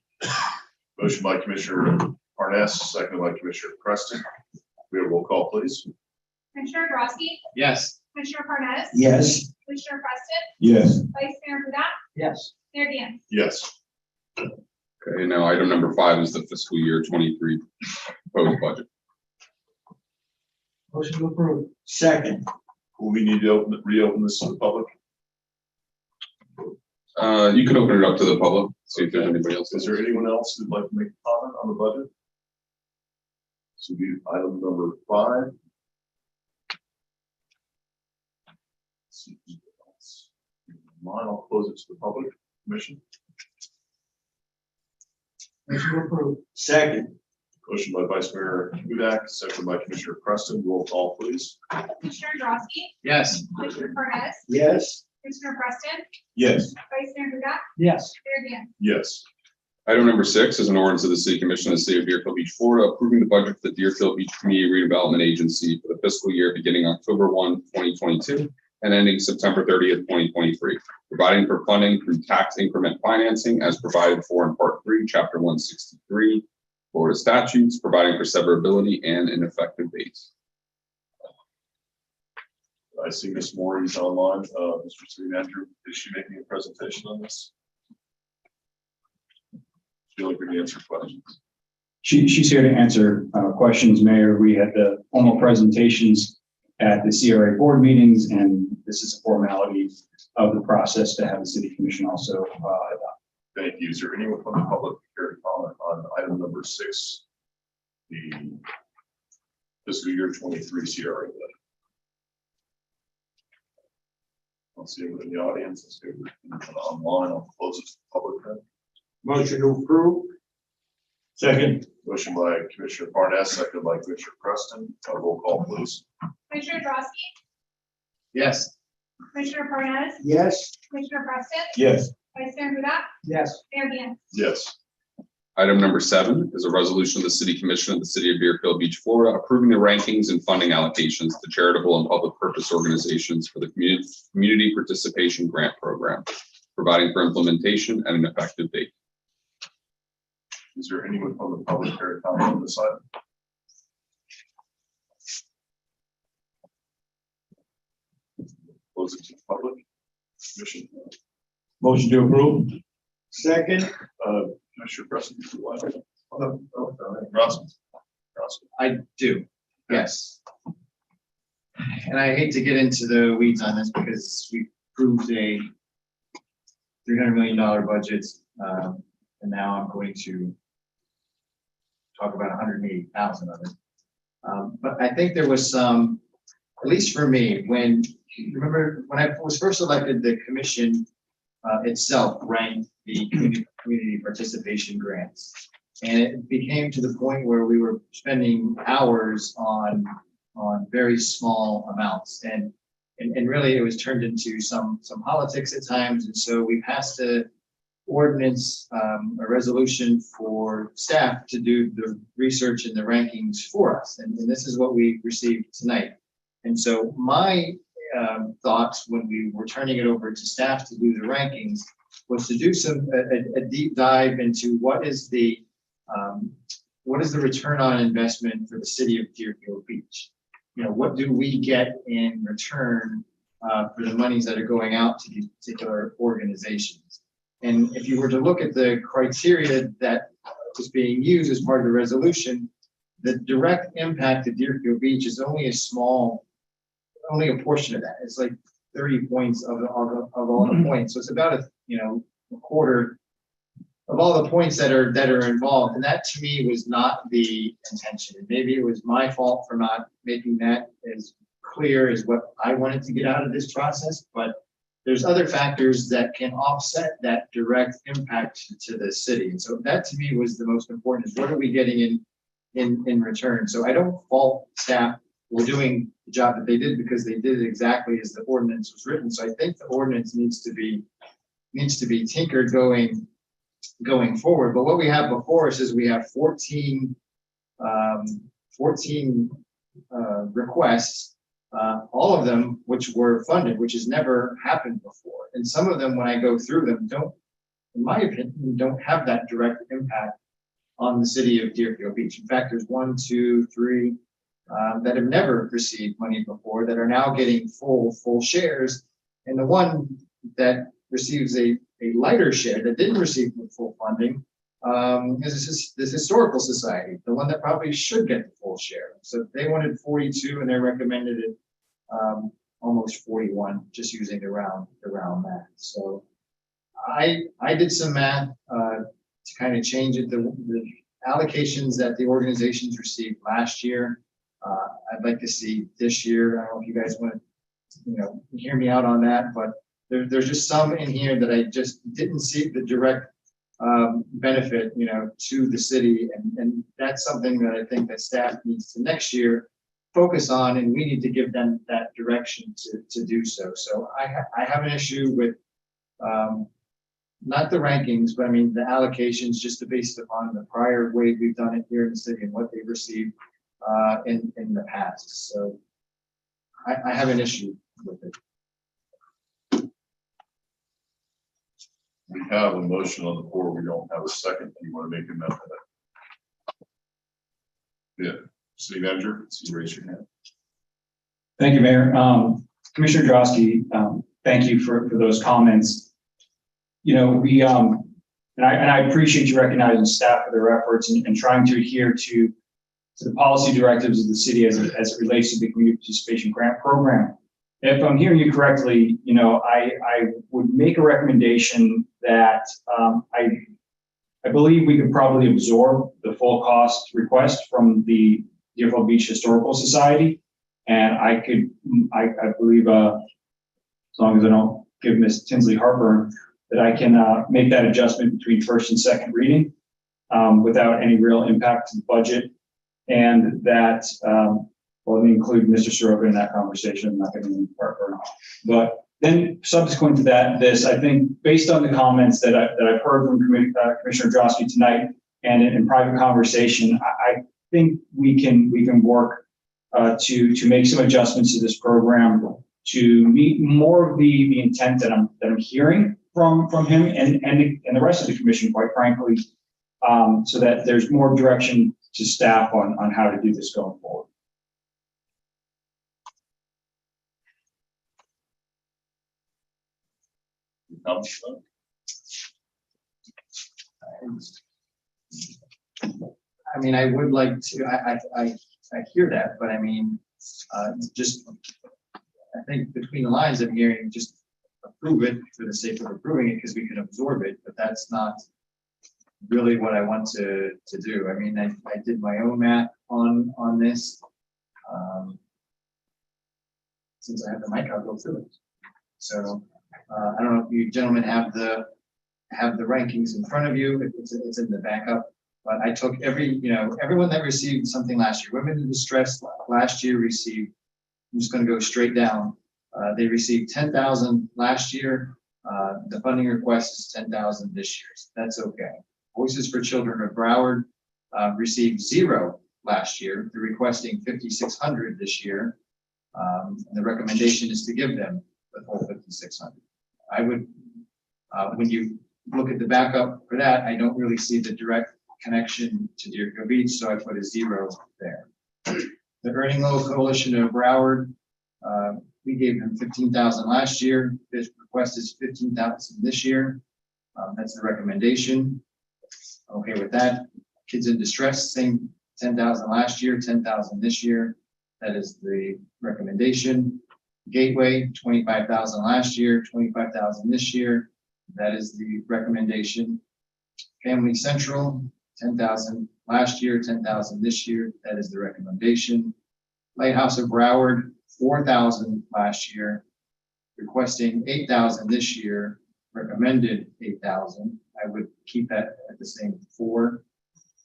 Motion by Commissioner Parnas, seconded by Commissioner Preston. We have a roll call, please. Commissioner Drosky, Yes. Commissioner Parnas, Yes. Commissioner Preston, Yes. Vice Mayor Huda, Yes. Mayor Dan. Yes. Okay, now item number 5 is the fiscal year 23 proposed budget. Motion to approve. Second. Will we need to reopen this to the public? You can open it up to the public, see if there's anybody else. Is there anyone else who'd like to make a comment on the budget? This will be item number 5. Mine, I'll close it to the public commission. Motion to approve. Second. Motion by Vice Mayor Hudak, seconded by Commissioner Preston. Roll call, please. Commissioner Drosky, Yes. Commissioner Parnas, Yes. Commissioner Preston, Yes. Vice Mayor Huda, Yes. Mayor Dan. Yes. Item number 6 is an ordinance of the City Commission of the City of Deerfield Beach, Florida, approving the budget for the Deerfield Beach Community Redevelopment Agency for the fiscal year beginning October 1, 2022, and ending September 30th, 2023, providing for funding through tax increment financing as provided for in Part 3, Chapter 163, Florida statutes, providing for severability and an effective date. I see Ms. Moore's online. Mr. City Manager, is she making a presentation on this? She'll like to answer questions. She's here to answer questions, Mayor. We had the formal presentations at the CRA board meetings, and this is a formality of the process to have the City Commission also adopt. Thank you. Is there anyone from the public here to comment on item number 6, the fiscal year 23 CRA budget? I'll see you in the audience. Let's go online. I'll close it to the public then. Motion to approve. Second. Motion by Commissioner Parnas, seconded by Commissioner Preston. Roll call, please. Commissioner Drosky, Yes. Commissioner Parnas, Yes. Commissioner Preston, Yes. Vice Mayor Huda, Yes. Mayor Dan. Yes. Item number 7 is a resolution of the City Commission of the City of Deerfield Beach, Florida, approving the rankings and funding allocations to charitable and public purpose organizations for the Community Participation Grant Program, providing for implementation and an effective date. Is there anyone from the public here to comment on this item? Close it to the public. Commission. Motion to approve. Second. Commissioner Preston. Russell. I do, yes. And I hate to get into the weeds on this because we approved a $300 million budget. And now I'm going to talk about 180,000 of it. But I think there was some, at least for me, remember when I was first elected, the commission itself ranked the community participation grants. And it became to the point where we were spending hours on very small amounts. And really it was turned into some politics at times. And so we passed a ordinance, a resolution for staff to do the research and the rankings for us. And this is what we received tonight. And so my thoughts when we were turning it over to staff to do the rankings was to do a deep dive into what is the return on investment for the city of Deerfield Beach? You know, what do we get in return for the monies that are going out to these particular organizations? And if you were to look at the criteria that was being used as part of the resolution, the direct impact to Deerfield Beach is only a portion of that. It's like 30 points of all the points. So it's about a quarter of all the points that are involved. And that to me was not the intention. And maybe it was my fault for not making that as clear as what I wanted to get out of this process. But there's other factors that can offset that direct impact to the city. And so that to me was the most important, is what are we getting in return? So I don't fault staff for doing the job that they did, because they did it exactly as the ordinance was written. So I think the ordinance needs to be tinkered going going forward. But what we have before us is we have 14 requests, all of them which were funded, which has never happened before. And some of them, when I go through them, don't, in my opinion, don't have that direct impact on the city of Deerfield Beach. In fact, there's 1, 2, 3 that have never received money before that are now getting full shares. And the one that receives a lighter share that didn't receive the full funding is this historical society, the one that probably should get the full share. So they wanted 42 and they recommended it almost 41, just using the round math. So I did some math to kind of change it. The allocations that the organizations received last year, I'd like to see this year. I don't know if you guys want to, hear me out on that, but there's just some in here that I just didn't see the direct benefit, to the city. And that's something that I think that staff needs to next year focus on, and we need to give them that direction to do so. So I have an issue with not the rankings, but I mean the allocations, just based upon the prior way we've done it here in the city and what they've received in the past. So I have an issue with it. We have a motion on the floor. We don't have a second. Do you want to make a amendment? Yeah, city manager, so you raise your hand. Thank you, Mayor. Commissioner Drosky, thank you for those comments. We and I appreciate you recognizing staff for their efforts and trying to adhere to the policy directives of the city as it relates to the community participation grant program. If I'm hearing you correctly, I would make a recommendation that I believe we could probably absorb the full cost request from the Deerfield Beach Historical Society. And I believe, as long as I don't give Ms. Tinsley heartburn, that I can make that adjustment between first and second reading without any real impact to the budget. And that, well, let me include Mr. Soroka in that conversation. I'm not going to heartburn. But then subsequent to that, I think based on the comments that I've heard from Commissioner Drosky tonight and in private conversation, I think we can work to make some adjustments to this program to meet more of the intent that I'm hearing from him and the rest of the commission, quite frankly, so that there's more direction to staff on how to do this going forward. I mean, I would like to, I hear that, but I mean, just, I think between the lines I'm hearing, just approve it for the sake of approving it because we can absorb it, but that's not really what I want to do. I mean, I did my own math on this. Since I have the mic, I'll go through it. So I don't know if you gentlemen have the rankings in front of you. It's in the backup. But I took everyone that received something last year. Women in distress last year received, I'm just going to go straight down. They received 10,000 last year. The funding request is 10,000 this year. So that's okay. Voices for Children of Broward received 0 last year. They're requesting 5,600 this year. And the recommendation is to give them the full 5,600. I would, when you look at the backup for that, I don't really see the direct connection to Deerfield Beach, so I put a 0 there. The Earning Low Coalition of Broward, we gave them 15,000 last year. This request is 15,000 this year. That's the recommendation. Okay with that. Kids in Distress, same 10,000 last year, 10,000 this year. That is the recommendation. Gateway, 25,000 last year, 25,000 this year. That is the recommendation. Family Central, 10,000 last year, 10,000 this year. That is the recommendation. Lighthouse of Broward, 4,000 last year, requesting 8,000 this year, recommended 8,000. I would keep that at the same 4.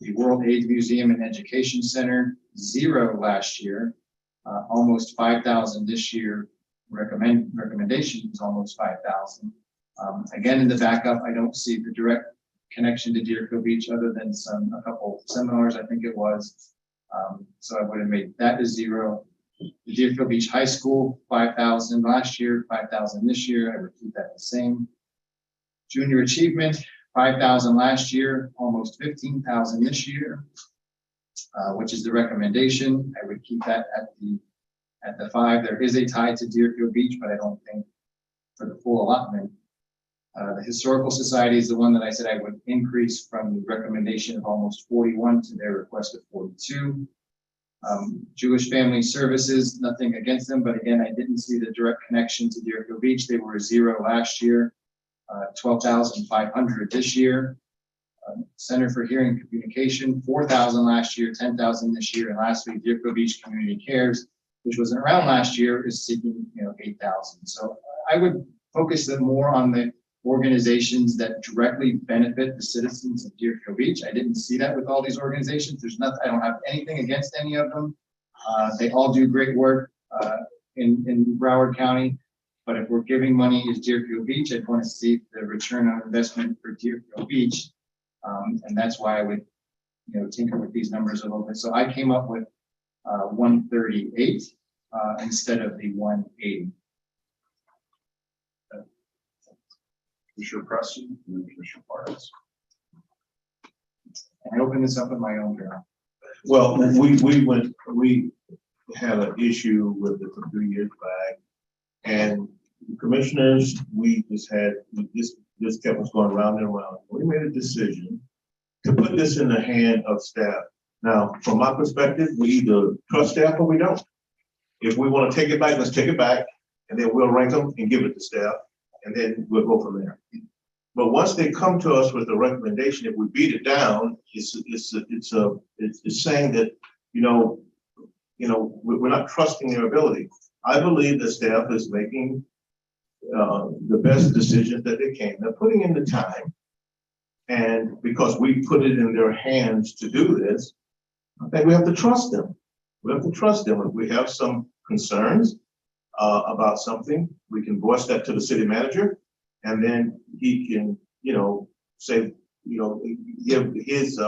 The World AIDS Museum and Education Center, 0 last year, almost 5,000 this year. Recommendation is almost 5,000. Again, in the backup, I don't see the direct connection to Deerfield Beach other than a couple seminars, I think it was. So I would have made that a 0. The Deerfield Beach High School, 5,000 last year, 5,000 this year. I would keep that the same. Junior Achievement, 5,000 last year, almost 15,000 this year, which is the recommendation. I would keep that at the 5. There is a tie to Deerfield Beach, but I don't think for the full allotment. The Historical Society is the one that I said I would increase from the recommendation of almost 41 to their request of 42. Jewish Family Services, nothing against them, but again, I didn't see the direct connection to Deerfield Beach. They were a 0 last year, 12,500 this year. Center for Hearing Communication, 4,000 last year, 10,000 this year, and lastly, Deerfield Beach Community Cares, which wasn't around last year, is seeking 8,000. So I would focus them more on the organizations that directly benefit the citizens of Deerfield Beach. I didn't see that with all these organizations. There's nothing, I don't have anything against any of them. They all do great work in Broward County. But if we're giving money to Deerfield Beach, I'd want to see the return on investment for Deerfield Beach. And that's why I would, tinker with these numbers a little bit. So I came up with 138 instead of the 180. Commissioner Preston, and then Commissioner Parnas. And I opened this up in my own journal. Well, we had an issue with it a few years back. And commissioners, this kept us going round and round. We made a decision to put this in the hand of staff. Now, from my perspective, we either trust staff or we don't. If we want to take it back, let's take it back, and then we'll rank them and give it to staff, and then we'll go from there. But once they come to us with a recommendation, if we beat it down, it's saying that we're not trusting their ability. I believe the staff is making the best decisions that they can. They're putting in the time, and because we put it in their hands to do this, I think we have to trust them. We have to trust them. If we have some concerns about something, we can voice that to the city manager, and then he can, say, give his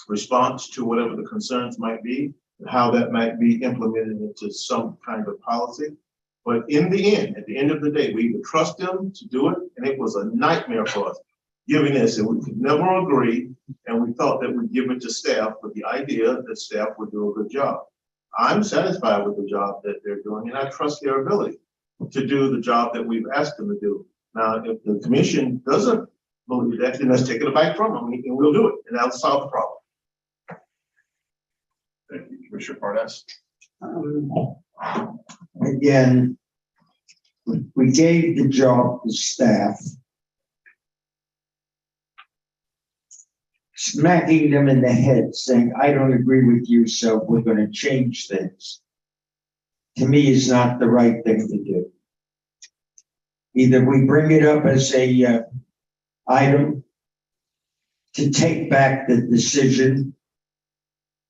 response to whatever the concerns might be, and how that might be implemented into some kind of policy. But in the end, at the end of the day, we would trust them to do it, and it was a nightmare for us giving this, and we could never agree, and we thought that we'd give it to staff with the idea that staff would do a good job. I'm satisfied with the job that they're doing, and I trust their ability to do the job that we've asked them to do. Now, if the commission doesn't believe that, then let's take it back from them, and we'll do it, and that'll solve the problem. Thank you, Commissioner Parnas. Again, we gave the job to staff, smacking them in the head, saying, I don't agree with you, so we're going to change things, to me is not the right thing to do. Either we bring it up as a item to take back the decision,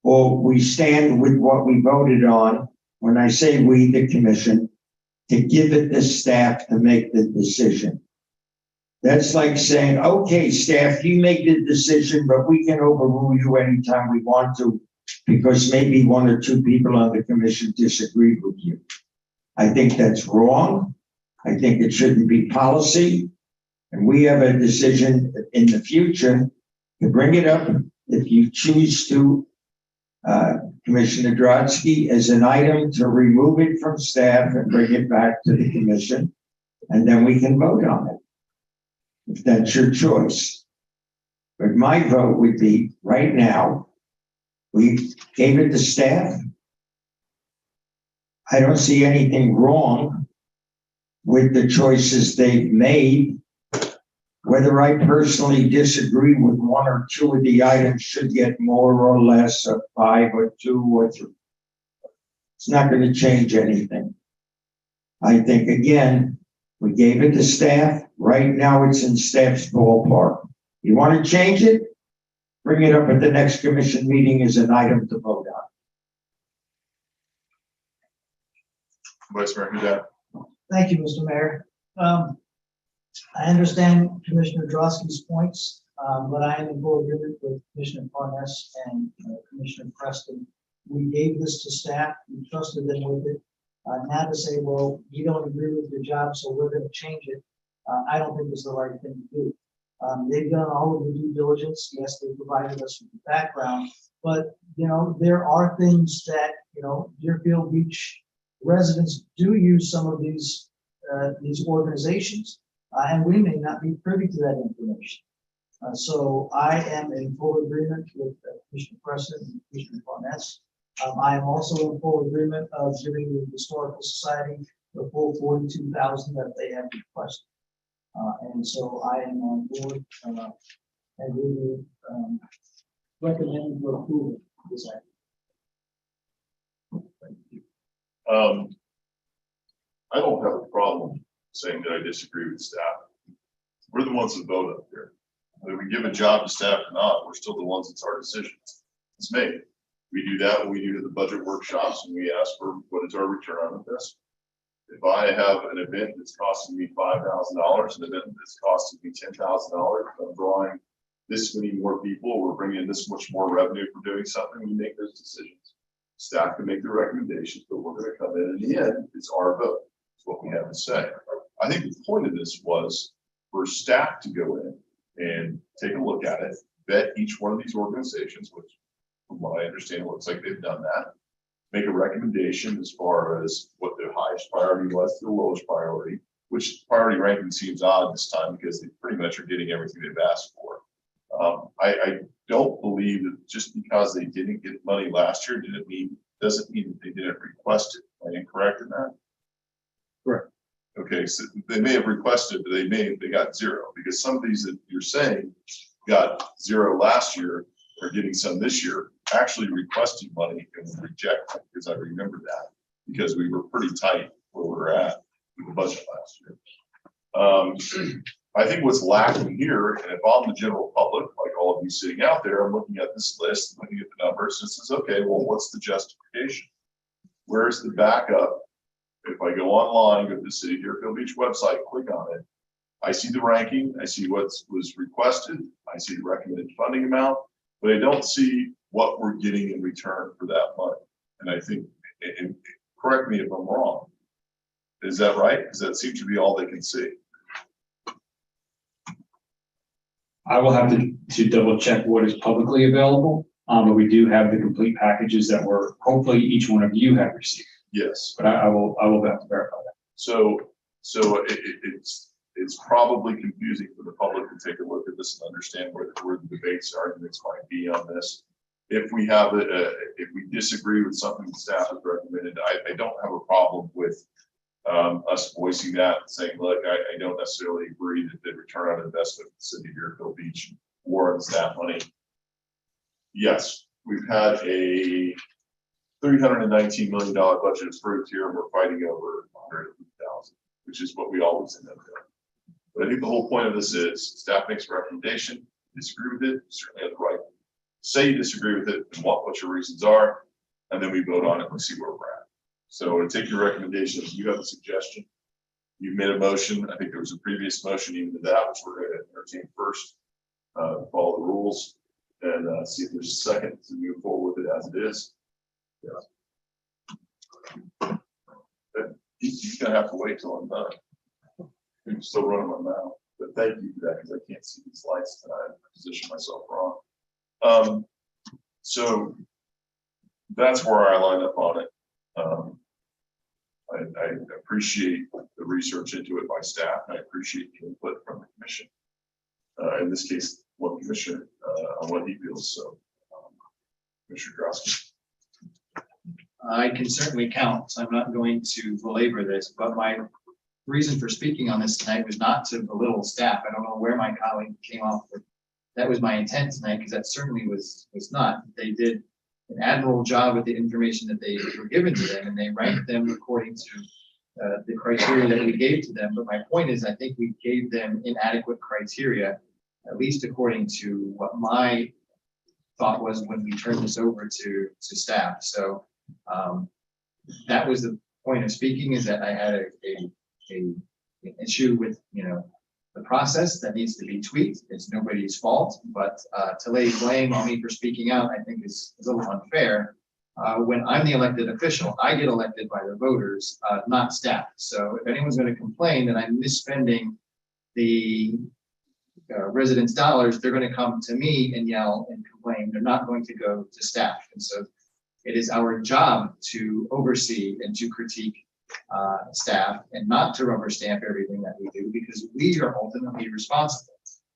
or we stand with what we voted on. When I say we, the commission, to give it to staff to make the decision. That's like saying, okay, staff, you make the decision, but we can overrule you anytime we want to, because maybe 1 or 2 people on the commission disagreed with you. I think that's wrong. I think it shouldn't be policy. And we have a decision in the future to bring it up if you choose to, Commissioner Drodsky, as an item to remove it from staff and bring it back to the commission, and then we can vote on it, if that's your choice. But my vote would be, right now, we gave it to staff. I don't see anything wrong with the choices they've made. Whether I personally disagree with 1 or 2 of the items should get more or less of 5 or 2 or 3. It's not going to change anything. I think, again, we gave it to staff. Right now, it's in staff's ballpark. You want to change it? Bring it up at the next commission meeting as an item to vote on. Vice Mayor Huda. Thank you, Mr. Mayor. I understand Commissioner Drosky's points. But I am in full agreement with Commissioner Parnas and Commissioner Preston. We gave this to staff, we trusted them with it. Now to say, well, we don't agree with your job, so we're gonna change it, I don't think is the right thing to do. They've done all of the due diligence, yes, they provided us with the background, but, you know, there are things that, you know, Deerfield Beach residents do use some of these organizations, and we may not be privy to that information. So I am in full agreement with Commissioner Preston and Commissioner Parnas. I am also in full agreement of giving the Historical Society the full 42,000 that they have requested. And so I am on board, and we will recommend your approval of this item. I don't have a problem saying that I disagree with staff. We're the ones that vote up here. Whether we give a job to staff or not, we're still the ones, it's our decision. It's made. We do that when we do the budget workshops and we ask for what is our return on investment. If I have an event that's costing me $5,000, an event that's costing me $10,000, I'm drawing this many more people, we're bringing in this much more revenue for doing something, we make those decisions. Staff can make the recommendations, but we're going to come in the end, it's our vote. It's what we have to say. I think the point of this was for staff to go in and take a look at it, vet each one of these organizations, which from what I understand, looks like they've done that. Make a recommendation as far as what the highest priority was to the lowest priority, which priority ranking seems odd this time because they pretty much are getting everything they've asked for. I don't believe that just because they didn't get money last year doesn't mean that they didn't request it. Am I incorrect in that? Correct. Okay, so they may have requested, but they got zero, because some of these that you're saying got zero last year are getting some this year, actually requesting money and rejecting, because I remember that, because we were pretty tight where we were at with the budget last year. I think what's lacking here, and if I'm the general public, like all of you sitting out there, I'm looking at this list, looking at the numbers, and says, okay, well, what's the justification? Where's the backup? If I go online, go to the City of Deerfield Beach website, click on it, I see the ranking, I see what was requested, I see the recommended funding amount, but I don't see what we're getting in return for that money. And I think, and correct me if I'm wrong, is that right? Because that seems to be all they can see. I will have to double check what is publicly available, but we do have the complete packages that were, hopefully each one of you have received. Yes. But I will have to verify that. So it's probably confusing for the public to take a look at this and understand where the debates arguments might be on this. If we have if we disagree with something the staff has recommended, I don't have a problem with us voicing that and saying, look, I don't necessarily agree that the return on investment in the City of Deerfield Beach warrants that money. Yes, we've had a $319 million budget approved here, and we're fighting over 100,000, which is what we always end up doing. But I think the whole point of this is staff makes a recommendation, disagree with it, certainly have the right to say you disagree with it and what your reasons are, and then we vote on it and see where we're at. So to take your recommendation, if you have a suggestion, you've made a motion. I think there was a previous motion even to that, which we're going to entertain first, follow the rules, and see if there's a second to move forward with it as it is. Yeah. You're gonna have to wait till I'm done. I'm still running my mouth, but thank you for that, because I can't see these lights tonight. I position myself wrong. So that's where I line up on it. I appreciate the research into it by staff. I appreciate the input from the commission. In this case, one commissioner on what he feels. So, Commissioner Grosky. I can certainly count, so I'm not going to belabor this, but my reason for speaking on this tonight was not to belittle staff. I don't know where my colleague came off with. That was my intent tonight, because that certainly was not. They did an admirable job with the information that they were given to them, and they ranked them according to the criteria that we gave to them. But my point is, I think we gave them inadequate criteria, at least according to what my thought was when we turned this over to staff. So that was the point of speaking, is that I had an issue with, the process that needs to be tweaked. It's nobody's fault, but to lay blame on me for speaking out, I think is a little unfair. When I'm the elected official, I get elected by the voters, not staff. So if anyone's going to complain that I'm misspending the residents' dollars, they're going to come to me and yell and complain. They're not going to go to staff. And so it is our job to oversee and to critique staff and not to rubber stamp everything that we do, because we are ultimately responsible.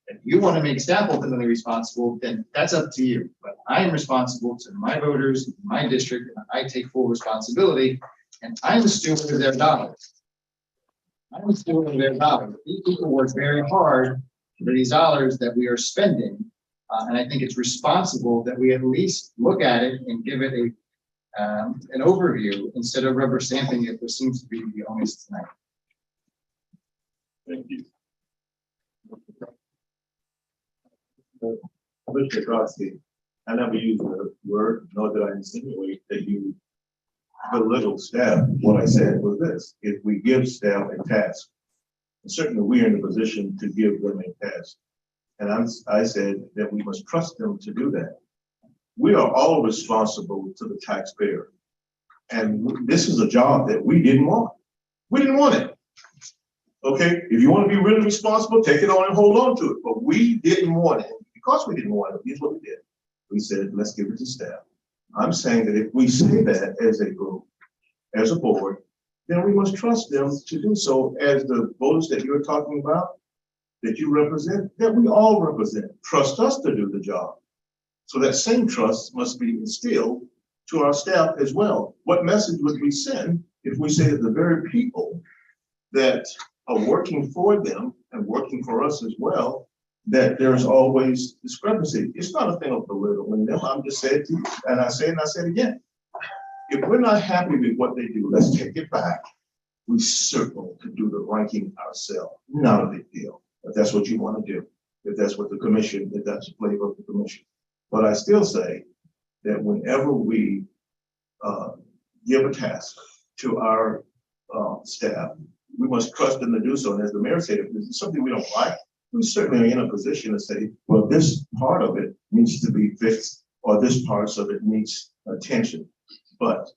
If you want to make staff ultimately responsible, then that's up to you. But I am responsible to my voters, my district, and I take full responsibility, and I'm a steward of their dollars. I'm a steward of their dollars. These people work very hard for these dollars that we are spending. And I think it's responsible that we at least look at it and give it an overview instead of rubber stamping it, which seems to be the onus tonight. Thank you. Mr. Crosby, I never used the word, nor did I insinuate that you belittle staff. What I said was this: if we give staff a task, and certainly we are in a position to give them a task. And I said that we must trust them to do that. We are all responsible to the taxpayer. And this is a job that we didn't want. We didn't want it. Okay, if you want to be really responsible, take it on and hold on to it. But we didn't want it. Because we didn't want it, here's what we did. We said, let's give it to staff. I'm saying that if we say that as a group, as a board, then we must trust them to do so as the voters that you're talking about, that you represent, that we all represent. Trust us to do the job. So that same trust must be instilled to our staff as well. What message would we send if we say that the very people that are working for them and working for us as well, that there's always discrepancy? It's not a thing of belittling them. I'm just saying to you, and I say it again. If we're not happy with what they do, let's take it back. We certainly could do the ranking ourselves. Not a big deal. If that's what you want to do, if that's what the commission, if that's the flavor of the commission. But I still say that whenever we give a task to our staff, we must trust them to do so. And as the mayor said, if it's something we don't like, we certainly are in a position to say, well, this part of it needs to be fixed, or this part of it needs attention. But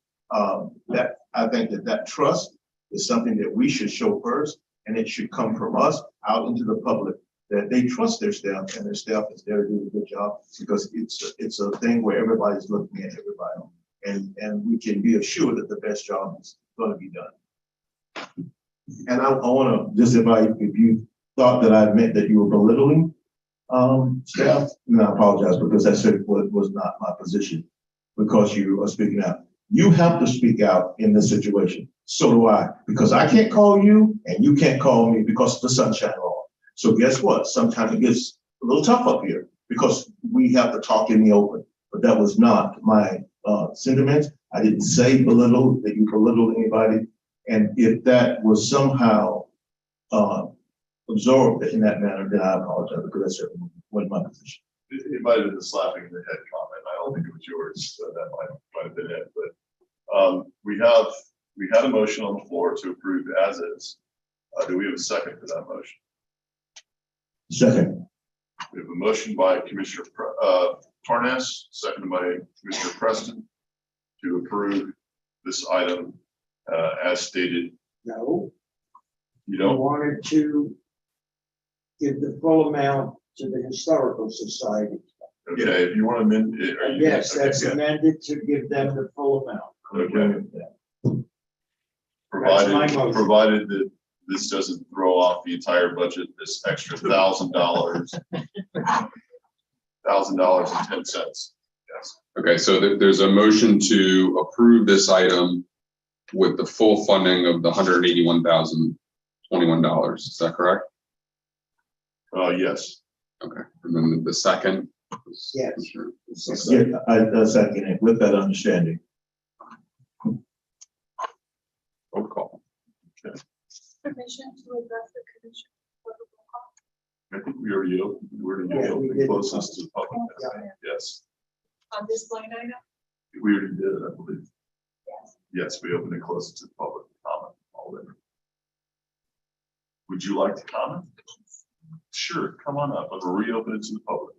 that I think that trust is something that we should show first, and it should come from us out into the public, that they trust their staff and their staff is there to do a good job, because it's a thing where everybody's looking at everybody, and we can be assured that the best job is going to be done. And I want to just if you thought that I meant that you were belittling staff, and I apologize, because that certainly was not my position, because you are speaking out. You have to speak out in this situation. So do I, because I can't call you and you can't call me because of the sunshine law. So guess what? Sometimes it gets a little tough up here because we have to talk in the open. But that was not my sentiment. I didn't say that you belittled anybody. And if that was somehow absorbed in that manner, then I apologize, because that certainly wasn't my position. It might have been the slapping in the head comment. I don't think it was yours, so that might have been it. But we had a motion on the floor to approve as is. Do we have a second to that motion? Second. We have a motion by Commissioner Parnas, seconded by Commissioner Preston, to approve this item as stated. No, You I don't? wanted to give the full amount to the Historical Society. Okay, if you want to amend it. are you- Yes, okay, that's yeah. amended to give them the full amount. Okay. That's my Provided, motion. provided that this doesn't throw off the entire budget, this extra $1,000. $1,000.10. Yes. Okay, so there's a motion to approve this item with the full funding of the $181,021. Is that correct? Yes. Okay, and then the second? Yes. Yeah, I second it with that understanding. Roll call. Permission to address the commission. for the roll call. I think we already opened the closest to the public. Yes, On this line item? we already did it, I believe. Yes, we opened it closest to the public comment already. Would you like to comment? Sure, come on up. I'm gonna reopen it to the public.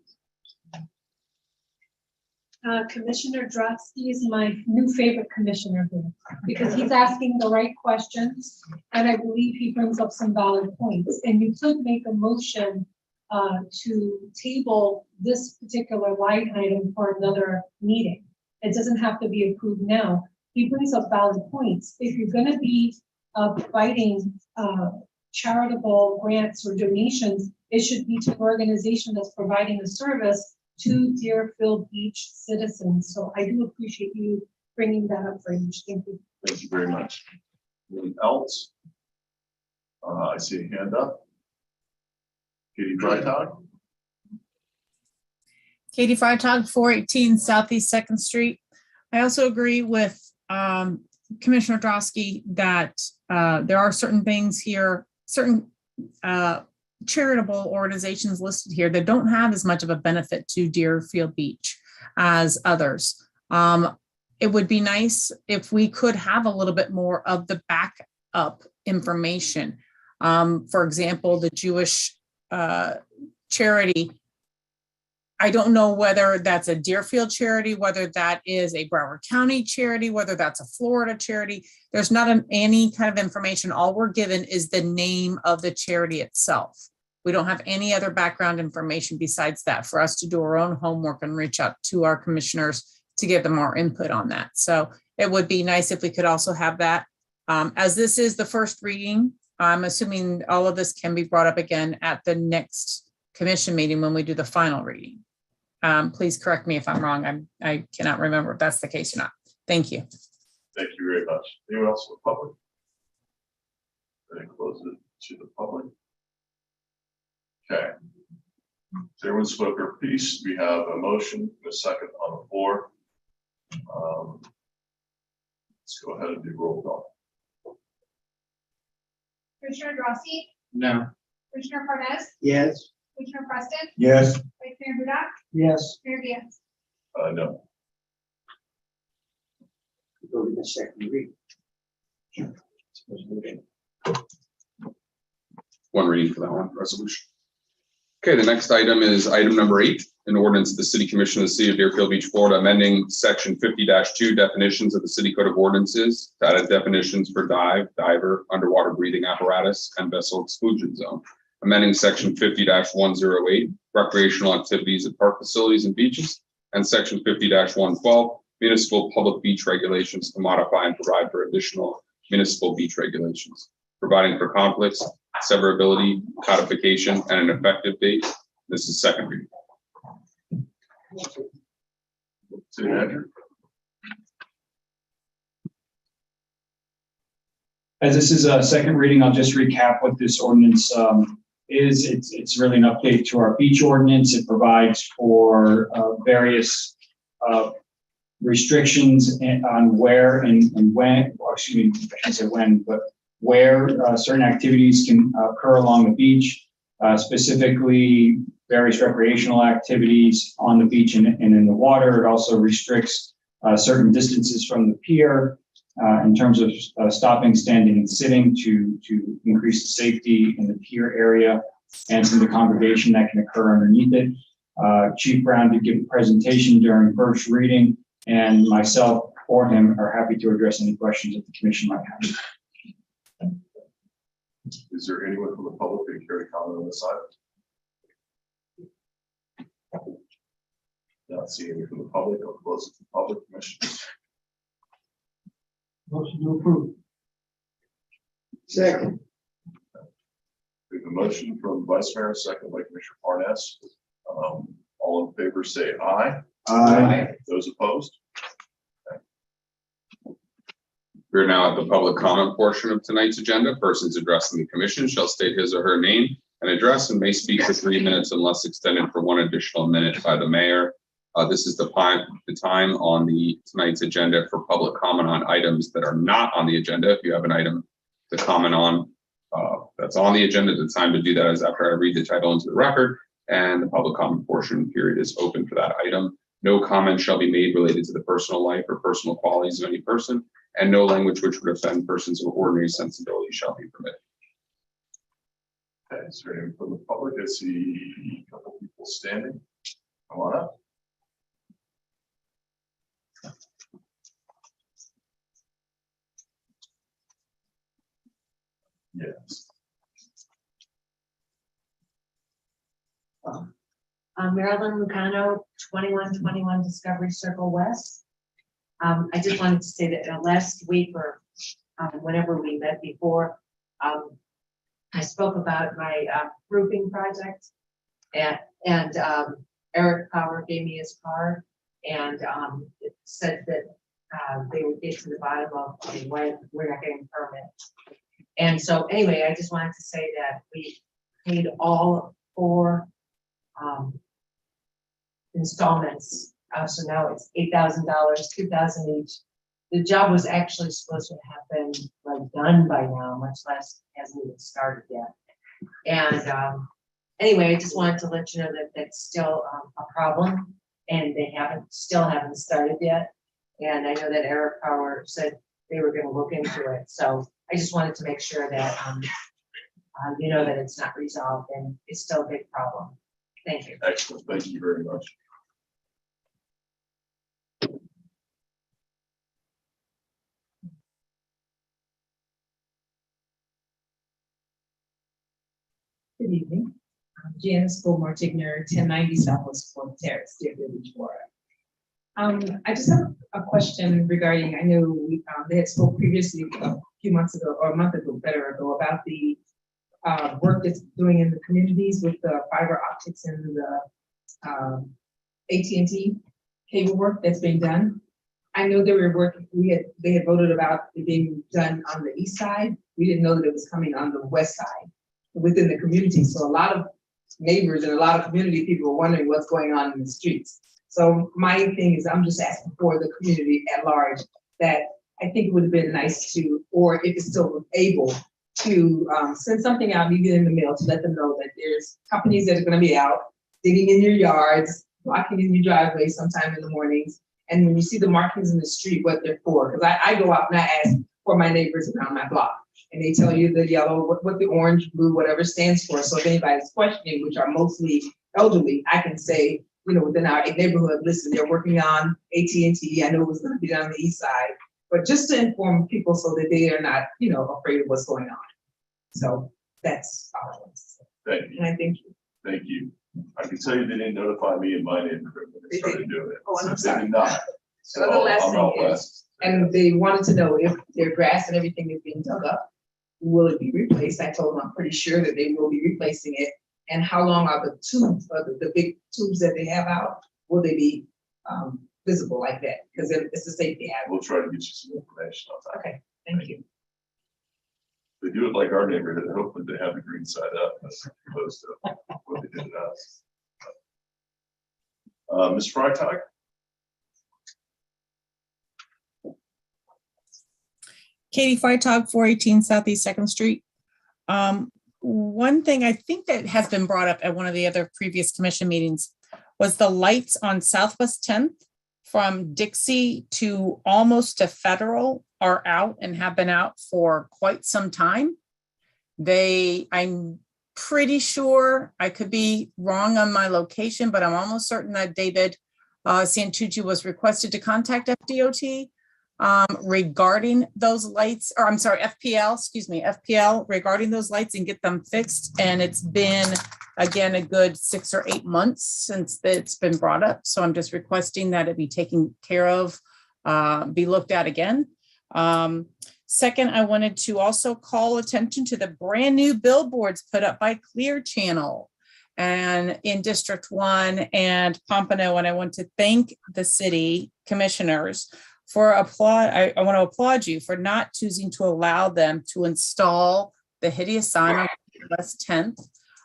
Commissioner Drosky is my new favorite commissioner here, because he's asking the right questions, and I believe he brings up some valid points. And you could make a motion to table this particular line item for another meeting. It doesn't have to be approved now. He brings up valid points. If you're gonna be providing charitable grants or donations, it should be to an organization that's providing a service to Deerfield Beach citizens. So I do appreciate you bringing that up for each. Thank you. Thank you very much. Anyone else? I see a hand up. Katie Freitag. Katie Freitag, 418 Southeast Second Street. I also agree with Commissioner Drosky that there are certain things here, certain charitable organizations listed here that don't have as much of a benefit to Deerfield Beach as others. It would be nice if we could have a little bit more of the backup information. For example, the Jewish charity, I don't know whether that's a Deerfield charity, whether that is a Broward County charity, whether that's a Florida charity. There's not any kind of information. All we're given is the name of the charity itself. We don't have any other background information besides that for us to do our own homework and reach out to our commissioners to give them our input on that. So it would be nice if we could also have that. As this is the first reading, I'm assuming all of this can be brought up again at the next commission meeting when we do the final reading. Please correct me if I'm wrong. I cannot remember if that's the case or not. Thank you. Thank you very much. Anyone else in the public? Then close it to the public. Okay. So everyone spoke their piece. We have a motion and a second on the floor. Let's go ahead and do roll call. Commissioner Drosky, No. Commissioner Parnas, Yes. Commissioner Preston, Yes. Vice Mayor Hudak, Yes. Mayor Gantz. No. Go to the second reading. One reading for that one resolution. Okay, the next item is item number 8, an ordinance of the City Commission of the City of Deerfield Beach, Florida, amending section 50-2 definitions of the City Code of Ordinances to add definitions for dive, diver, underwater breathing apparatus, and vessel exclusion zone. Amending section 50-108, recreational activities at park facilities and beaches, and section 50-112, municipal public beach regulations to modify and provide for additional municipal beach regulations, providing for conflicts, severability, codification, and an effective date. This is second reading. City Manager. As this is a second reading, I'll just recap what this ordinance is. It's really an update to our beach ordinance. It provides for various restrictions on where and when, or excuse me, I shouldn't say when, but where certain activities can occur along the beach, specifically various recreational activities on the beach and in the water. It also restricts certain distances from the pier in terms of stopping, standing, and sitting to increase the safety in the pier area and some of the congregation that can occur underneath it. Chief Brown did give a presentation during first reading, and myself or him are happy to address any questions that the commission might have. Is there anyone from the public who care to comment on this item? Not seeing any from the public. I'll close it to public commission. Motion to approve. Second. We have a motion from Vice Mayor, second by Commissioner Parnas. All in favor, say aye. Aye. Those opposed? We're now at the public comment portion of tonight's agenda. Persons addressing the commission shall state his or her name and address and may speak for 3 minutes unless extended for 1 additional minute by the mayor. This is the time on tonight's agenda for public comment on items that are not on the agenda. If you have an item to comment on that's on the agenda, the time to do that is after I read the title into the record, and the public comment portion period is open for that item. No comment shall be made related to the personal life or personal qualities of any person, and no language which would offend persons of ordinary sensibility shall be permitted. Okay, is there anyone from the public? I see a couple people standing. Come on up. Yes. Marilyn Lucano, 2121 Discovery Circle West. I just wanted to say that last week or whenever we met before, I spoke about my roofing project, and Eric Power gave me his card, and it said that they would get to the bottom of when we're not getting a permit. And so anyway, I just wanted to say that we paid all 4 installments. So now it's $8,000, $2,000 each. The job was actually supposed to have been like done by now, much less hasn't even started yet. And anyway, I just wanted to let you know that that's still a problem, and they still haven't started yet. And I know that Eric Power said they were going to look into it. So I just wanted to make sure that you know that it's not resolved and it's still a big problem. Thank you. Excellent. Thank you very much. Good evening. I'm Janice Martigner, 1090 Southwest 4th Terrace, Deerfield Beach, Florida. I just have a question regarding, I know they had spoke previously a few months ago, or a month ago, better ago, about the work that's doing in the communities with the fiber optics and the AT&T cable work that's being done. I know they were working, they had voted about it being done on the east side. We didn't know that it was coming on the west side within the community. So a lot of neighbors and a lot of community people were wondering what's going on in the streets. So my thing is, I'm just asking for the community at large that I think it would have been nice to, or if it's still able to send something out, maybe in the mail, to let them know that there's companies that are going to be out digging in your yards, walking in your driveway sometime in the mornings. And when you see the markings in the street, what they're for, because I go out and I ask for my neighbors around my block, and they tell you the yellow, what the orange, blue, whatever stands for. So if anybody's questioning, which are mostly elderly, I can say, you know, within our neighborhood, listen, they're working on AT&T. I know it was going to be done on the east side, but just to inform people so that they are not, you know, afraid of what's going on. So that's all I want to say. Thank you. And I thank you. Thank you. I can tell you they didn't notify me in my neighborhood when they started doing it. Oh, and I'm They sorry. did not. So Another last I'm out thing is, west. and they wanted to know if their grass and everything is being dug up, will it be replaced? I told them I'm pretty sure that they will be replacing it. And how long are the tubes, the big tubes that they have out, will they be visible like that? Because it's a safety hazard. We'll try to get you some information on that. Okay, thank you. They do it like our neighborhood, hopefully they have the green side up as opposed to what they did to us. Ms. Freitag? Katie Freitag, 418 Southeast 2nd Street. One thing I think that has been brought up at one of the other previous commission meetings was the lights on Southwest 10th from Dixie to almost to Federal are out and have been out for quite some time. I'm pretty sure, I could be wrong on my location, but I'm almost certain that David Santucci was requested to contact FDOT regarding those lights, or I'm sorry, FPL regarding those lights and get them fixed. And it's been, again, a good 6 or 8 months since it's been brought up. So I'm just requesting that it be taken care of, be looked at again. Second, I wanted to also call attention to the brand new billboards put up by Clear Channel and in District 1 and Pompano. And I want to thank the city commissioners for I want to applaud you for not choosing to allow them to install the hideous sign on West 10th.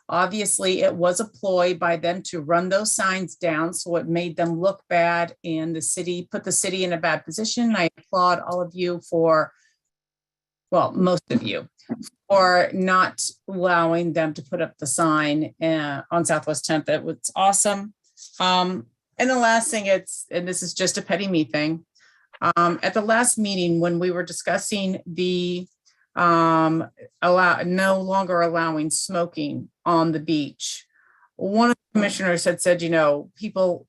Obviously, it was a ploy by them to run those signs down, so it made them look bad and the city put the city in a bad position. I applaud all of you for, well, most of you, for not allowing them to put up the sign on Southwest 10th. It was awesome. And the last thing, and this is just a petty me thing. At the last meeting, when we were discussing the no longer allowing smoking on the beach. One of the commissioners had said, people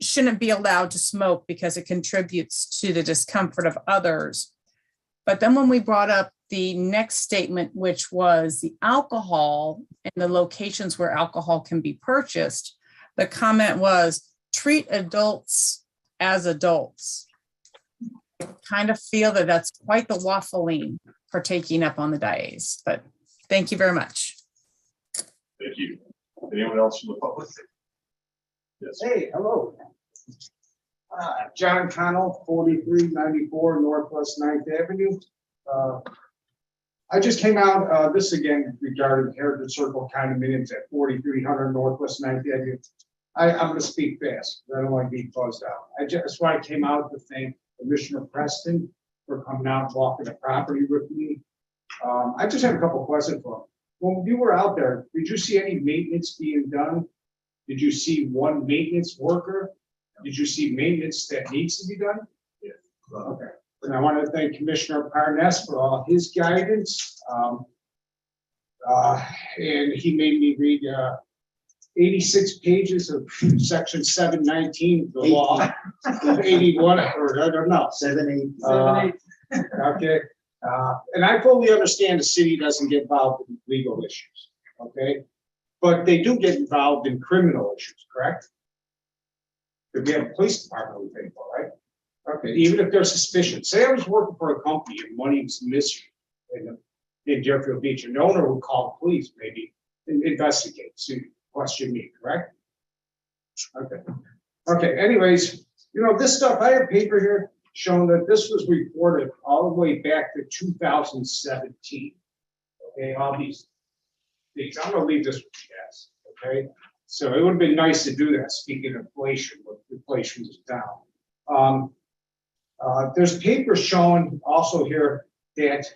shouldn't be allowed to smoke because it contributes to the discomfort of others. But then when we brought up the next statement, which was the alcohol and the locations where alcohol can be purchased, the comment was treat adults as adults. I kind of feel that that's quite the waffling for taking up on the dais, but thank you very much. Thank you. Anyone else from the public? Yes. Hey, hello. John Connell, 4394 Northwest 9th Avenue. I just came out, this again regarding Heritage Circle condominiums at 4300 Northwest 9th Avenue. I'm going to speak fast. I don't want to be closed out. That's why I came out to thank Commissioner Preston for coming out and walking the property with me. I just have a couple of questions for him. When you were out there, did you see any maintenance being done? Did you see one maintenance worker? Did you see maintenance that needs to be done? Yeah. Okay. And I want to thank Commissioner Parnas for all his guidance. And he made me read 86 pages of section 719 of the law. 81, or I don't know. 7, 8. Okay. And I fully understand the city doesn't get involved in legal issues. Okay. But they do get involved in criminal issues, correct? Because we have a police department we pay for, right? Okay, even if they're suspicious. Say I was working for a company and money was missing in Deerfield Beach, and the owner would call the police, maybe investigate, so question me, correct? Okay. Okay, anyways, this stuff, I have paper here showing that this was reported all the way back to 2017. Okay, all these things. I'm gonna leave this with you guys, okay? So it would have been nice to do that, speaking of inflation, but inflation is down. There's paper showing also here that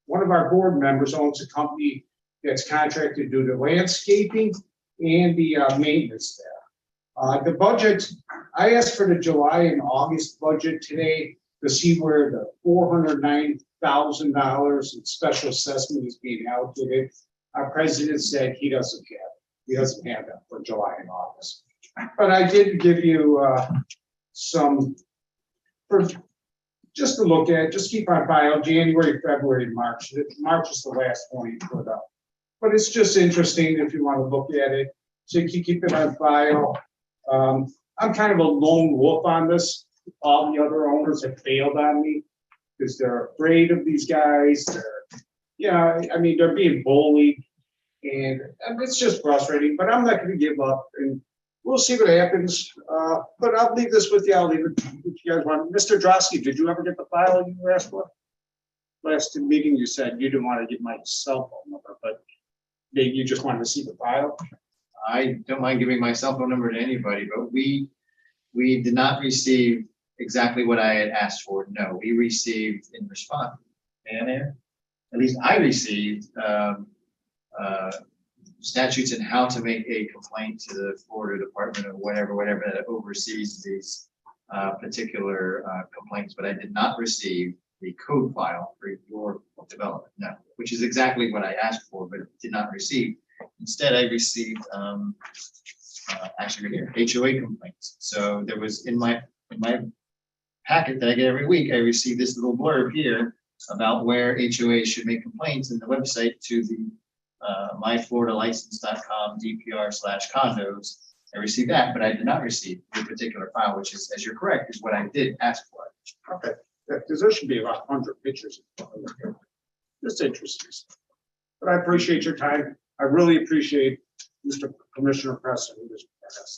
one of our board members owns a company that's contracted to do the landscaping and the maintenance there. The budget, I asked for the July and August budget today to see where the $409,000 in special assessment is being allocated. Our president said he doesn't have it. He doesn't have that for July and August. But I did give you some for just to look at, just keep on file, January, February, March. March is the last one you put up. But it's just interesting if you want to look at it. So you can keep it on file. I'm kind of a lone wolf on this. All the other owners have failed on me because they're afraid of these guys. They're being bullied. And it's just frustrating, but I'm not going to give up. And we'll see what happens. But I'll leave this with you. I'll leave it if you guys want. Mr. Drosky, did you ever get the file you asked for? Last meeting, you said you didn't want to give my cell phone number, but you just wanted to see the file. I don't mind giving my cell phone number to anybody, but we did not receive exactly what I had asked for. No, we received in response. And at least I received statutes and how to make a complaint to the Florida Department of whatever that oversees these particular complaints, but I did not receive the code file for your development, no, which is exactly what I asked for, but did not receive. Instead, I received actually right here, HOA complaints. So there was in my packet that I get every week, I received this little blurb here about where HOA should make complaints in the website to the myfloridalicense.com DPR/condos. I received that, but I did not receive the particular file, which is, as you're correct, is what I did ask for. Okay, because there should be about 100 pictures. Just interesting. But I appreciate your time. I really appreciate Mr. Commissioner Preston.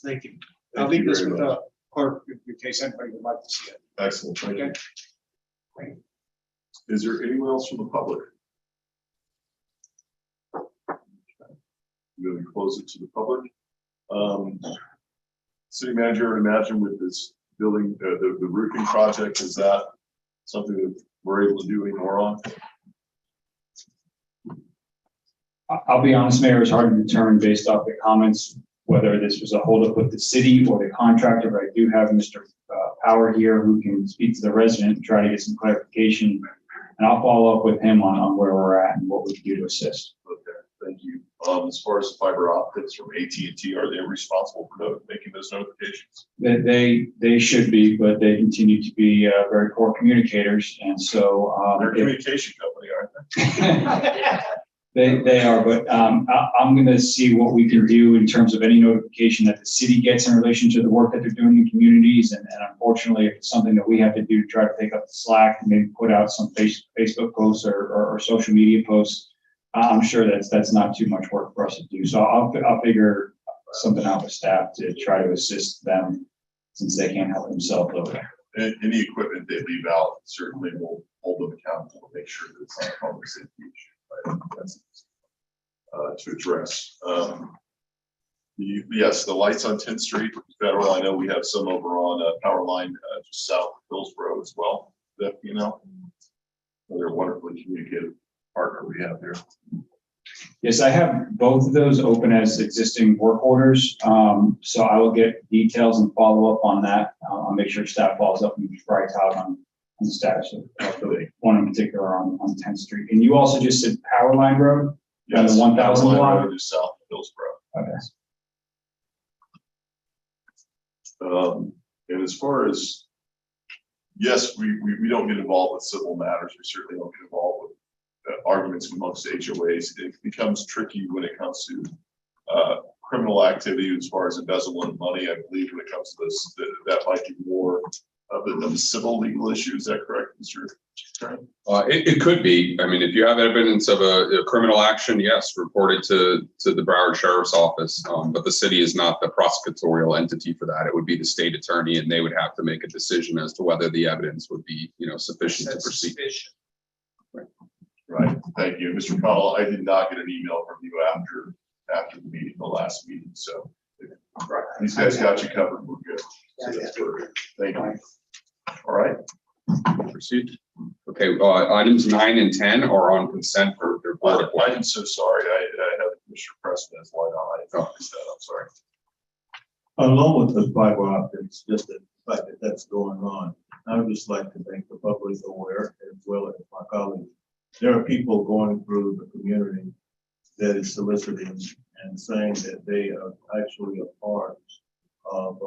Thank you. I'll leave this with the clerk in case anybody would like to see it. Excellent. Thank you. Okay. Is there anyone else from the public? We're going to close it to the public. City manager, I would imagine with this building, the roofing project, is that something that we're able to do any more on? I'll be honest, Mayor, it's hard to determine based off the comments whether this was a holdup with the city or the contractor, but I do have Mr. Power here who can speak to the resident and try to get some clarification And I'll follow up with him on where we're at and what we can do to assist. Okay, thank you. As far as fiber optics from AT&T, are they responsible for making those notifications? They should be, but they continue to be very poor communicators, and so They're a communication company, aren't they? They are, but I'm going to see what we can do in terms of any notification that the city gets in relation to the work that they're doing in communities. And unfortunately, if it's something that we have to do to try to pick up the slack and maybe put out some Facebook posts or social media posts, I'm sure that's not too much work for us to do. So I'll figure something out with staff to try to assist them since they can't help themselves over there. Any equipment they leave out, certainly will hold them accountable, make sure that it's not a public safety issue. That's to address. Yes, the lights on 10th Street, Federal, I know we have some over on Power Line just south of Hillsborough as well, that, you know, they're a wonderfully communicative partner we have here. Yes, I have both of those open as existing work orders. So I will get details and follow up on that. I'll make sure staff follows up and writes out on the status of the one in particular on 10th Street. And you also just said Power Line Road? Yes, the 1000 Power Line block? Road is south of Hillsborough. Okay. And as far as, yes, we don't get involved with civil matters. We certainly don't get involved with arguments amongst HOAs. It becomes tricky when it comes to criminal activity as far as embezzlement of money. I believe when it comes to this, that might be more of the civil legal issue. Is that correct, Mr. Attorney? It could be. I mean, if you have evidence of a criminal action, yes, report it to the Broward Sheriff's Office. But the city is not the prosecutorial entity for that. It would be the state attorney, and they would have to make a decision as to whether the evidence would be, sufficient to proceed. Right. Thank you. Mr. Connell, I did not get an email from you after the meeting, the last meeting. So these guys got you covered. We're good. So that's perfect. Thank you. All right. Proceed. Okay, items 9 and 10 are on consent for their board. I'm so sorry. I have Mr. Preston as white eye. I'm sorry. Along with the fiber optics, just the fact that that's going on, I would just like to make the public aware, as well as my colleagues. There are people going through the community that is soliciting and saying that they are actually a part of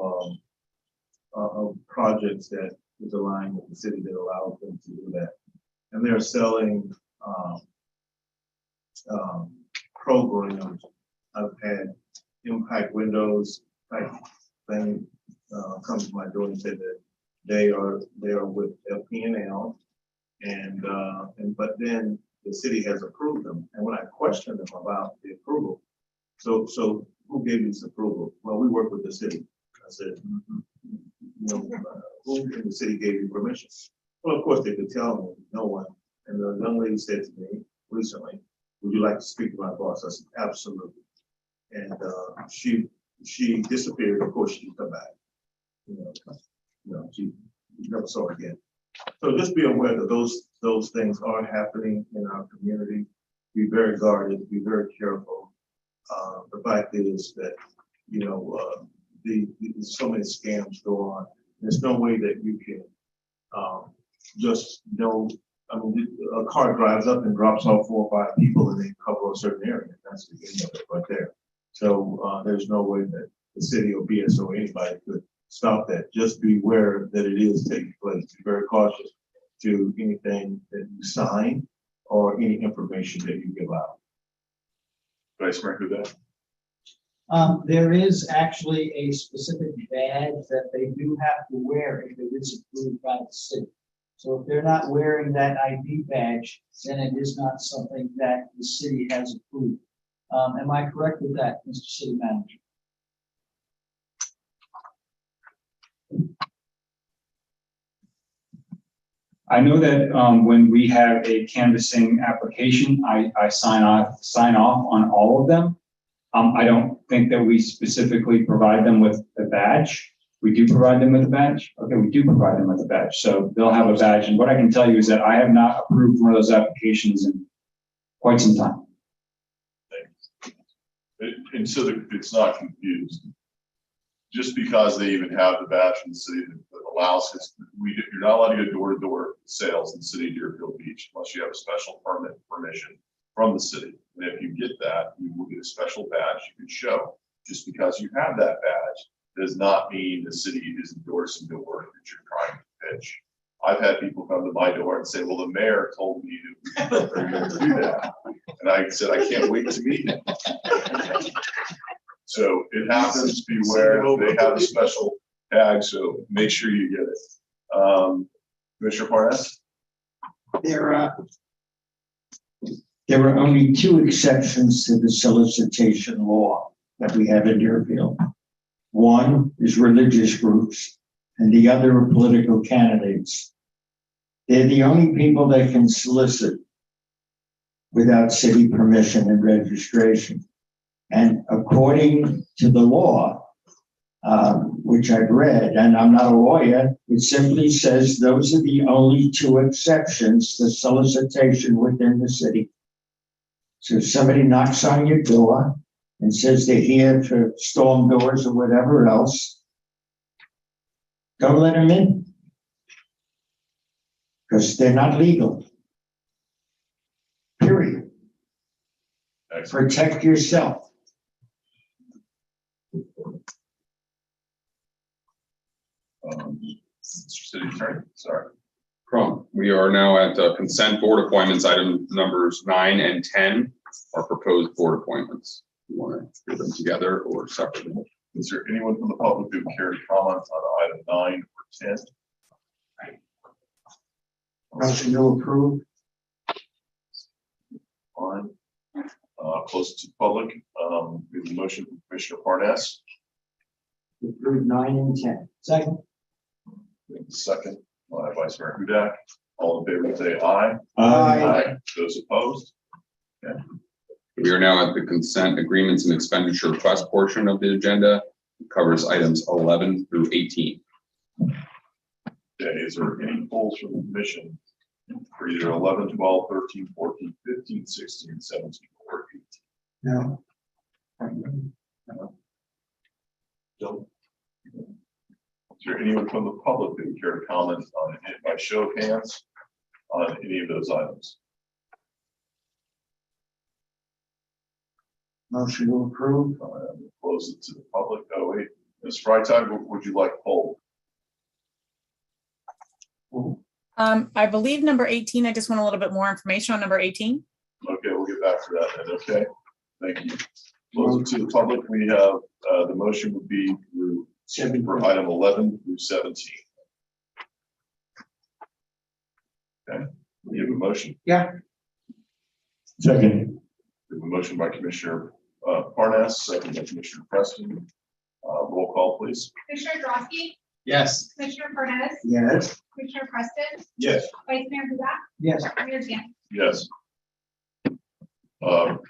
projects that is aligned with the city that allows them to do that. And they're selling programs. I've had Impact Windows type thing come to my door and said that they are with LPNL, but then the city has approved them. And when I questioned them about the approval, so who gave you this approval? Well, we work with the city. I said, who in the city gave you permission? Well, of course they could tell me, no one. And the young lady said to me recently, would you like to speak to my boss? I said, absolutely. And she disappeared. Of course, she come back. She never saw her again. So just be aware that those things are happening in our community. Be very guarded, be very careful. The fact is that, so many scams go on. There's no way that you can just know. I mean, a car drives up and drops off 4 or 5 people and they cover a certain area. That's the beginning of it right there. So there's no way that the city or BSO or anybody could stop that. Just be aware that it is taking place. Be very cautious to anything that you sign or any information that you give out. Vice Mayor Huda. There is actually a specific badge that they do have to wear if it is approved by the city. So if they're not wearing that ID badge, then it is not something that the city has approved. Am I correct with that, Mr. City Manager? I know that when we have a canvassing application, I sign off on all of them. I don't think that we specifically provide them with a badge. We do provide them with a badge. Okay, we do provide them with a badge. So they'll have a badge. And what I can tell you is that I have not approved one of those applications in quite some time. And so that it's not confused. Just because they even have the badge in the city, allows us, you're not allowed to go door-to-door sales in the city of Deerfield Beach unless you have a special permission from the city. And if you get that, you will get a special badge you can show. Just because you have that badge does not mean the city is endorsing the work that you're trying to pitch. I've had people come to my door and say, well, the mayor told me that we were going to do that. And I said, I can't wait to meet him. So it happens, beware, they have a special tag, so make sure you get it. Commissioner Parnas? There are only two exceptions to the solicitation law that we have in Deerfield. One is religious groups, and the other are political candidates. They're the only people that can solicit without city permission and registration. And according to the law, which I've read, and I'm not a lawyer, it simply says those are the only two exceptions to solicitation within the city. So if somebody knocks on your door and says they're here to storm doors or whatever else, don't let them in. Because they're not legal. Period. Protect yourself. City Attorney, sorry. We are now at consent board appointments. Item numbers 9 and 10 are proposed board appointments. You want to do them together or separately? Is there anyone from the public who care to comment on item 9 or 10? Motion to approve. Fine. Close to the public. We have a motion from Commissioner Parnas. Approve 9 and 10. Second. We have a second by Vice Mayor Hudak. All in favor, say aye. Aye. Those opposed? Okay. We are now at the consent agreements and expenditure request portion of the agenda. It covers items 11 through 18. Okay, is there any polls from the commission for either 11, 12, 13, 14, 15, 16, 17, or 18? No. Don't. Is there anyone from the public who would care to comment on it by show of hands on any of those items? Motion to approve. Close it to the public. Oh, wait, Ms. Freitag, what would you like poll? I believe number 18, I just want a little bit more information on number 18. Okay, we'll get back to that then. Okay, thank you. Close it to the public. We have the motion would be through for item 11 through 17. Okay, we have a motion. Yeah. Second. We have a motion by Commissioner Parnas, second by Commissioner Preston. Roll call, please. Commissioner Drosky, Yes. Commissioner Parnas, Yes. Commissioner Preston, Yes. Vice Mayor Hudak, Yes. Mayor Dan. Yes.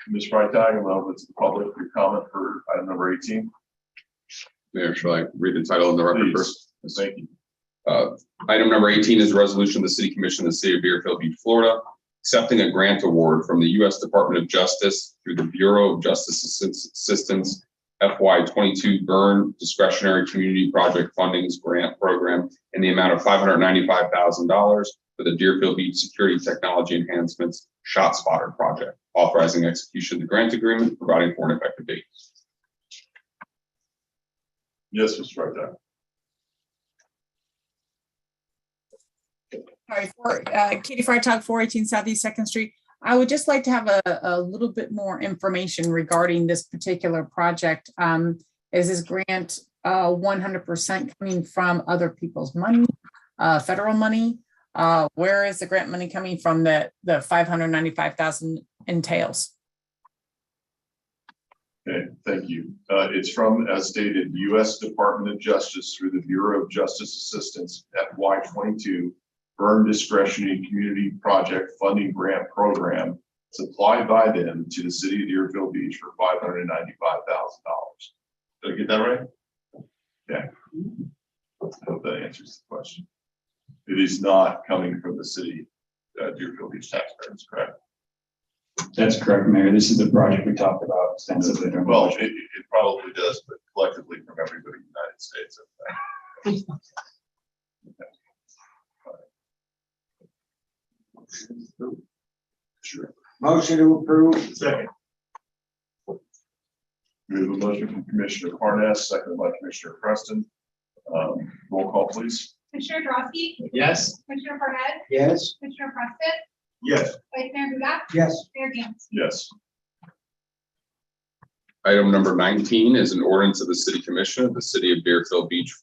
Ms. Freitag, I'm over to the public. Your comment for item number 18. Mayor, shall I read the title of the record Please. first? Thank you. Item number 18 is a resolution of the City Commission of the City of Deerfield Beach, Florida, accepting a grant award from the U.S. Department of Justice through the Bureau of Justice Assistance FY22 Burn Discretionary Community Project Fundings Grant Program in the amount of $595,000 for the Deerfield Beach Security Technology Enhancements ShotSpotter Project, authorizing execution of the grant agreement, providing for an effective date. Yes, Mr. Freitag. Sorry, Katie Freitag, 418 Southeast 2nd Street. I would just like to have a little bit more information regarding this particular project. Is this grant 100% coming from other people's money, federal money? Where is the grant money coming from that the $595,000 entails? Okay, thank you. It's from, as stated, U.S. Department of Justice through the Bureau of Justice Assistance FY22 Burn Discretionary Community Project Funding Grant Program supplied by them to the city of Deerfield Beach for $595,000. Did I get that right? Yeah. I hope that answers the question. It is not coming from the city Deerfield Beach taxpayers, correct? That's correct, Mayor. This is the project we talked about extensively. Well, it probably does, but collectively from everybody in the United States. Motion to approve. Second. We have a motion from Commissioner Parnas, seconded by Commissioner Preston. Roll call, please. Commissioner Drosky, Yes. Commissioner Parnas, Yes. Commissioner Preston, Yes. Vice Mayor Buda, Yes. Mayor Gans. Yes. Item number 19 is an ordinance of the City Commission of the City of Deerfield Beach,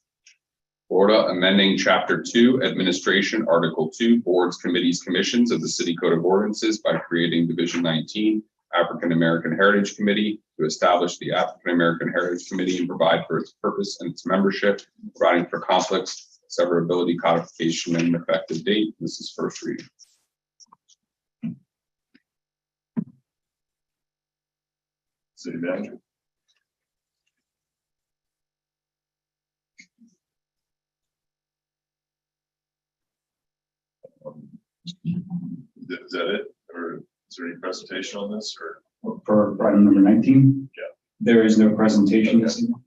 Florida, amending Chapter 2, Administration, Article 2, Boards, Committees, Commissions of the City Code of Ordinances by creating Division 19, African American Heritage Committee, to establish the African American Heritage Committee and provide for its purpose and its membership, providing for conflicts, severability, codification, and an effective date. This is first reading. City Manager. Is that it? Or is there any presentation on this or? For item number 19? Yeah. There is no presentation this evening.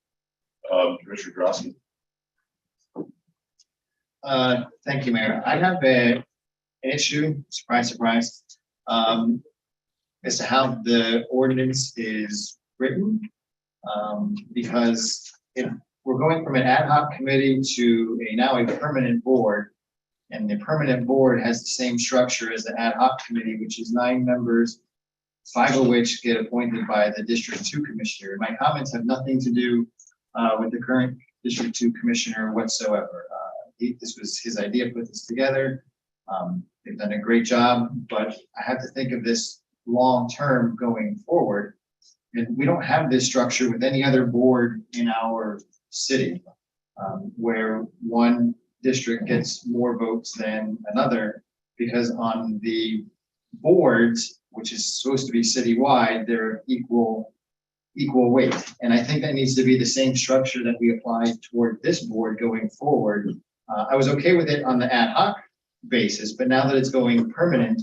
Commissioner Drosky. Thank you, Mayor. I have an issue, surprise, surprise, as to how the ordinance is written. Because if we're going from an ad hoc committee to now a permanent board, and the permanent board has the same structure as the ad hoc committee, which is 9 members, 5 of which get appointed by the District 2 Commissioner. My comments have nothing to do with the current District 2 Commissioner whatsoever. This was his idea, put this together. They've done a great job, but I have to think of this long-term going forward. And we don't have this structure with any other board in our city, where one district gets more votes than another, because on the boards, which is supposed to be citywide, they're equal weight. And I think that needs to be the same structure that we apply toward this board going forward. I was okay with it on the ad hoc basis, but now that it's going permanent,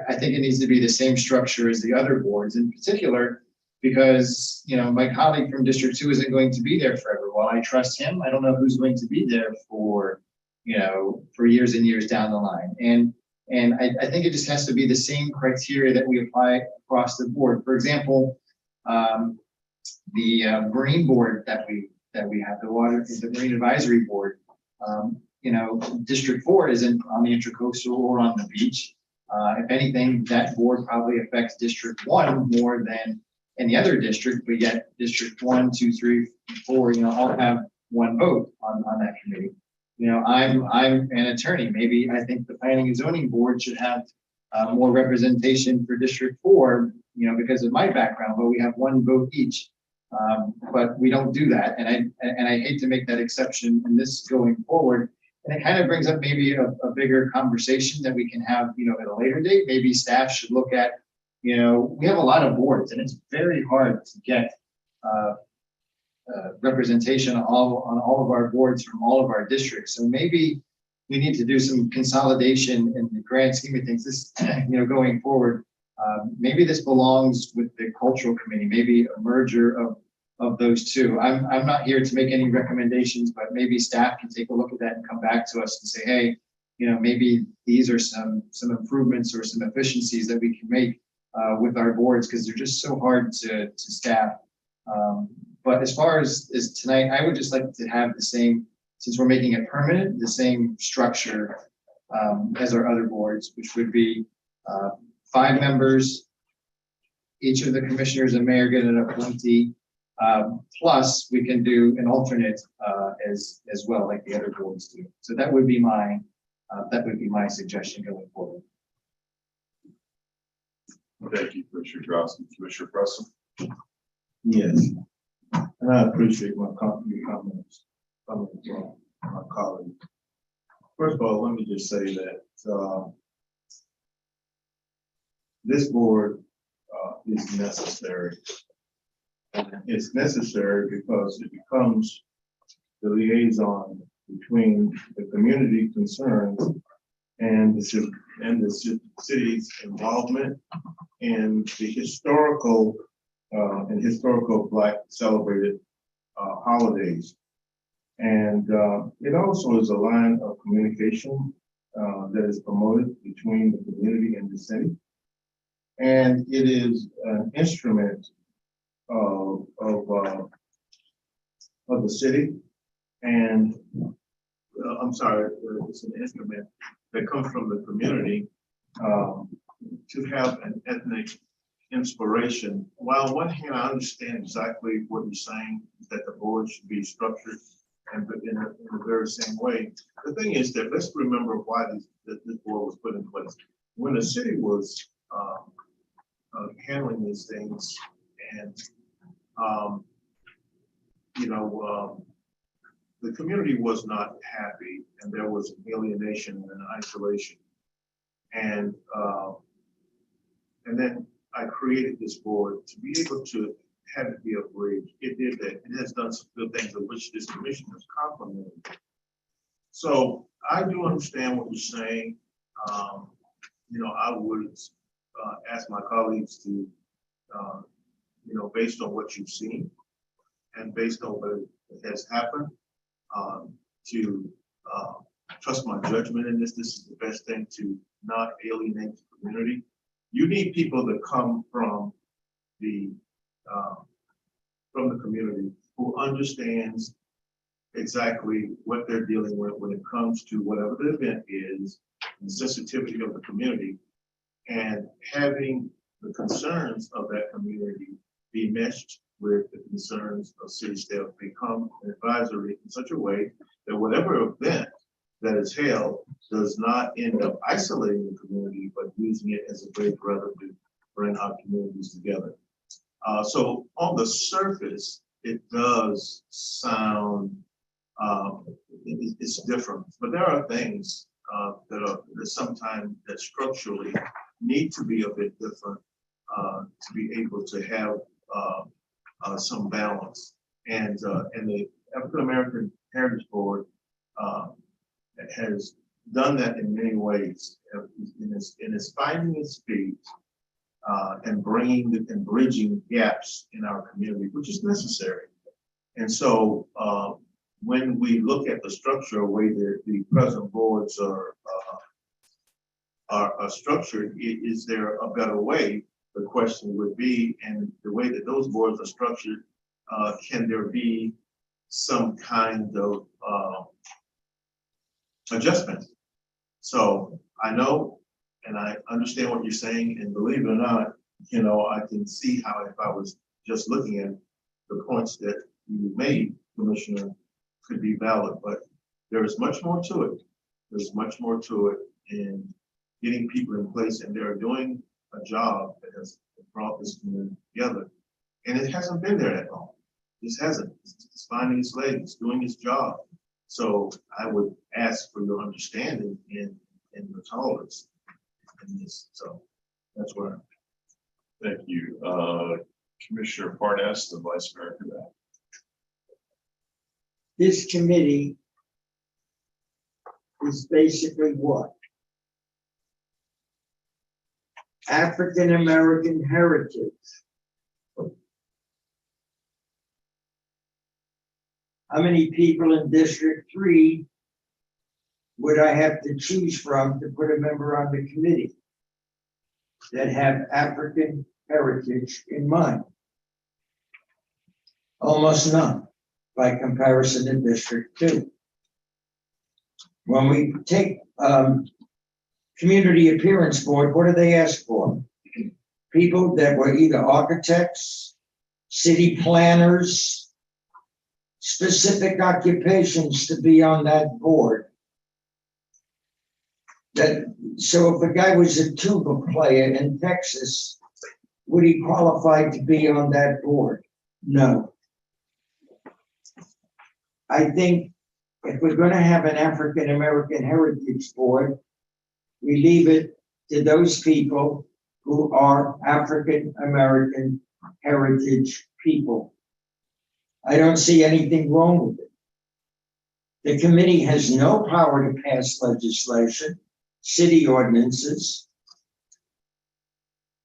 I think it needs to be the same structure as the other boards, in particular, because, you know, my colleague from District 2 isn't going to be there forever. While I trust him, I don't know who's going to be there for, you know, for years and years down the line. And I think it just has to be the same criteria that we apply across the board. For example, the Marine Board that we have, the Marine Advisory Board, you know, District 4 isn't on the Intracoastal or on the beach. If anything, that board probably affects District 1 more than any other district, but yet District 1, 2, 3, 4, you know, all have one vote on that committee. You know, I'm an attorney. Maybe I think the Planning and Zoning Board should have more representation for District 4, you know, because of my background, but we have one vote each. But we don't do that. And I hate to make that exception in this going forward. And it kind of brings up maybe a bigger conversation that we can have, you know, at a later date. Maybe staff should look at, you know, we have a lot of boards and it's very hard to get representation on all of our boards from all of our districts. So maybe we need to do some consolidation in the grand scheme of things. This, you know, going forward, maybe this belongs with the cultural committee, maybe a merger of those two. I'm not here to make any recommendations, but maybe staff can take a look at that and come back to us and say, hey, you know, maybe these are some improvements or some efficiencies that we can make with our boards, because they're just so hard to staff. But as far as tonight, I would just like to have the same, since we're making it permanent, the same structure as our other boards, which would be 5 members. Each of the commissioners and mayor get an appointee. Plus, we can do an alternate as well, like the other boards do. So that would be my suggestion going forward. Thank you, Commissioner Drosky. Commissioner Preston. Yes, and I appreciate your comments coming from my colleagues. First of all, let me just say that this board is necessary. It's necessary because it becomes the liaison between the community concerns and the city's involvement in the historical Black celebrated holidays. And it also is a line of communication that is promoted between the community and the city. And it is an instrument of the city. And I'm sorry, it's an instrument that comes from the community to have an ethnic inspiration. While on one hand, I understand exactly what you're saying, that the board should be structured and in a very same way. The thing is that let's remember why this board was put in place. When the city was handling these things, and the community was not happy, and there was alienation and isolation, and then I created this board to be able to have it be a bridge. It did that. It has done some good things, of which this commission has complimented. So I do understand what you're saying. I would ask my colleagues to, based on what you've seen and based on what has happened, to trust my judgment in this. This is the best thing to not alienate the community. You need people that come from the community who understands exactly what they're dealing with when it comes to whatever the event is, the sensitivity of the community, and having the concerns of that community be meshed with the concerns of city staff, become an advisory in such a way that whatever event that is held does not end up isolating the community, but using it as a bridge rather to bring our communities together. So on the surface, it does sound, it's different, but there are things that sometimes that structurally need to be a bit different to be able to have some balance. And the African American Heritage Board has done that in many ways, in its finding its feet and bringing and bridging gaps in our community, which is necessary. And so when we look at the structure, the way that the present boards are structured, is there a better way? The question would be, and the way that those boards are structured, can there be some kind of adjustment? So I know and I understand what you're saying, and believe it or not, I can see how if I was just looking at the points that you made, Commissioner, could be valid, but there is much more to it. There's much more to it in getting people in place, and they're doing a job that has brought this community together. And it hasn't been there that long. This hasn't. It's finding its legs, doing its job. So I would ask for your understanding in your tolerance in this. So that's where I'm. Thank you. Commissioner Parnas, the Vice Mayor for that. This committee is basically what? African American heritage. How many people in District 3 would I have to choose from to put a member on the committee that have African heritage in mind? Almost none, by comparison to District 2. When we take Community Appearance Board, what do they ask for? People that were either architects, city planners, specific occupations to be on that board. So if a guy was a tuba player in Texas, would he qualify to be on that board? No. I think if we're going to have an African American Heritage Board, we leave it to those people who are African American heritage people. I don't see anything wrong with it. The committee has no power to pass legislation, city ordinances,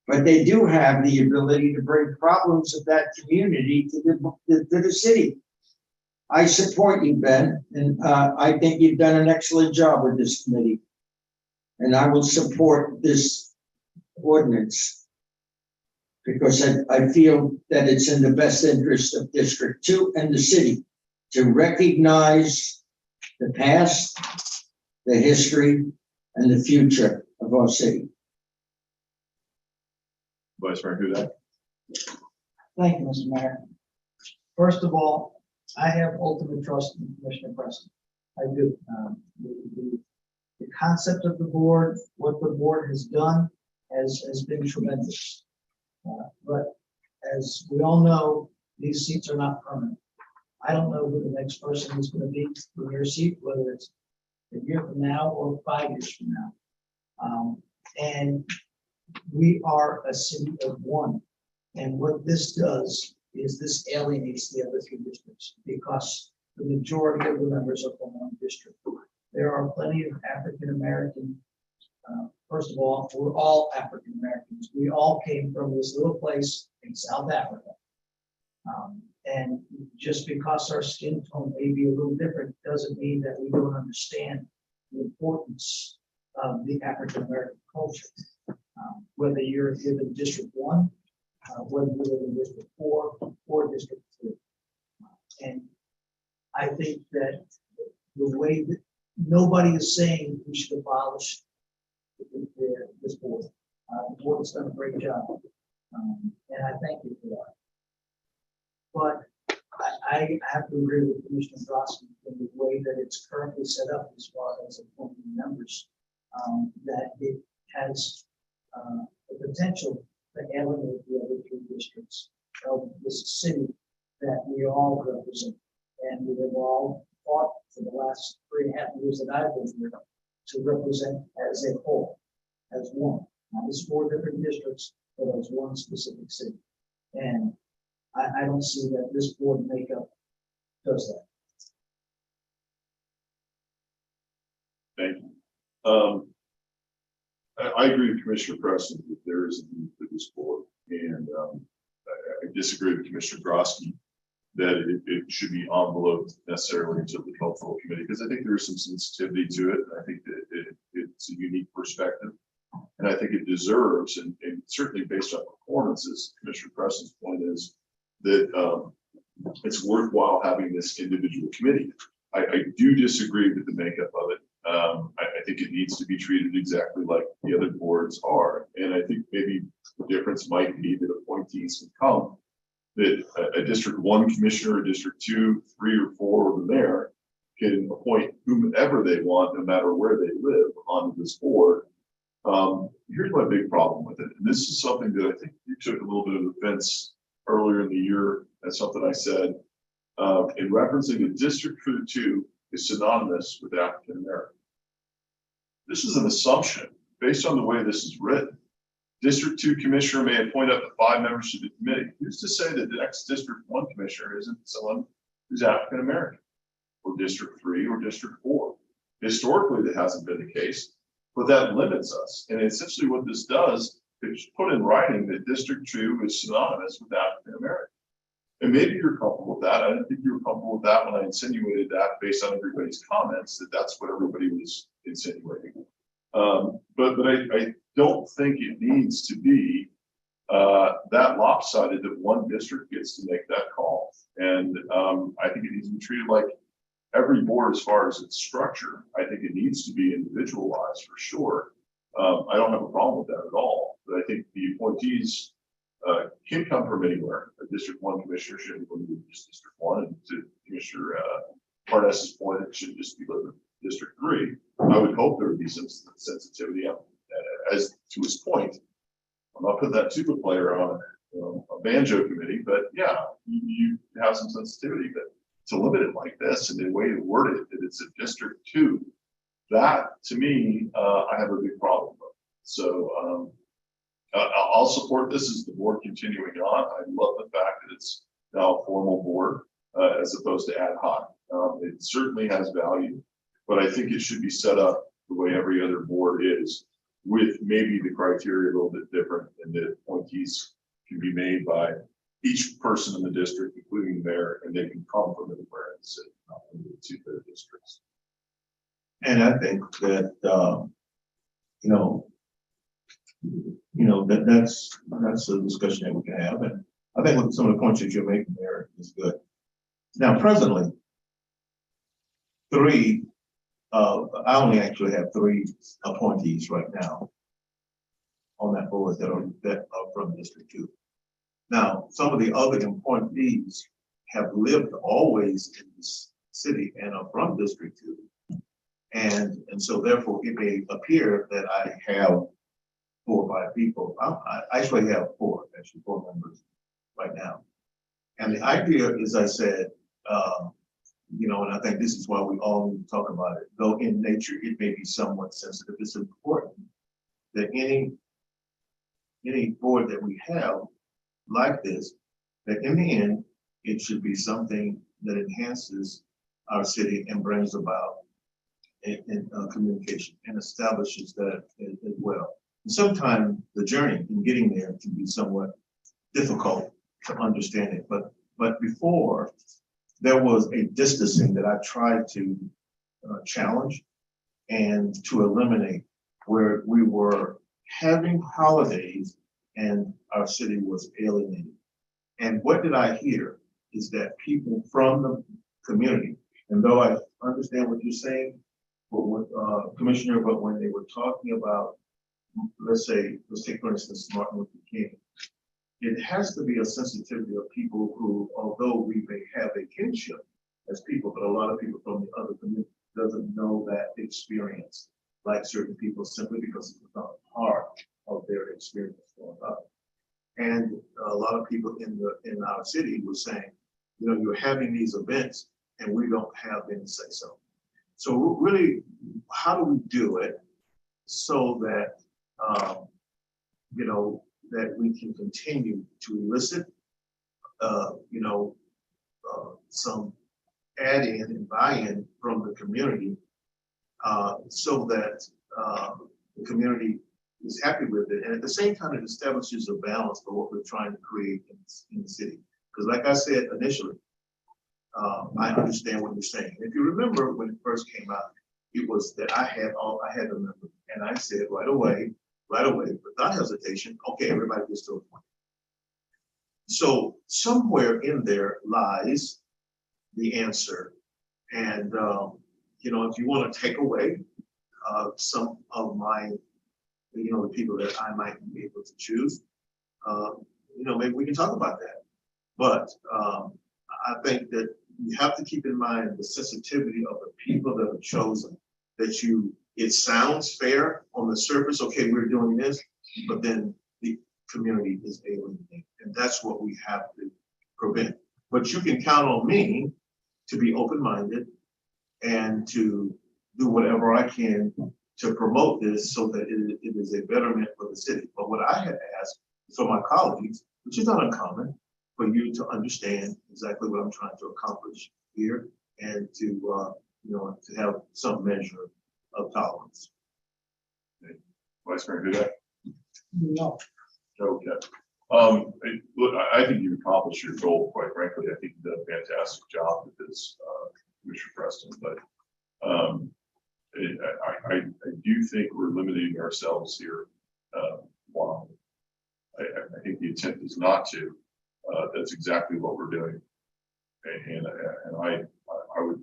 but they do have the ability to bring problems of that community to the city. I support you, Ben, and I think you've done an excellent job with this committee. And I will support this ordinance Because I feel that it's in the best interest of District Two and the city to recognize the past, the history, and the future of our city. Vice Mayor Hudak. Thank you, Mr. Mayor. First of all, I have ultimate trust in Commissioner Preston. I do. The concept of the board, what the board has done has been tremendous. But as we all know, these seats are not permanent. I don't know who the next person is going to be in your seat, whether it's a year from now or 5 years from now. And we are a city of one. And what this does is this alienates the other three districts because the majority of the members are from one district. There are plenty of African-American. First of all, we're all African-Americans. We all came from this little place in South Africa. And just because our skin tone may be a little different doesn't mean that we don't understand the importance of the African-American culture. Whether you're in District 1, whether you live in District 4 or District 3. And I think that the way that nobody is saying we should abolish this board. The board has done a great job. And I thank you for that. But I have to agree with Commissioner Grosky in the way that it's currently set up as far as appointing members, that it has the potential to alienate the other three districts of this city that we all represent. And we have all fought for the last 3.5 years that I've been here to represent as a whole, as one, not as 4 different districts, but as one specific city. And I don't see that this board makeup does that. Thank you. I agree with Commissioner Preston that there is a need for this board, and I disagree with Commissioner Grosky that it should be enveloped necessarily into the cultural committee, because I think there is some sensitivity to it. I think that it's a unique perspective, and I think it deserves, and certainly based on performances, Commissioner Preston's point is that it's worthwhile having this individual committee. I do disagree with the makeup of it. I think it needs to be treated exactly like the other boards are. And I think maybe the difference might be that appointees can come, that a District 1 commissioner, a District 2, 3, or 4 over there can appoint whomever they want, no matter where they live, onto this board. Here's my big problem with it. And this is something that I think you took a little bit of offense earlier in the year. That's something I said. In referencing a District 2 is synonymous with African American. This is an assumption based on the way this is written. District 2 commissioner may appoint up to 5 members to the committee. Who's to say that the next District 1 commissioner isn't someone who's African American, or District 3 or District 4? Historically, that hasn't been the case, but that limits us. And essentially what this does is put in writing that District 2 is synonymous with African American. And maybe you're comfortable with that. I didn't think you were comfortable with that when I insinuated that based on everybody's comments, that that's what everybody was insinuating. But I don't think it needs to be that lopsided that one district gets to make that call. And I think it needs to be treated like every board as far as its structure. I think it needs to be individualized for sure. I don't have a problem with that at all. But I think the appointees can come from anywhere. A District 1 commissioner shouldn't go to just District 1, and to Commissioner Parness's point, it should just be limited to District 3. I would hope there would be some sensitivity. As to his point, I'm not putting that tuba player on a banjo committee, but yeah, you have some sensitivity. But to limit it like this and the way to word it, that it's a District 2, that to me, I have a big problem with. So I'll support this as the board continuing on. I love the fact that it's now a formal board as opposed to ad hoc. It certainly has value, but I think it should be set up the way every other board is, with maybe the criteria a little bit different, and the appointees can be made by each person in the district, including the mayor, and they can come from anywhere in the city, not limited to their districts. And I think that, you know, that's a discussion that we can have, and I think with some of the points that you're making there is good. Now, presently, I only actually have 3 appointees right now on that board that are from District 2. Now, some of the other appointees have lived always in this city and are from District 2. And so therefore, it may appear that I have 4 or 5 people. I actually have 4 members right now. And the idea, as I said, you know, and I think this is why we all need to talk about it, though in nature it may be somewhat sensitive, it's important that any board that we have like this, that in the end, it should be something that enhances our city and brings about in communication and establishes that as well. And sometimes the journey in getting there can be somewhat difficult to understand it, but before, there was a distancing that I tried to challenge and to eliminate, where we were having holidays and our city was alienated. And what did I hear is that people from the community, and though I understand what you're saying, but Commissioner, but when they were talking about, let's take for instance, Martin Luther King, it has to be a sensitivity of people who, although we may have a kinship as people, but a lot of people from the other community doesn't know that experience like certain people, simply because it's not part of their experience growing up. And a lot of people in our city were saying, you know, you're having these events and we don't have any say so. So really, how do we do it so that, you know, that we can continue to elicit, you know, some add-in and buy-in from the community, so that the community is happy with it, and at the same time, it establishes a balance for what we're trying to create in the city. Because, like I said initially, I understand what you're saying. If you remember when it first came out, it was that I had a member, and I said right away, without hesitation, okay, everybody gets to a point. So somewhere in there lies the answer. And, you know, if you want to take away some of my, you know, the people that I might be able to choose, you know, maybe we can talk about that. But I think that you have to keep in mind the sensitivity of the people that are chosen, that it sounds fair on the surface, okay, we're doing this, but then the community is alienated. And that's what we have to prevent. But you can count on me to be open-minded and to do whatever I can to promote this so that it is a betterment for the city. But what I had asked for my colleagues, which is not uncommon, for you to understand exactly what I'm trying to accomplish here and to, you know, to have some measure of tolerance. Vice Mayor Hudak? No. Okay. Look, I think you've accomplished your goal, quite frankly. I think you did a fantastic job with this, Commissioner Preston, but I do think we're limiting ourselves here. Wow. I think the intent is not to. That's exactly what we're doing. And I would,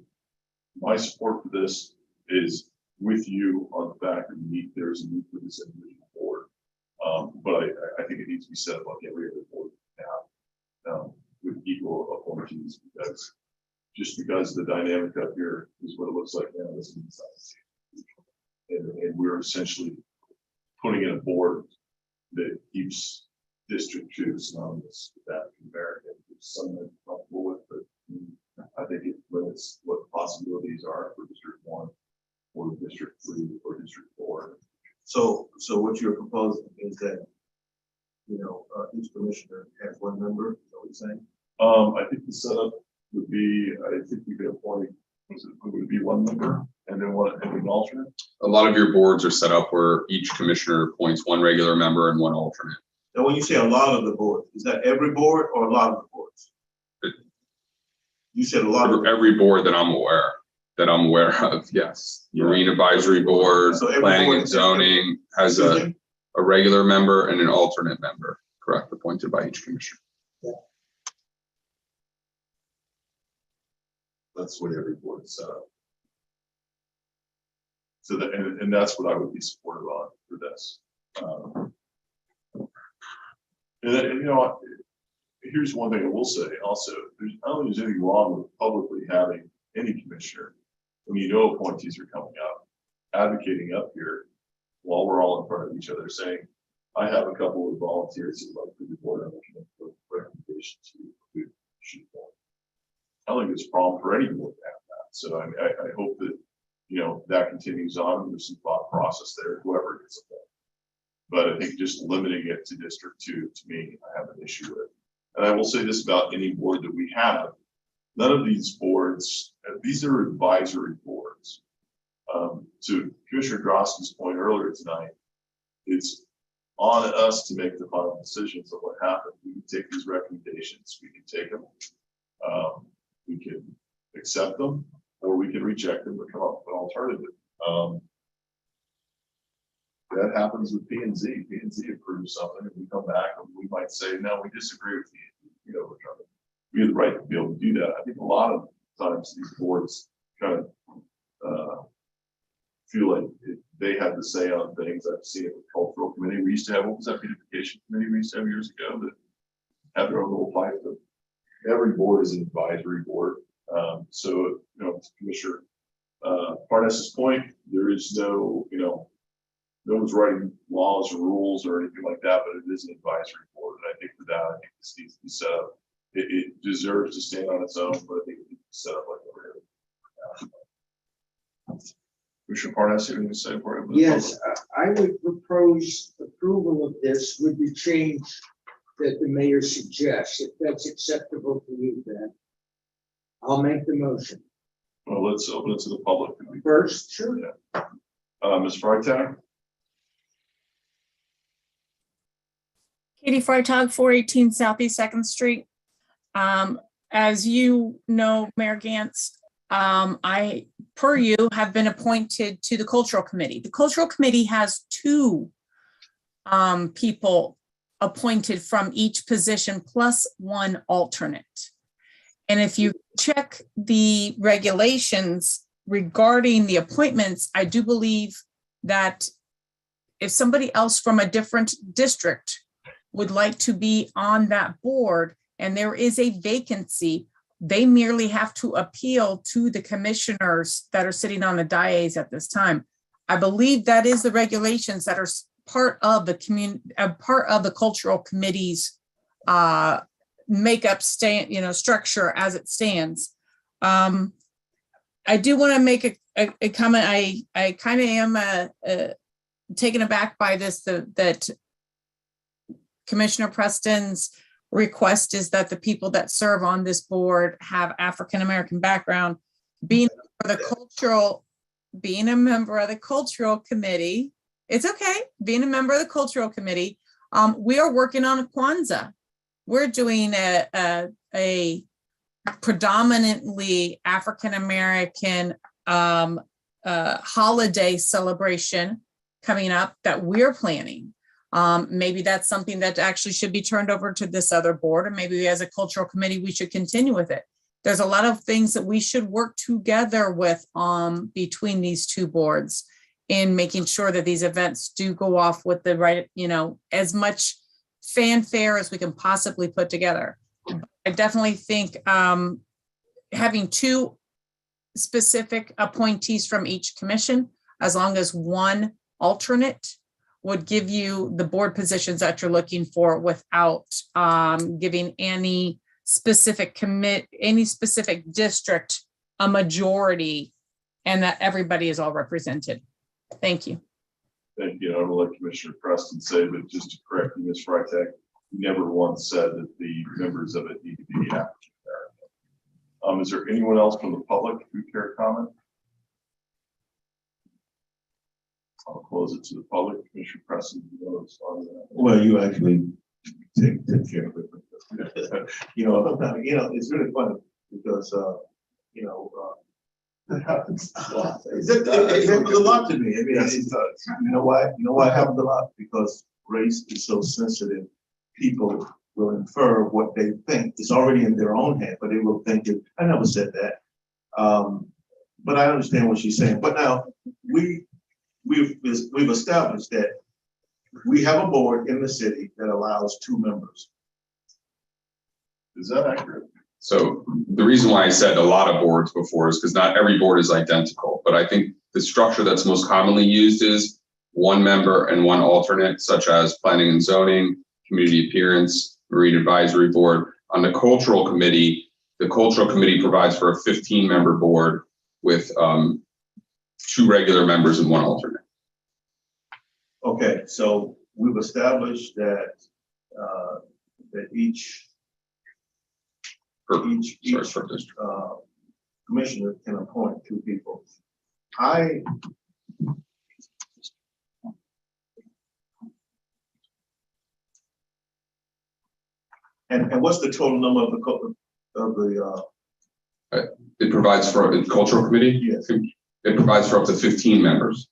my support for this is with you on the fact that there's a need for this individual board. But I think it needs to be set up like every other board now, with equal appointees, because the dynamic up here is what it looks like now. And we're essentially putting in a board that keeps District 2 synonymous with that American. Something I'm comfortable with, but I think it limits what the possibilities are for District 1 or District 3 or District 4. So what you're proposing is that, you know, each commissioner has one member, is that what you're saying? I think the setup would be, I think we could appoint, would be one member and then an alternate. A lot of your boards are set up where each commissioner appoints one regular member and one alternate. Now, when you say a lot of the board, is that every board or a lot of the boards? You said a lot of every board that I'm aware of, yes. Yeah. Marine Advisory Board, So every Planning board and Zoning has a a regular member, and an alternate member, correct, appointed by each commissioner. That's what every board is set up. So that, and that's what I would be supportive on for this. And then, you know, here's one thing I will say also, I don't think there's anything wrong with publicly having any commissioner, when you know appointees are coming up, advocating up here while we're all in front of each other saying, I have a couple of volunteers who like to be board, I'm looking for recommendations to shoot for. I don't think there's a problem for any board to have that. So I hope that, you know, that continues on, and there's some thought process there, whoever gets it. But I think just limiting it to District 2, to me, I have an issue with. And I will say this about any board that we have, none of these boards, these are advisory boards. To Commissioner Grosky's point earlier tonight, it's on us to make the final decisions of what happened. We can take these recommendations, we can take them, we can accept them, or we can reject them or come up with an alternative. That happens with P and Z. P and Z approves something, and we come back and we might say, no, we disagree with you. You know, we have the right to be able to do that. I think a lot of times these boards kind of feel like they have the say on things. I've seen it with cultural committee. We used to have, what was that beautification committee we used to have years ago that had their own little fight. Every board is an advisory board. So, you know, to Commissioner Parness's point, there is no, you know, no one's writing laws or rules or anything like that, but it is an advisory board. And I think for that, I think this needs to be set up. It deserves to stand on its own, but I think it needs to be set up like a Commissioner Parnas, anything to say for it? Yes, I would propose approval of this with the change that the mayor suggests. If that's acceptable to you, then I'll make the motion. Well, let's open it to the public. First, sure. Yeah. Ms. Freitag? Katie Freitag, 418 Southeast 2nd Street. As you know, Mayor Gantz, I, per you, have been appointed to the Cultural Committee. The Cultural Committee has 2 people appointed from each position plus 1 alternate. And if you check the regulations regarding the appointments, I do believe that if somebody else from a different district would like to be on that board and there is a vacancy, they merely have to appeal to the commissioners that are sitting on the dais at this time. I believe that is the regulations that are part of the Cultural Committee's makeup, structure as it stands. I do want to make a comment. I kind of am taken aback by this, that Commissioner Preston's request is that the people that serve on this board have African-American background. Being a member of the Cultural Committee, it's okay. Being a member of the Cultural Committee, we are working on a Kwanzaa. We're doing a predominantly African-American holiday celebration coming up that we're planning. Maybe that's something that actually should be turned over to this other board, or maybe as a Cultural Committee, we should continue with it. There's a lot of things that we should work together with between these 2 boards in making sure that these events do go off with the right, as much fanfare as we can possibly put together. I definitely think having 2 specific appointees from each commission, as long as 1 alternate, would give you the board positions that you're looking for without giving any specific district a majority, and that everybody is all represented. Thank you. Thank you. I'm gonna let Commissioner Preston say, but just to correct you, Ms. Freitag, you never once said that the members of it need to be African American. Is there anyone else from the public who care to comment? I'll close it to the public. Commissioner Preston, you want to respond to that? Well, you actually take care of it. It's really funny because, It happens a lot to me. I mean, Yes, it's, it does. you know why? You know why it happens a lot? Because race is so sensitive. People will infer what they think. It's already in their own head, but they will think it. I never said that. But I understand what she's saying. But now we've established that we have a board in the city that allows 2 members. Is that accurate? So the reason why I said a lot of boards before is because not every board is identical, but I think the structure that's most commonly used is 1 member and 1 alternate, such as planning and zoning, community appearance, marine advisory board. On the cultural committee provides for a 15-member board with 2 regular members and 1 alternate. Okay, so we've established that that each commissioner can appoint 2 people. And what's the total number of the It provides for a cultural committee. Yes. It provides for up to 15 members.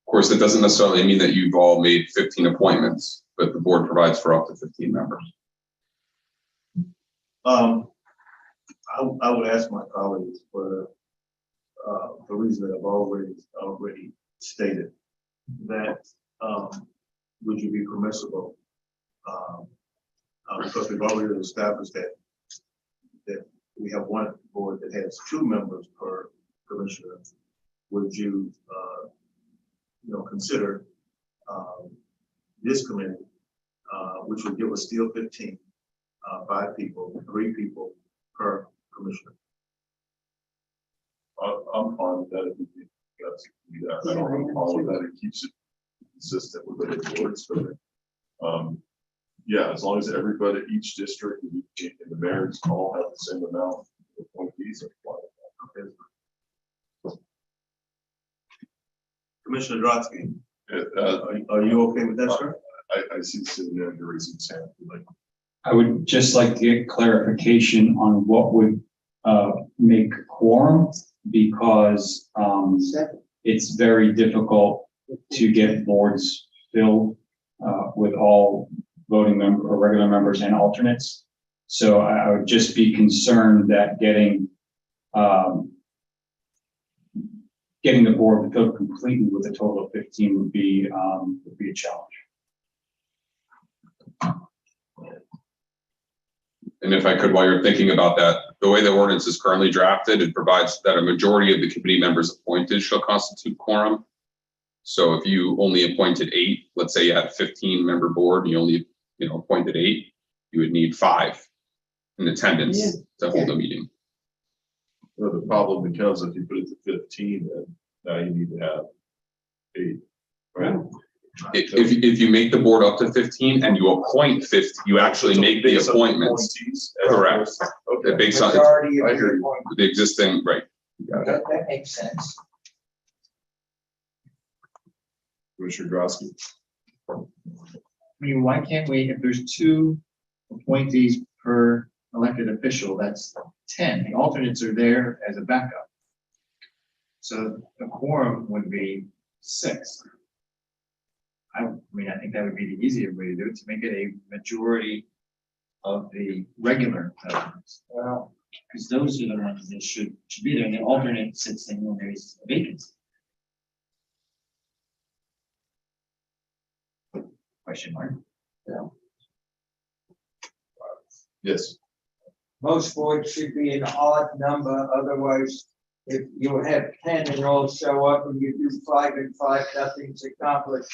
Of course, that doesn't necessarily mean that you've all made 15 appointments, but the board provides for up to 15 members. I would ask my colleagues for the reason that I've already stated that would you be permissible? Because we've already established that we have 1 board that has 2 members per commissioner. Would you consider this committee, which would give us still 15, 5 people, 3 people per commissioner? I'm fine with that if you think that's, I don't have a problem with that. It keeps it consistent with other boards. So, yeah, as long as everybody, each district and the mayors all have the same amount of appointees. Okay. Commissioner Drotsky, are you okay with that, sir? I see the city manager raising his hand. Like, I would just like to get clarification on what would make quorum, because it's very difficult to get boards filled with all voting member or regular members and alternates. So I would just be concerned that getting the board filled completely with a total of 15 would be a challenge. And if I could, while you're thinking about that, the way the ordinance is currently drafted, it provides that a majority of the committee members appointed shall constitute quorum. So if you only appointed 8, let's say you had a 15-member board, and you only appointed 8, you would need 5 in attendance to hold a meeting. well, the problem becomes if you put it to 15, then now you need to have 8, right? If you make the board up to 15 and you appoint 50, you actually make the appointments. Correct. Okay. Based on Majority of I the hear you. appointments. the existing, right. You got it. That makes sense. Commissioner Grosky. I mean, why can't we, if there's 2 appointees per elected official, that's 10. The alternates are there as a backup. So the quorum would be 6. I mean, I think that would be the easier way to do it, to make it a majority of the regular elements. Well, Because those are the ones that should be there, and the alternate sits in when there's a vacancy. Question mark. Yes. most boards should be an odd number, otherwise, if you have 10 and all show up and you do 5 and 5, nothing's accomplished.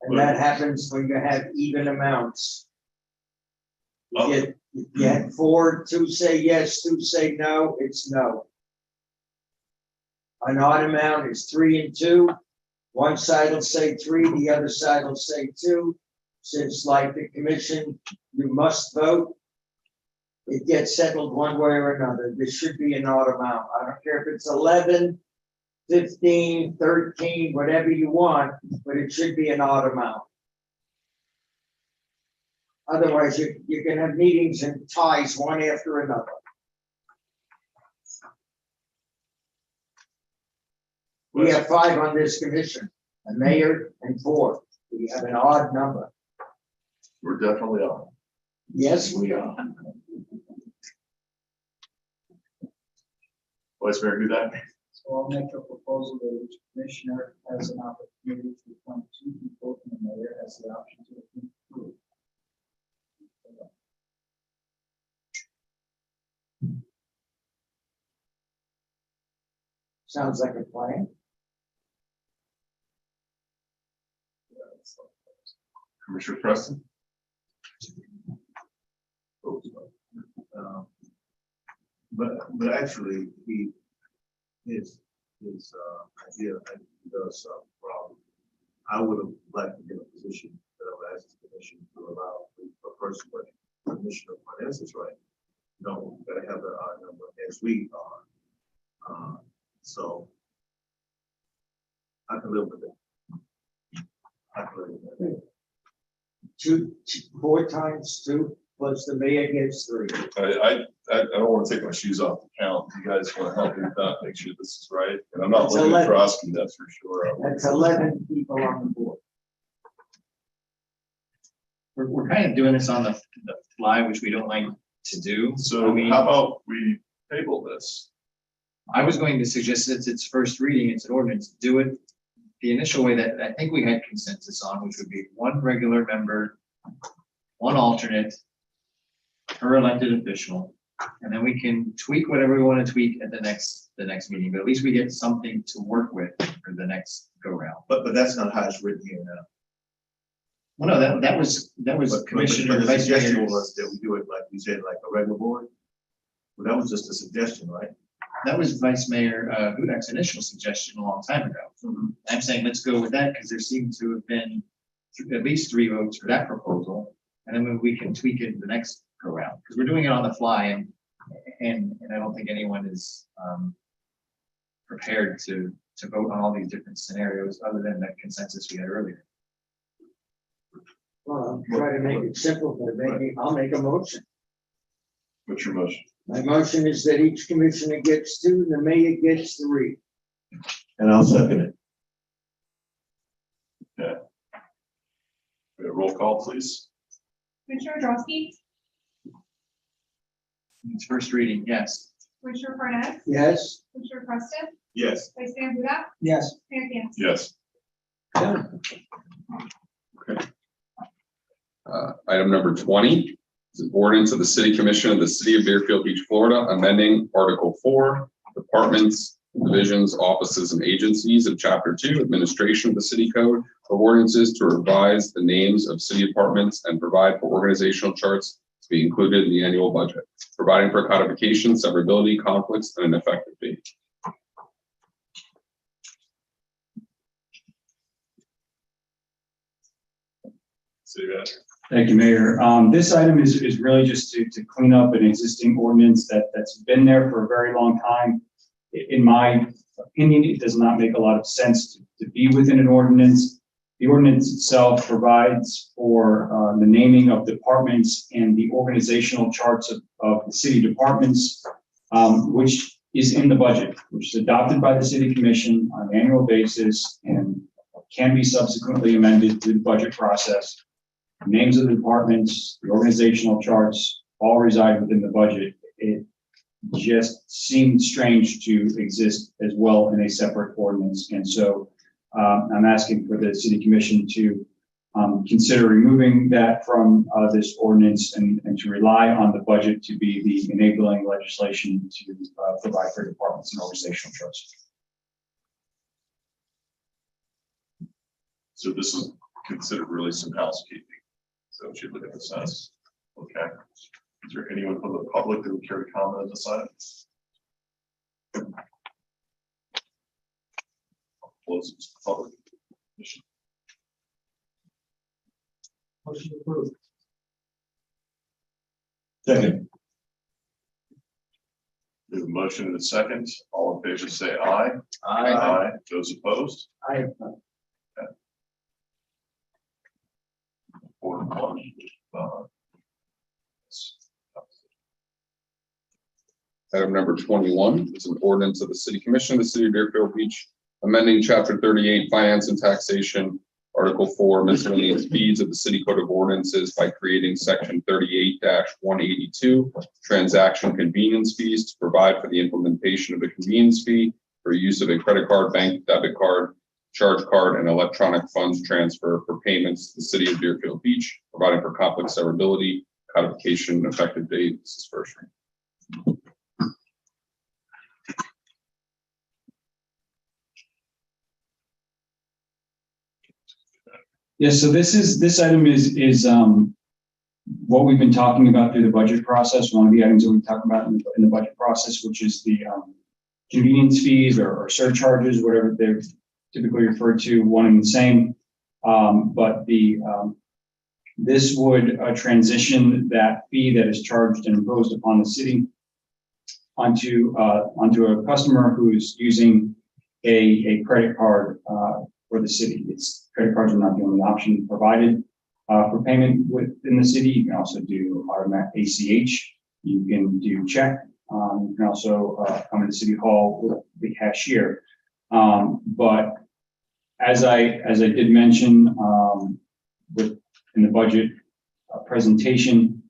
And that happens when you have even amounts. You get 4, 2 say yes, 2 say no, it's no. An odd amount is 3 and 2. One side will say 3, the other side will say 2. Since like the commission, you must vote. It gets settled one way or another. This should be an odd amount. I don't care if it's 11, 15, 13, whatever you want, but it should be an odd amount. Otherwise, you can have meetings and ties one after another. We have 5 on this commission, a mayor and 4. We have an odd number. We're definitely on. Yes, we are. Vice Mayor Hudak, So I'll make a proposal that each commissioner has an opportunity to appoint 2 people and the mayor has the option to approve. Sounds like a plan. Commissioner Preston. But actually, his idea does solve the problem. I would have liked to get a position that I've asked the commission to allow a person, but Commissioner Parnas is right. No, we gotta have the odd number as we are. So I can live with it. I can live with it. 4 times 2 plus the mayor gets 3. I don't want to take my shoes off the count. You guys want to help me with that, make sure this is right. And I'm not It's looking 11. for asking, that's for sure. That's 11 people on the board. We're kind of doing this on the fly, which we don't like to do. So I mean, how about we table this? I was going to suggest that it's first reading, it's an ordinance, do it the initial way that I think we had consensus on, which would be 1 regular member, 1 alternate, per elected official, and then we can tweak whatever we want to tweak at the next meeting, but at least we get something to work with for the next go round. But that's not how it's written here now. Well, no, that was Commissioner But the Vice suggestion Mayor's. was that we do it like you said, like a regular board. Well, that was just a suggestion, right? That was Vice Mayor Hudak's initial suggestion a long time ago. I'm saying let's go with that because there seemed to have been at least 3 votes for that proposal. And then we can tweak it the next go round because we're doing it on the fly and I don't think anyone is prepared to vote on all these different scenarios other than the consensus we had earlier. Well, I'll try to make it simple, but maybe I'll make a motion. What's your motion? My motion is that each commissioner gets 2 and the mayor gets 3. And I'll second it. Okay. We have a roll call, please. Commissioner Drosky, It's first reading, yes. Commissioner Parnas, Yes? Commissioner Preston, Yes. Vice Mayor Huda, Yes. Mayor Gaines. Yes. Item number 20 is an ordinance of the City Commission of the City of Deerfield Beach, Florida, amending Article 4, Departments, Divisions, Offices, and Agencies of Chapter 2, Administration of the City Code of Ordinances to revise the names of city departments and provide for organizational charts to be included in the annual budget, providing for codification, severability, conflicts, and an effective date. City Manager. Thank you, Mayor. This item is really just to clean up an existing ordinance that's been there for a very long time. In my opinion, it does not make a lot of sense to be within an ordinance. The ordinance itself provides for the naming of departments and the organizational charts of the city departments, which is in the budget, which is adopted by the City Commission on an annual basis and can be subsequently amended through the budget process. Names of the departments, the organizational charts, all reside within the budget. It just seemed strange to exist as well in a separate ordinance. And so I'm asking for the City Commission to consider removing that from this ordinance and to rely on the budget to be the enabling legislation to provide for departments and organizational charts. So this is considered really some housekeeping. So we should look at this as, okay. Is there anyone from the public that would care to comment on this item? I'll close this public. Motion approved. Second. We have a motion and a second. All in favor say aye. Aye. Those opposed? I, 4 and 1. Item number 21 is an ordinance of the City Commission of the City of Deerfield Beach, Amending Chapter 38, Finance and Taxation, Article 4, Miscellaneous Fees of the City Code of Ordinances by creating Section 38-182, Transaction Convenience Fees to provide for the implementation of a convenience fee for use of a credit card, bank, debit card, charge card, and electronic funds transfer for payments to the City of Deerfield Beach, providing for conflict severability, codification, effective date. This is first reading. Yes, so this item is what we've been talking about through the budget process. One of the items that we talked about in the budget process, which is the convenience fees or surcharges, whatever they're typically referred to, one and the same. But this would transition that fee that is charged and imposed upon the city onto a customer who's using a credit card for the city. Credit cards are not the only option provided for payment within the city. You can also do automatic ACH. You can do check. You can also come into City Hall with the cashier. But as I did mention in the budget presentation,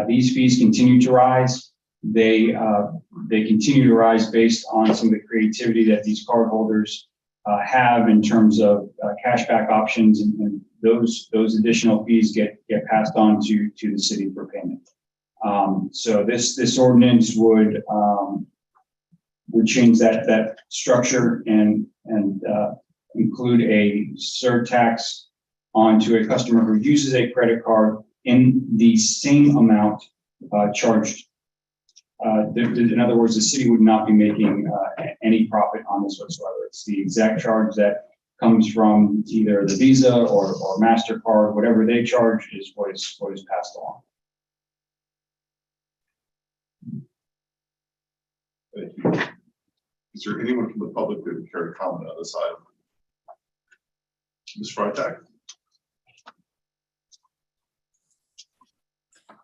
these fees continue to rise. They continue to rise based on some of the creativity that these cardholders have in terms of cashback options, and those additional fees get passed on to the city for payment. So this ordinance would change that structure and include a surtax onto a customer who uses a credit card in the same amount charged. In other words, the city would not be making any profit on this whatsoever. It's the exact charge that comes from either the Visa or MasterCard. Whatever they charge is what is passed along. Thank you. Is there anyone from the public that would care to comment on this item? Ms. Freitag?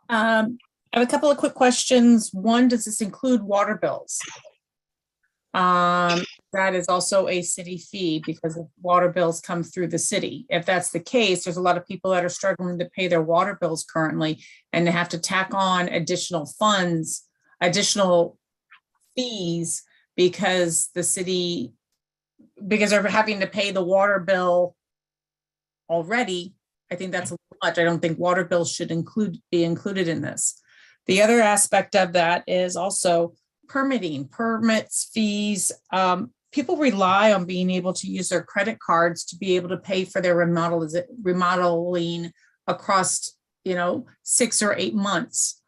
I have a couple of quick questions. One, does this include water bills? That is also a city fee because of water bills come through the city. If that's the case, there's a lot of people that are struggling to pay their water bills currently, and they have to tack on additional funds, additional fees because they're having to pay the water bill already. I think that's a little much. I don't think water bills should be included in this. The other aspect of that is also permits, fees. People rely on being able to use their credit cards to be able to pay for their remodeling across, 6 or 8 months.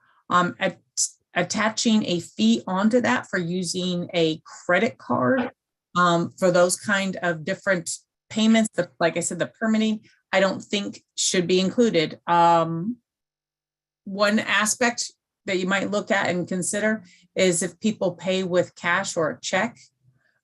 Attaching a fee onto that for using a credit card for those kind of different payments, like I said, the permitting, I don't think should be included. One aspect that you might look at and consider is if people pay with cash or a check,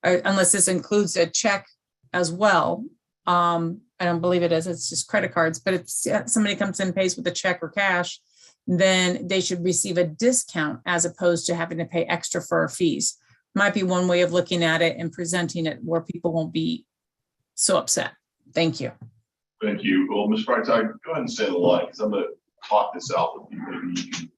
unless this includes a check as well. I don't believe it is, it's just credit cards, but if somebody comes in and pays with a check or cash, then they should receive a discount as opposed to having to pay extra for our fees. Might be one way of looking at it and presenting it where people won't be so upset. Thank you. Thank you. Well, Ms. Freitag, go ahead and say the line, because I'm going to talk this out with you. Maybe you can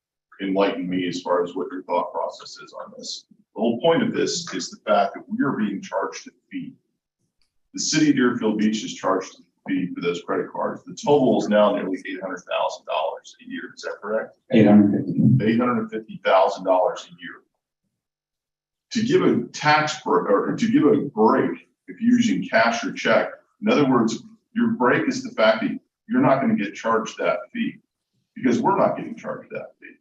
enlighten me as far as what your thought process is on this. The whole point of this is the fact that we are being charged a fee. The city of Deerfield Beach is charged a fee for those credit cards. The total is now nearly $800,000 a year. Is that correct? $850,000 a year. To give a tax break or to give a break if you're using cash or check, in other words, your break is the fact that you're not going to get charged that fee because we're not getting charged that fee.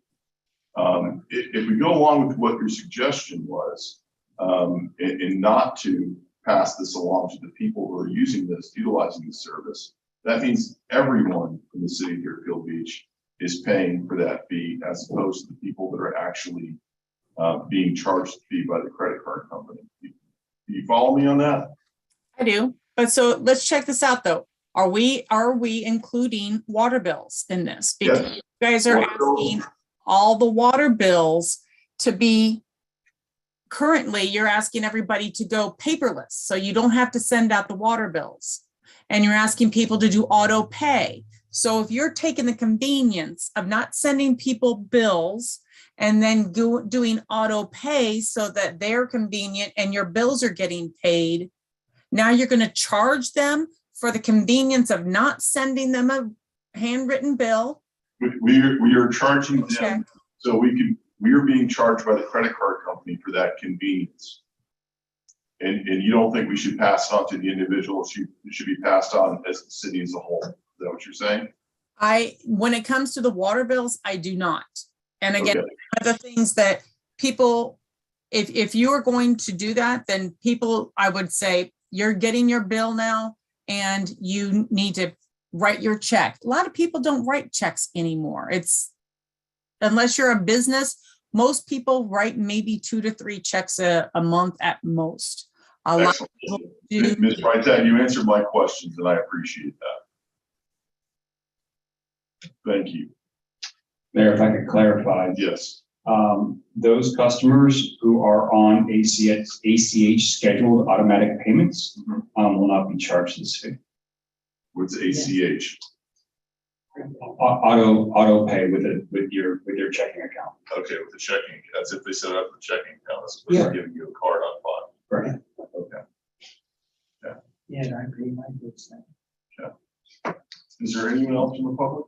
If we go along with what your suggestion was, and not to pass this along to the people who are using this, utilizing the service, that means everyone in the city of Deerfield Beach is paying for that fee as opposed to the people that are actually being charged the fee by the credit card company. Do you follow me on that? I do, but so let's check this out though. Are we including water bills in this? Because Yes. you guys are asking all the water bills to be currently you're asking everybody to go paperless, so you don't have to send out the water bills. And you're asking people to do auto pay. So if you're taking the convenience of not sending people bills and then doing auto pay so that they're convenient and your bills are getting paid, now you're going to charge them for the convenience of not sending them a handwritten bill. We are charging Check. them, so we are being charged by the credit card company for that convenience. And you don't think we should pass it on to the individual, it should be passed on as the city as a whole. Is that what you're saying? When it comes to the water bills, I do not. And again, Okay. one of the things that people, if you are going to do that, then people, I would say, you're getting your bill now and you need to write your check. A lot of people don't write checks anymore. Unless you're a business, most people write maybe 2 to 3 checks a month at most. A lot of people do. Ms. Wright, you answered my questions and I appreciate that. Thank you. Mayor, if I could clarify, Yes. those customers who are on ACH scheduled automatic payments will not be charged this fee. What's ACH? Auto pay with your checking account. Okay, with the checking, that's if they set up the checking account, as opposed to giving you a card on file. Right. Okay. Yeah, I agree, my goods now. Is there anyone else from the public?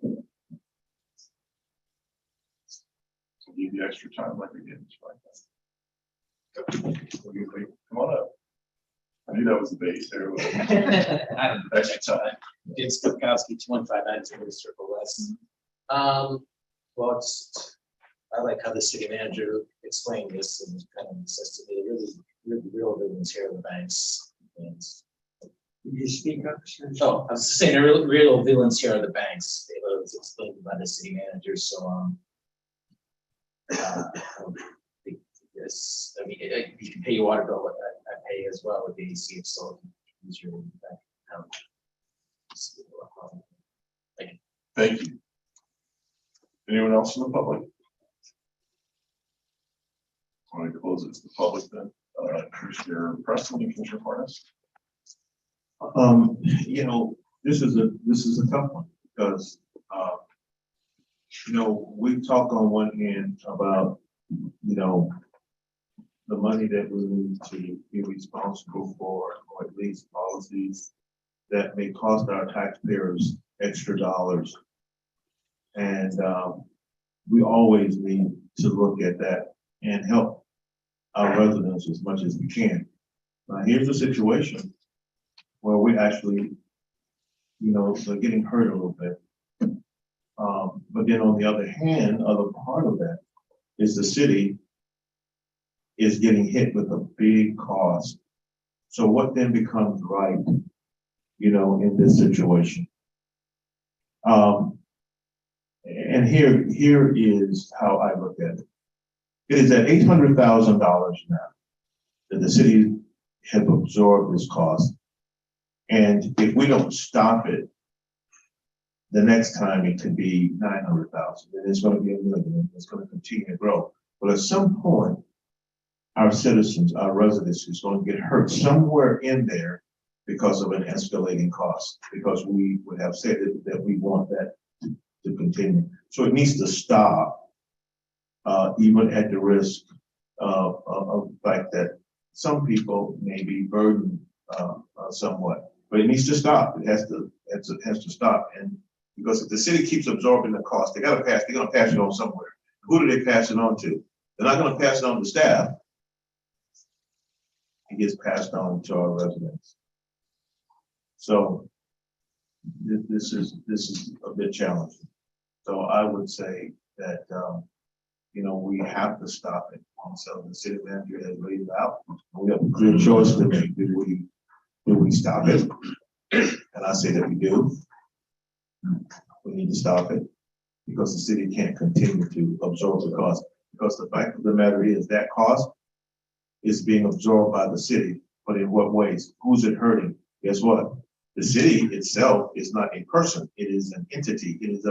I'll give you extra time like we did. Come on up. I knew that was the base there. Extra time. It's Stokowski, 2159 Circle West. Well, I like how the city manager explained this and kind of says to me, really real villains here in the banks. And Could you speak up? sir? oh, I was just saying, the real villains here are the banks. It was explained by the city manager, so, yes, I mean, you can pay your water bill, I pay as well with the ACH, so use your bank account. Thank you. Anyone else from the public? I want to close it to the public then. Commissioner Preston and Commissioner Parnas. You know, this is a tough one because, you know, we talk on one hand about, you know, the money that we need to be responsible for, or at least policies that may cost our taxpayers extra dollars. And we always need to look at that and help our residents as much as we can. Now, here's a situation where we actually, you know, are getting hurt a little bit. But then on the other hand, other part of that is the city is getting hit with a big cost. So what then becomes right, you know, in this situation? And here is how I look at it. It is at $800,000 now that the city have absorbed this cost. And if we don't stop it, the next time it could be 900,000, and it's going to be $1 million. It's going to continue to grow. But at some point, our citizens, our residents, is going to get hurt somewhere in there because of an escalating cost. Because we would have said that we want that to continue. So it needs to stop, even at the risk of the fact that some people may be burdened somewhat. But it needs to stop. It has to stop. And because if the city keeps absorbing the cost, they're gonna pass it on somewhere. Who do they pass it on to? They're not gonna pass it on to staff. It gets passed on to our residents. So this is a bit challenging. So I would say that you know, we have to stop it. And so the city manager has laid it out. We have a clear choice to make. Do we stop it? And I say that we do. We need to stop it because the city can't continue to absorb the cost. Because the fact of the matter is that cost is being absorbed by the city, but in what ways? Who's it hurting? Guess what? The city itself is not a person. It is an entity. It is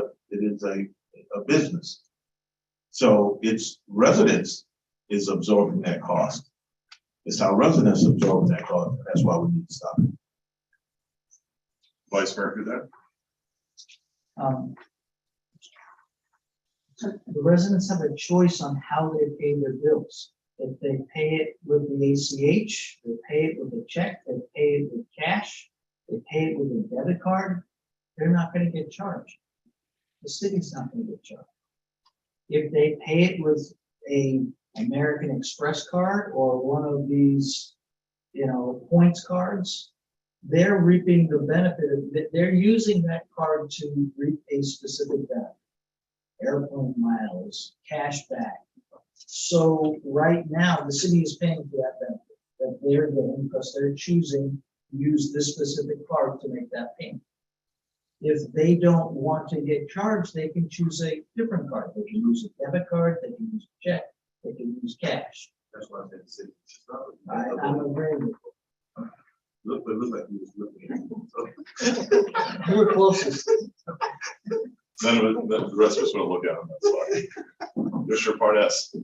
a business. So its residents is absorbing that cost. It's how residents absorb that cost, and that's why we need to stop it. Vice Mayor Huda? The residents have a choice on how they pay their bills. If they pay it with the ACH, they pay it with a check, they pay it with cash, they pay it with a debit card, they're not gonna get charged. The city's not gonna get charged. If they pay it with a American Express card or one of these, points cards, they're reaping the benefit of it. They're using that card to reap a specific benefit. Airplane miles, cash back. So right now, the city is paying for that benefit that they're getting because they're choosing to use this specific card to make that payment. If they don't want to get charged, they can choose a different card. They can use a debit card, they can use a check, they can use cash. That's why I said the city. I'm agreeing with Look like he was looking. you. You were closest. None of it, the rest of us want to look at them, that's why. Mr. Parnas?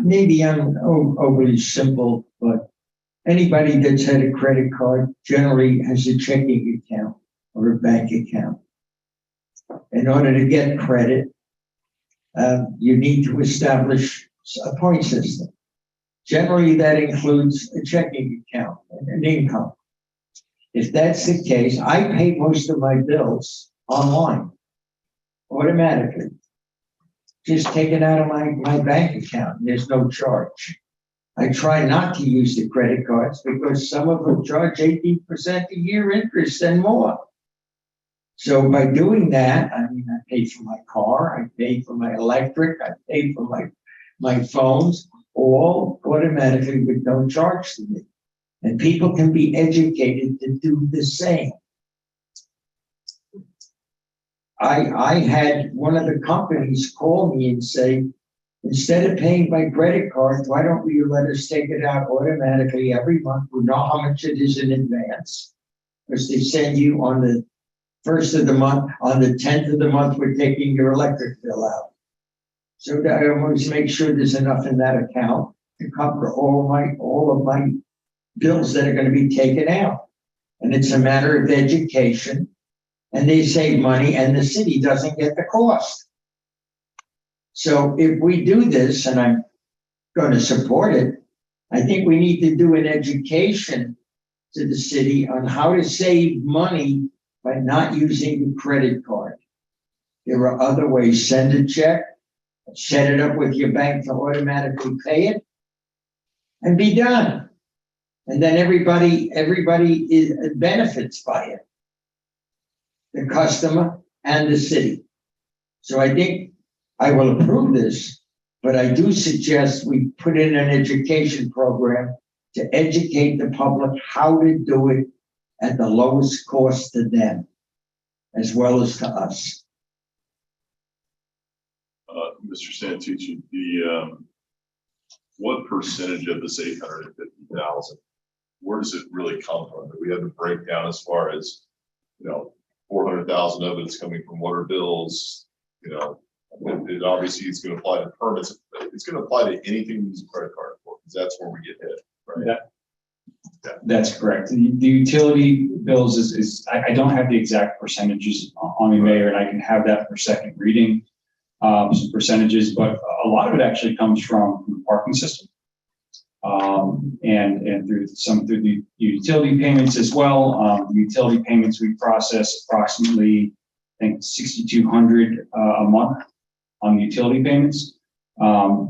Maybe I'm overly simple, but anybody that's had a credit card generally has a checking account or a bank account. In order to get credit, you need to establish a point system. Generally, that includes a checking account and an income. If that's the case, I pay most of my bills online, automatically. Just take it out of my bank account. There's no charge. I try not to use the credit cards because some of them charge 18% a year interest and more. So by doing that, I pay for my car, I pay for my electric, I pay for my phones, all automatically with no charge to me. And people can be educated to do the same. I had one of the companies call me and say, instead of paying by credit card, why don't you let us take it out automatically every month? We know how much it is in advance. Because they send you on the 1st of the month, on the 10th of the month, we're taking your electric bill out. So that I always make sure there's enough in that account to cover all of my bills that are going to be taken out. And it's a matter of education. And they save money and the city doesn't get the cost. So if we do this, and I'm going to support it, I think we need to do an education to the city on how to save money by not using the credit card. There are other ways. Send a check, set it up with your bank to automatically pay it, and be done. And then everybody benefits by it. The customer and the city. So I think I will approve this, but I do suggest we put in an education program to educate the public how to do it at the lowest cost to them, as well as to us. Mr. Santucci, what percentage of this 850,000, where does it really come from? Do we have a breakdown as far as, 400,000 of it's coming from water bills, it obviously it's going to apply to permits. It's going to apply to anything you use a credit card for, because that's where we get hit, right? That's correct. The utility bills is I don't have the exact percentages on me, Mayor, and I can have that for second reading, some percentages, but a lot of it actually comes from the parking system. And through the utility payments as well. The utility payments, we process approximately, I think, 6,200 a month on the utility payments.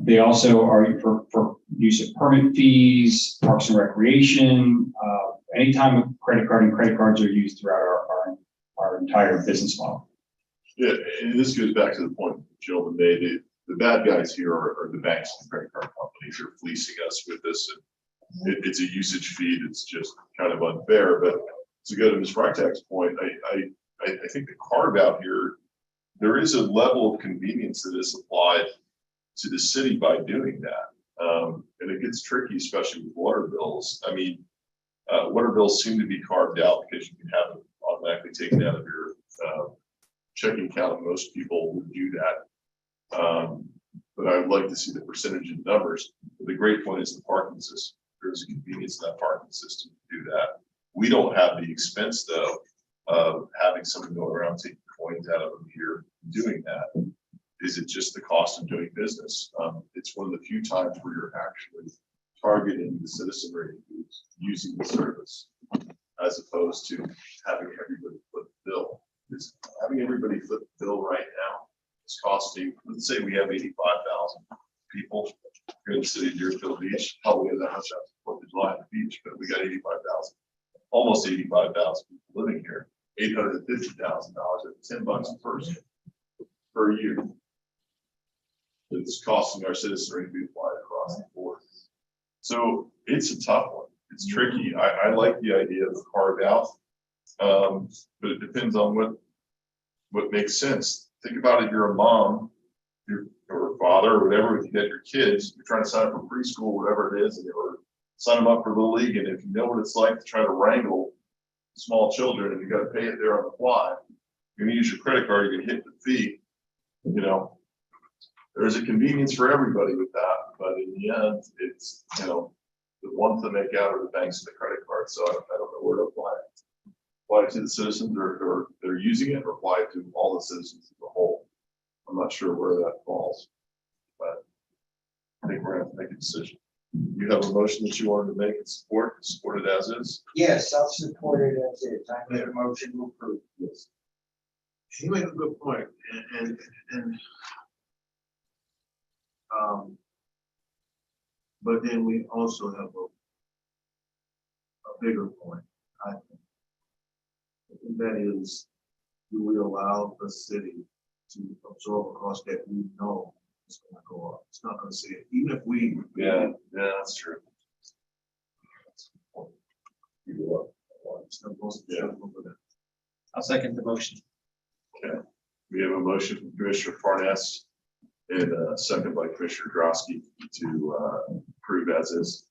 They also are for use of permit fees, parks and recreation, anytime a credit card and credit cards are used throughout our entire business model. Yeah, and this goes back to the point the gentleman made. The bad guys here are the banks and credit card companies who are fleecing us with this. And it's a usage fee that's just kind of unfair. But to go to Ms. Freitag's point, I think the carve out here, there is a level of convenience that is applied to the city by doing that. And it gets tricky, especially with water bills. Water bills seem to be carved out because you can have it automatically taken out of your checking account. Most people would do that. but I would like to see the percentage in numbers. But the great point is the parking system. There's a convenience in that parking system to do that. We don't have the expense though of having someone go around taking coins out of them here doing that. Is it just the cost of doing business? It's one of the few times where you're actually targeting the citizenry who's using the service, as opposed to having everybody foot the bill. Because having everybody foot the bill right now is costing, let's say we have 85,000 people here in the city of Deerfield Beach. Probably has that much out for the July Beach, but we got 85,000, almost 85,000 people living here. $850,000 at $10 a person per year. It's costing our citizenry to be applied across the board. So it's a tough one. It's tricky. I like the idea of the carve out, but it depends on what makes sense. Think about it. You're a mom, or a father, or whatever. If you got your kids, you're trying to sign up for preschool, whatever it is, or sign them up for the league. And if you know what it's like to try to wrangle small children, and you got to pay it there on the fly, you're gonna use your credit card. You're gonna hit the fee. You know, there's a convenience for everybody with that, but in the end, it's, you know, the ones that make out are the banks and the credit cards. So I don't know where to apply it. Apply it to the citizens or they're using it, or apply it to all the citizens as a whole. I'm not sure where that falls, but I think we're gonna have to make a decision. You have a motion that you wanted to make and support it as is? Yes, I'll support it as is. I made a motion to approve this. You make a good point, and but then we also have a bigger point, I think. And that is, do we allow the city to absorb a cost that we know is gonna go up? It's not gonna see it, even if we. Yeah, that's true. Yeah. I'll second the motion. Okay, we have a motion from Commissioner Farnes and a second by Commissioner Drosky to approve as is.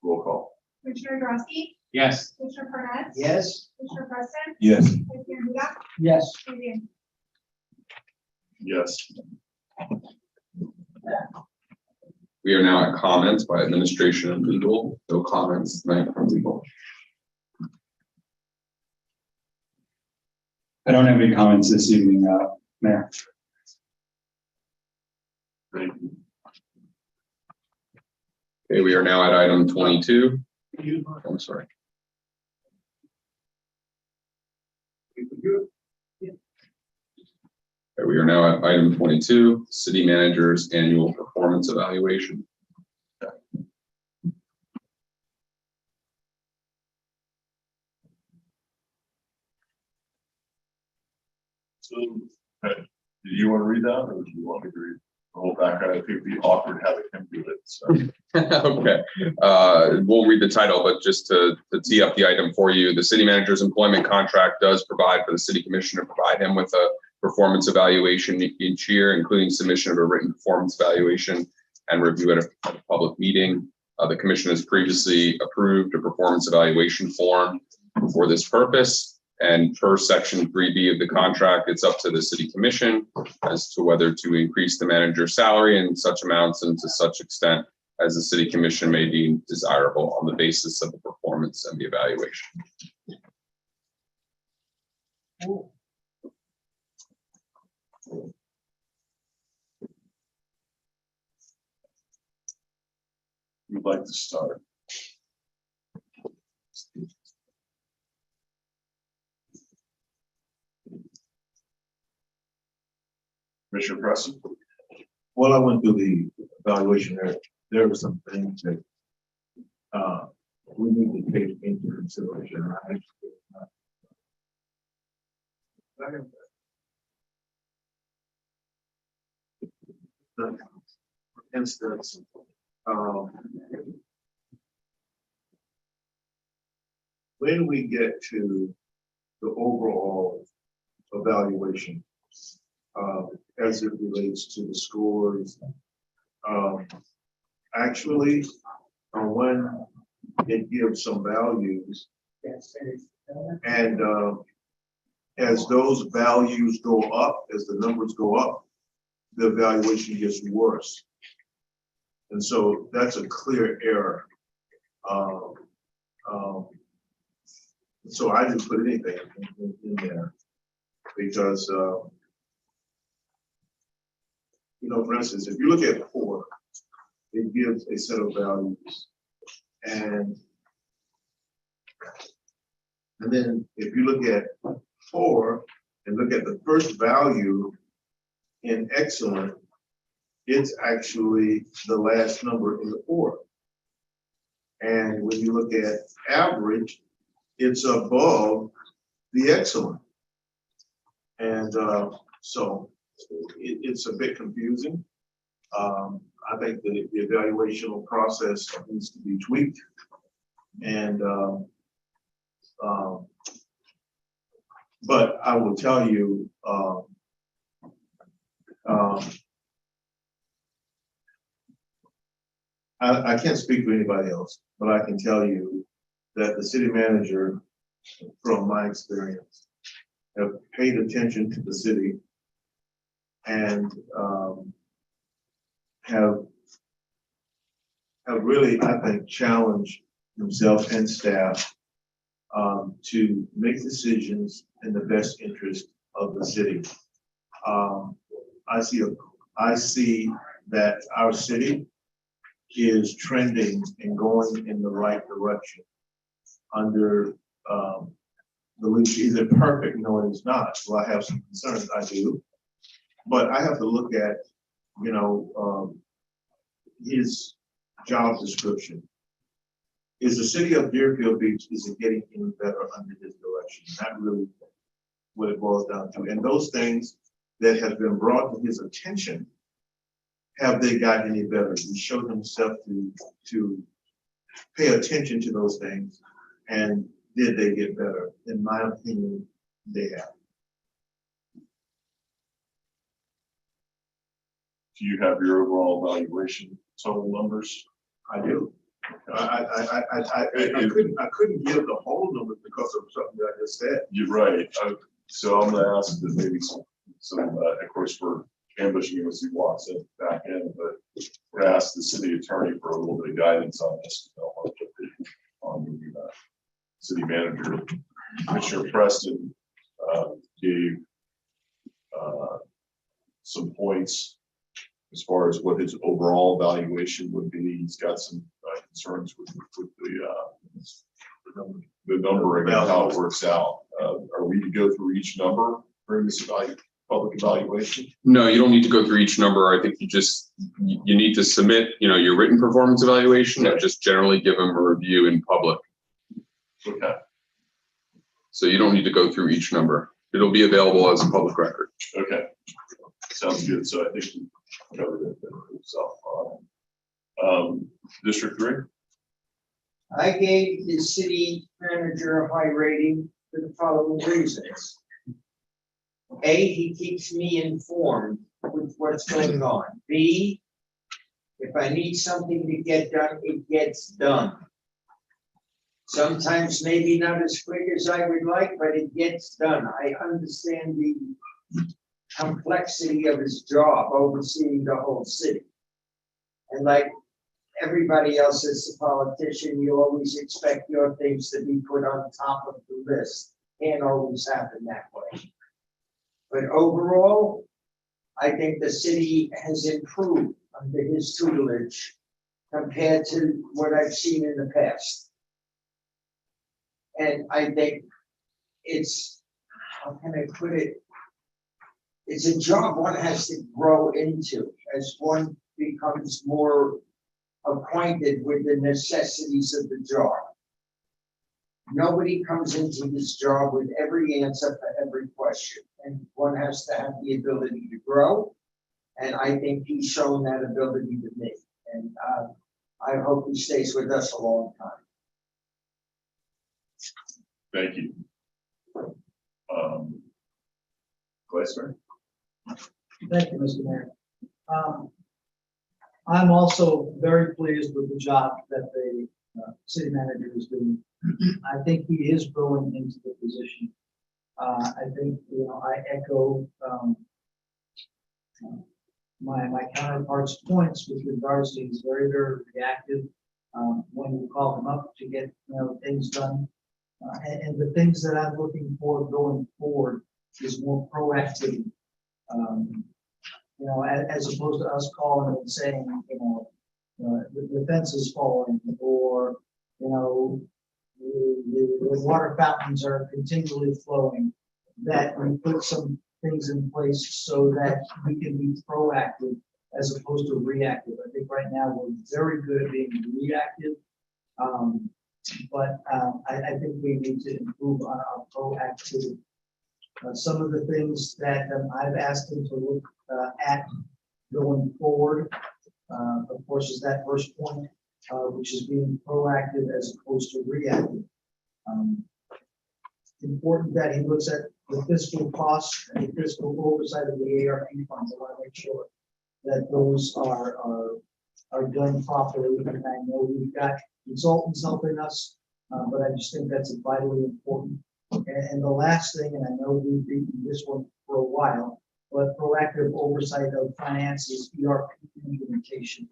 Roll call. Commissioner Drosky, Yes. Commissioner Parnas. Yes? Commissioner Preston. Yes. Vice Mayor Huda. Yes. Mayor Dan. Yes. We are now at comments by administration and legal. No comments tonight from legal. I don't have any comments this evening, Mayor. Thank you. Okay, we are now at item 22. I'm sorry. Okay, we are now at item 22, city manager's annual performance evaluation. So, do you want to read that, or do you want me to read the whole background? I think it'd be awkward having him do it, so. Okay, we'll read the title, but just to tee up the item for you, the city manager's employment contract does provide for the city commission to provide him with a performance evaluation each year, including submission of a written performance evaluation and review at a public meeting. The commission has previously approved a performance evaluation form for this purpose. And per section 3B of the contract, it's up to the city commission as to whether to increase the manager's salary in such amounts and to such extent as the city commission may deem desirable on the basis of the performance and the evaluation. Who'd like to start? Commissioner Preston? While I went through the evaluation, there were some things that we need to take into consideration. For instance, when we get to the overall evaluation, as it relates to the scores, actually, when it gives some values, and as those values go up, as the numbers go up, the evaluation gets worse. And so that's a clear error. So I didn't put anything in there because, you know, for instance, if you look at 4, it gives a set of values. And then if you look at 4 and look at the first value in excellent, it's actually the last number in the 4. And when you look at average, it's above the excellent. And so it's a bit confusing. I think that the evaluational process needs to be tweaked. And but I will tell you, I can't speak for anybody else, but I can tell you that the city manager, from my experience, have paid attention to the city and have really, I think, challenged himself and staff to make decisions in the best interest of the city. I see that our city is trending and going in the right direction under the leadership. Is it perfect? No, it is not. Well, I have some concerns. I do, but I have to look at, you know, his job description. Is the city of Deerfield Beach, is it getting any better under his direction? Not really what it boils down to. And those things that have been brought to his attention, have they gotten any better? He showed himself to pay attention to those things, and did they get better? In my opinion, they have. Do you have your overall evaluation total numbers? I do. I couldn't give the whole number because of something that I just said. You're right. So I'm gonna ask that maybe some of course, we're ambushing him as he walks in back in, but we're gonna ask the city attorney for a little bit of guidance on this. On the city manager. Commissioner Preston gave some points as far as what his overall valuation would be. He's got some concerns with the numbering and how it works out. Are we to go through each number during this public evaluation? No, you don't need to go through each number. I think you need to submit, you know, your written performance evaluation and just generally give them a review in public. Okay. So you don't need to go through each number. It'll be available as a public record. Okay. Sounds good. So I think we covered it. So, District 3. I gave the city manager a high rating for the following reasons. A, he keeps me informed with what's going on. B, if I need something to get done, it gets done. Sometimes maybe not as quick as I would like, but it gets done. I understand the complexity of his job, overseeing the whole city. And like everybody else as a politician, you always expect your things to be put on top of the list. Can't always happen that way. But overall, I think the city has improved under his tutelage compared to what I've seen in the past. And I think it's, how can I put it? It's a job one has to grow into as one becomes more acquainted with the necessities of the job. Nobody comes into this job with every answer for every question, and one has to have the ability to grow. And I think he's shown that ability to me, and I hope he stays with us a long time. Thank you. Gleisner? Thank you, Mr. Mayor. I'm also very pleased with the job that the city manager is doing. I think he is growing into the position. I think, you know, I echo my counterpart's points with regards to he's very, very reactive when we call him up to get, things done. And the things that I'm looking for going forward is more proactivity. As opposed to us calling and saying, the fence is falling, or, the water fountains are continually flowing, that we put some things in place so that we can be proactive as opposed to reactive. I think right now we're very good at being reactive. But I think we need to improve on our proactivity. Some of the things that I've asked him to look at going forward, of course, is that first point, which is being proactive as opposed to reactive. Important that he looks at the fiscal costs and the fiscal oversight of the ARP funds. I want to make sure that those are done properly. And I know we've got consultants helping us, but I just think that's vitally important. And the last thing, and I know we've beaten this one for a while, but proactive oversight of finances, ERP implementation.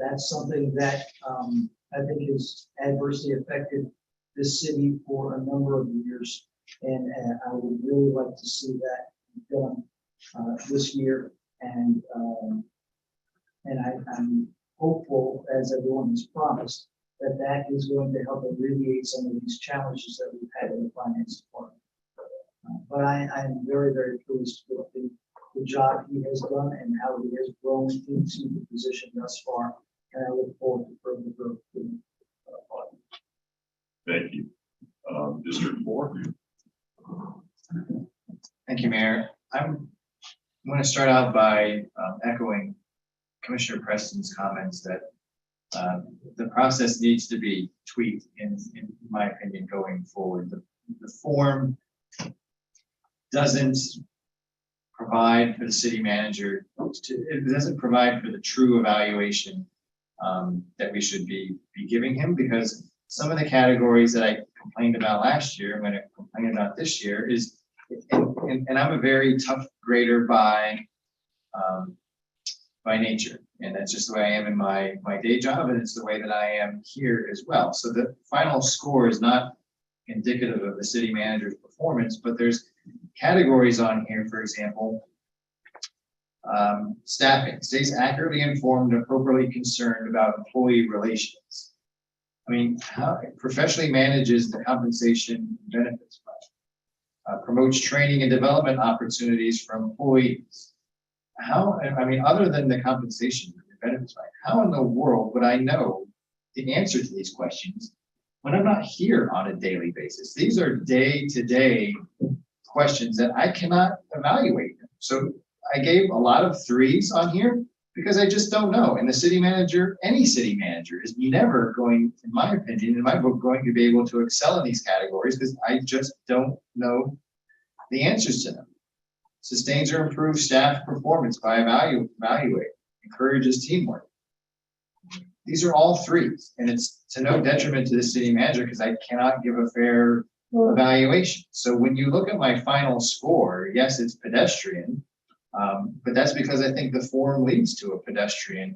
That's something that I think has adversely affected this city for a number of years. And I would really like to see that done this year. And I'm hopeful, as everyone has promised, that is going to help alleviate some of these challenges that we've had in the finance department. But I am very, very pleased with the job he has done and how he has grown into the position thus far. And I look forward to further growth. Thank you. District 4. Thank you, Mayor. I'm going to start out by echoing Commissioner Preston's comments that the process needs to be tweaked, in my opinion, going forward. The form doesn't provide for the city manager, it doesn't provide for the true evaluation that we should be giving him, because some of the categories that I complained about last year, I'm going to complain about this year, is, and I'm a very tough grader by nature. And that's just the way I am in my day job, and it's the way that I am here as well. So the final score is not indicative of the city manager's performance, but there's categories on here, for example, staffing, stays accurately informed and appropriately concerned about employee relations. I mean, how professionally manages the compensation and benefits plan, promotes training and development opportunities for employees. How, I mean, other than the compensation and benefits plan, how in the world would I know the answer to these questions when I'm not here on a daily basis? These are day-to-day questions that I cannot evaluate them. So I gave a lot of 3s on here because I just don't know. And the city manager, any city manager, is never going, in my opinion, in my book, going to be able to excel in these categories because I just don't know the answers to them. Sustains or improves staff performance by evaluating, encourages teamwork. These are all 3s, and it's to no detriment to the city manager because I cannot give a fair evaluation. So when you look at my final score, yes, it's pedestrian, but that's because I think the form leads to a pedestrian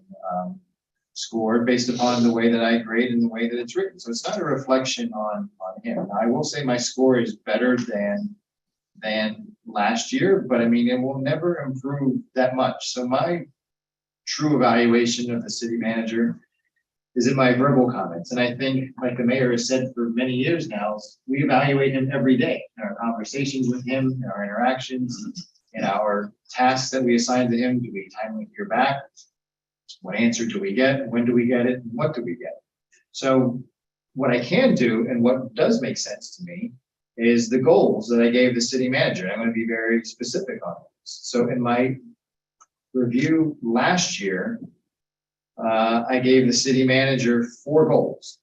score based upon the way that I grade and the way that it's written. So it's not a reflection on him. Now, I will say my score is better than last year, but I mean, it will never improve that much. So my true evaluation of the city manager is in my verbal comments. And I think, like the mayor has said for many years now, we evaluate him every day in our conversations with him, in our interactions, in our tasks that we assign to him. Do we timely hear back? What answer do we get? When do we get it? And what do we get? So what I can do, and what does make sense to me, is the goals that I gave the city manager. I'm going to be very specific on this. So in my review last year, I gave the city manager 4 goals.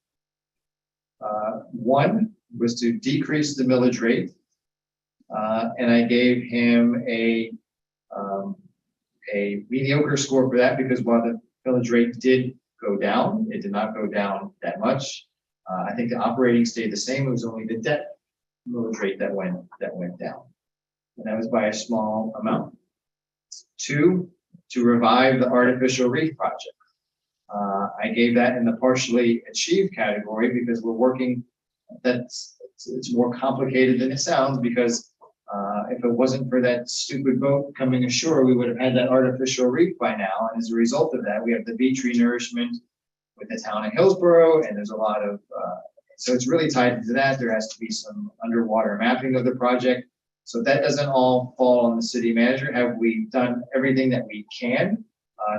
1 was to decrease the millage rate, and I gave him a mediocre score for that because while the millage rate did go down, it did not go down that much. I think the operating stayed the same. It was only the debt millage rate that went down, and that was by a small amount. 2, to revive the artificial reef project. I gave that in the partially achieved category because we're working, it's more complicated than it sounds, because if it wasn't for that stupid boat coming ashore, we would have had that artificial reef by now. And as a result of that, we have the beach renourishment with the town of Hillsborough, and there's a lot of, so it's really tied into that. There has to be some underwater mapping of the project. So that doesn't all fall on the city manager. Have we done everything that we can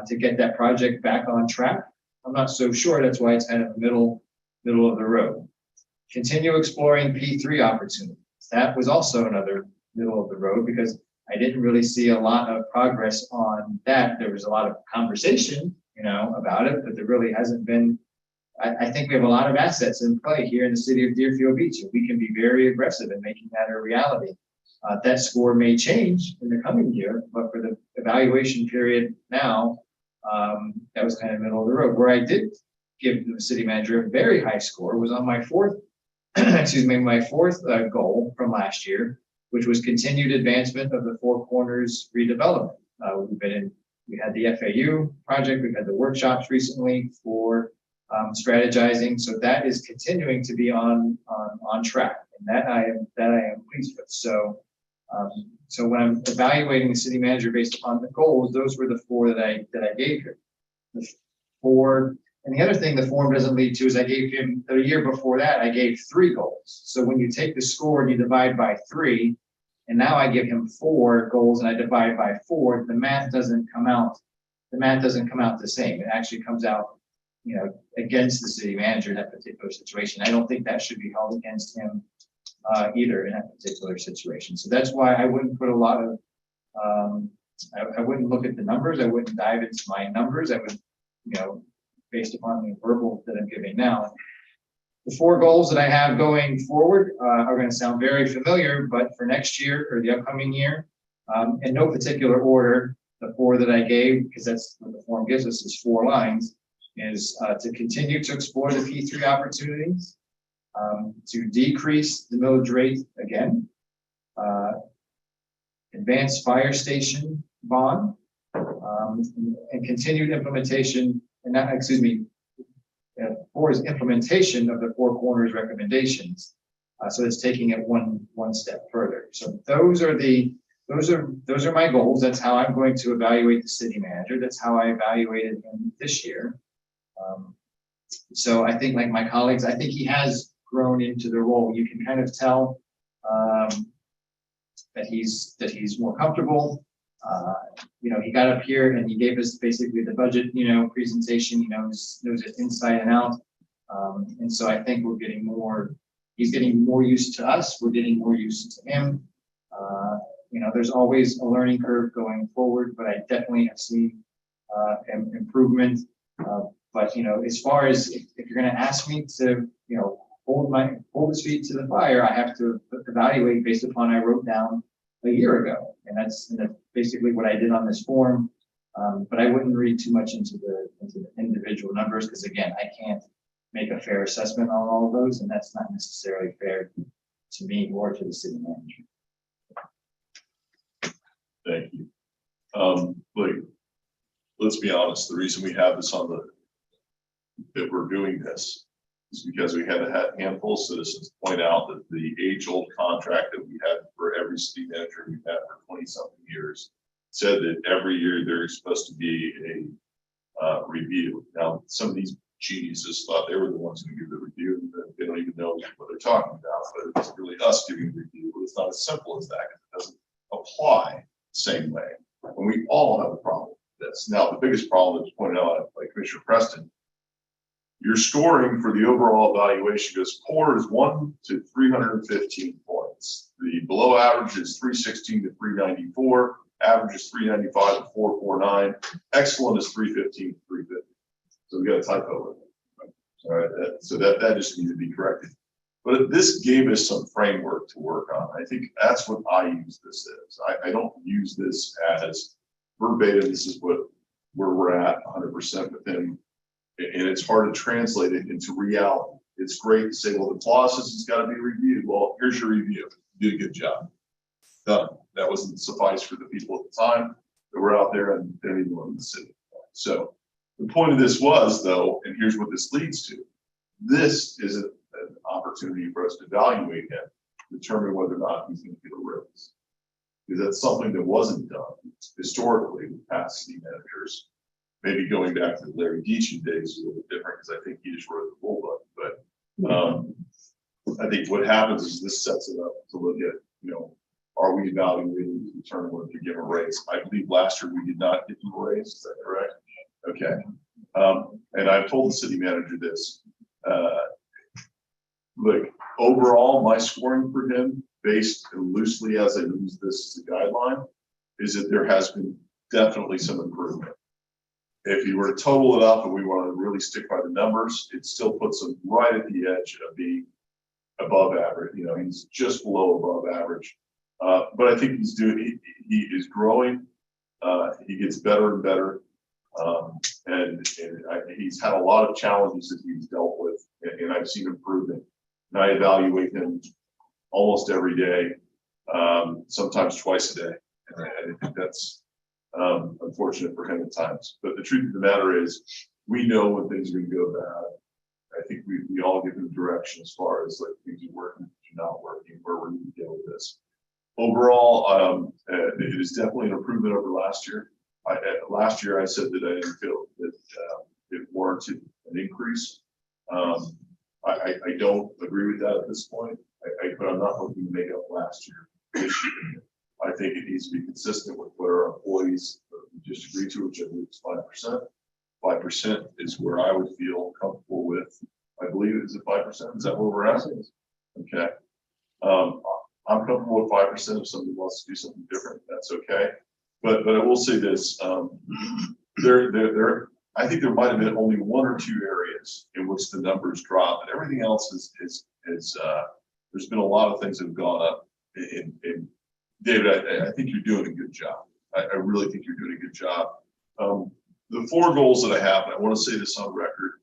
to get that project back on track? I'm not so sure. That's why it's kind of middle of the road. Continue exploring P3 opportunities. That was also another middle of the road because I didn't really see a lot of progress on that. There was a lot of conversation, about it, but there really hasn't been. I think we have a lot of assets in play here in the city of Deerfield Beach, and we can be very aggressive in making that a reality. That score may change in the coming year, but for the evaluation period now, that was kind of middle of the road. Where I did give the city manager a very high score was on my fourth, my fourth goal from last year, which was continued advancement of the Four Corners redevelopment. We had the FAU project, we've had the workshops recently for strategizing, so that is continuing to be on track, and that I am pleased with. So when I'm evaluating the city manager based upon the goals, those were the four that I gave him. The four, and the other thing the form doesn't lead to is I gave him the year before that I gave 3 goals. So when you take the score and you divide by 3, and now I give him 4 goals and I divide by 4, the math doesn't come out. The math doesn't come out the same. It actually comes out, against the city manager in that particular situation. I don't think that should be held against him either in that particular situation. So that's why I wouldn't put a lot of, I wouldn't look at the numbers. I wouldn't dive into my numbers. I would, based upon the verbal that I'm giving now. The 4 goals that I have going forward are going to sound very familiar, but for next year or the upcoming year, in no particular order, the 4 that I gave, because that's what the form gives us, is 4 lines, is to continue to explore the P3 opportunities, to decrease the millage rate again, advance fire station bond, and continued implementation, and not, excuse me, 4 is implementation of the Four Corners recommendations. So it's taking it one step further. So those are my goals. That's how I'm going to evaluate the city manager. That's how I evaluated him this year. So I think, like my colleagues, I think he has grown into the role. You can kind of tell that he's more comfortable. He got up here and he gave us basically the budget, presentation. He knows it inside and out. And so I think he's getting more used to us. We're getting more used to him. There's always a learning curve going forward, but I definitely have seen improvement. But as far as if you're going to ask me to, hold his feet to the fire, I have to evaluate based upon I wrote down a year ago, and that's basically what I did on this form. But I wouldn't read too much into the individual numbers because, again, I can't make a fair assessment on all of those, and that's not necessarily fair to me or to the city manager. Thank you. Let's be honest. The reason we have this that we're doing this is because we had a handful of citizens point out that the age-old contract that we had for every city manager we've had for 20-something years said that every year there's supposed to be a review. Now, some of these geniuses thought they were the ones who give the review. They don't even know what they're talking about, but it's really us giving the review. It's not as simple as that. It doesn't apply the same way. And we all have a problem with this. Now, the biggest problem is pointed out by Commissioner Preston. Your scoring for the overall evaluation goes poor is 1 to 315 points. The below average is 316 to 394. Average is 395 to 449. Excellent is 315 to 350. So we got a typo with it. All right, so that just needs to be corrected. But this gave us some framework to work on. I think that's what I use this as. I don't use this as verbatim. This is where we're at 100% with him. And it's hard to translate it into reality. It's great to say, well, the process has got to be reviewed. Well, here's your review. You did a good job. Done. That wasn't suffice for the people at the time. that were out there and anyone in the city. So the point of this was, though, and here's what this leads to. This is an opportunity for us to evaluate him, determine whether or not he's going to get a raise. Because that's something that wasn't done historically with past city managers. Maybe going back to the Larry Deachin days is a little bit different because I think he just wrote the rule book. But I think what happens is this sets it up to look at, are we evaluating to determine whether to give a raise? I believe last year we did not give him a raise. Is that correct? Okay. And I've told the city manager this. Look, overall, my scoring for him, based loosely as I use this as a guideline, is that there has been definitely some improvement. If you were to total it up and we want to really stick by the numbers, it still puts him right at the edge of being above average. He's just below above average. But I think he is growing. He gets better and better. He's had a lot of challenges that he's dealt with, and I've seen improvement. And I evaluate him almost every day, sometimes twice a day. And I think that's unfortunate for him at times. But the truth of the matter is, we know when things are going to go bad. I think we all give him direction as far as like things are working, not working, where we're going to go with this. Overall, it is definitely an improvement over last year. Last year, I said that I didn't feel that it warranted an increase. I don't agree with that at this point, but I'm not looking to make up last year. This year, I think it needs to be consistent with what our employees just agreed to, which I believe is 5%. 5% is where I would feel comfortable with. I believe it is at 5%. Is that where we're at? Okay. I'm comfortable with 5%. If somebody wants to do something different, that's okay. But I will say this: I think there might have been only one or two areas in which the numbers drop, and everything else is there's been a lot of things that have gone up. And David, I think you're doing a good job. I really think you're doing a good job. The 4 goals that I have, and I want to say this on record,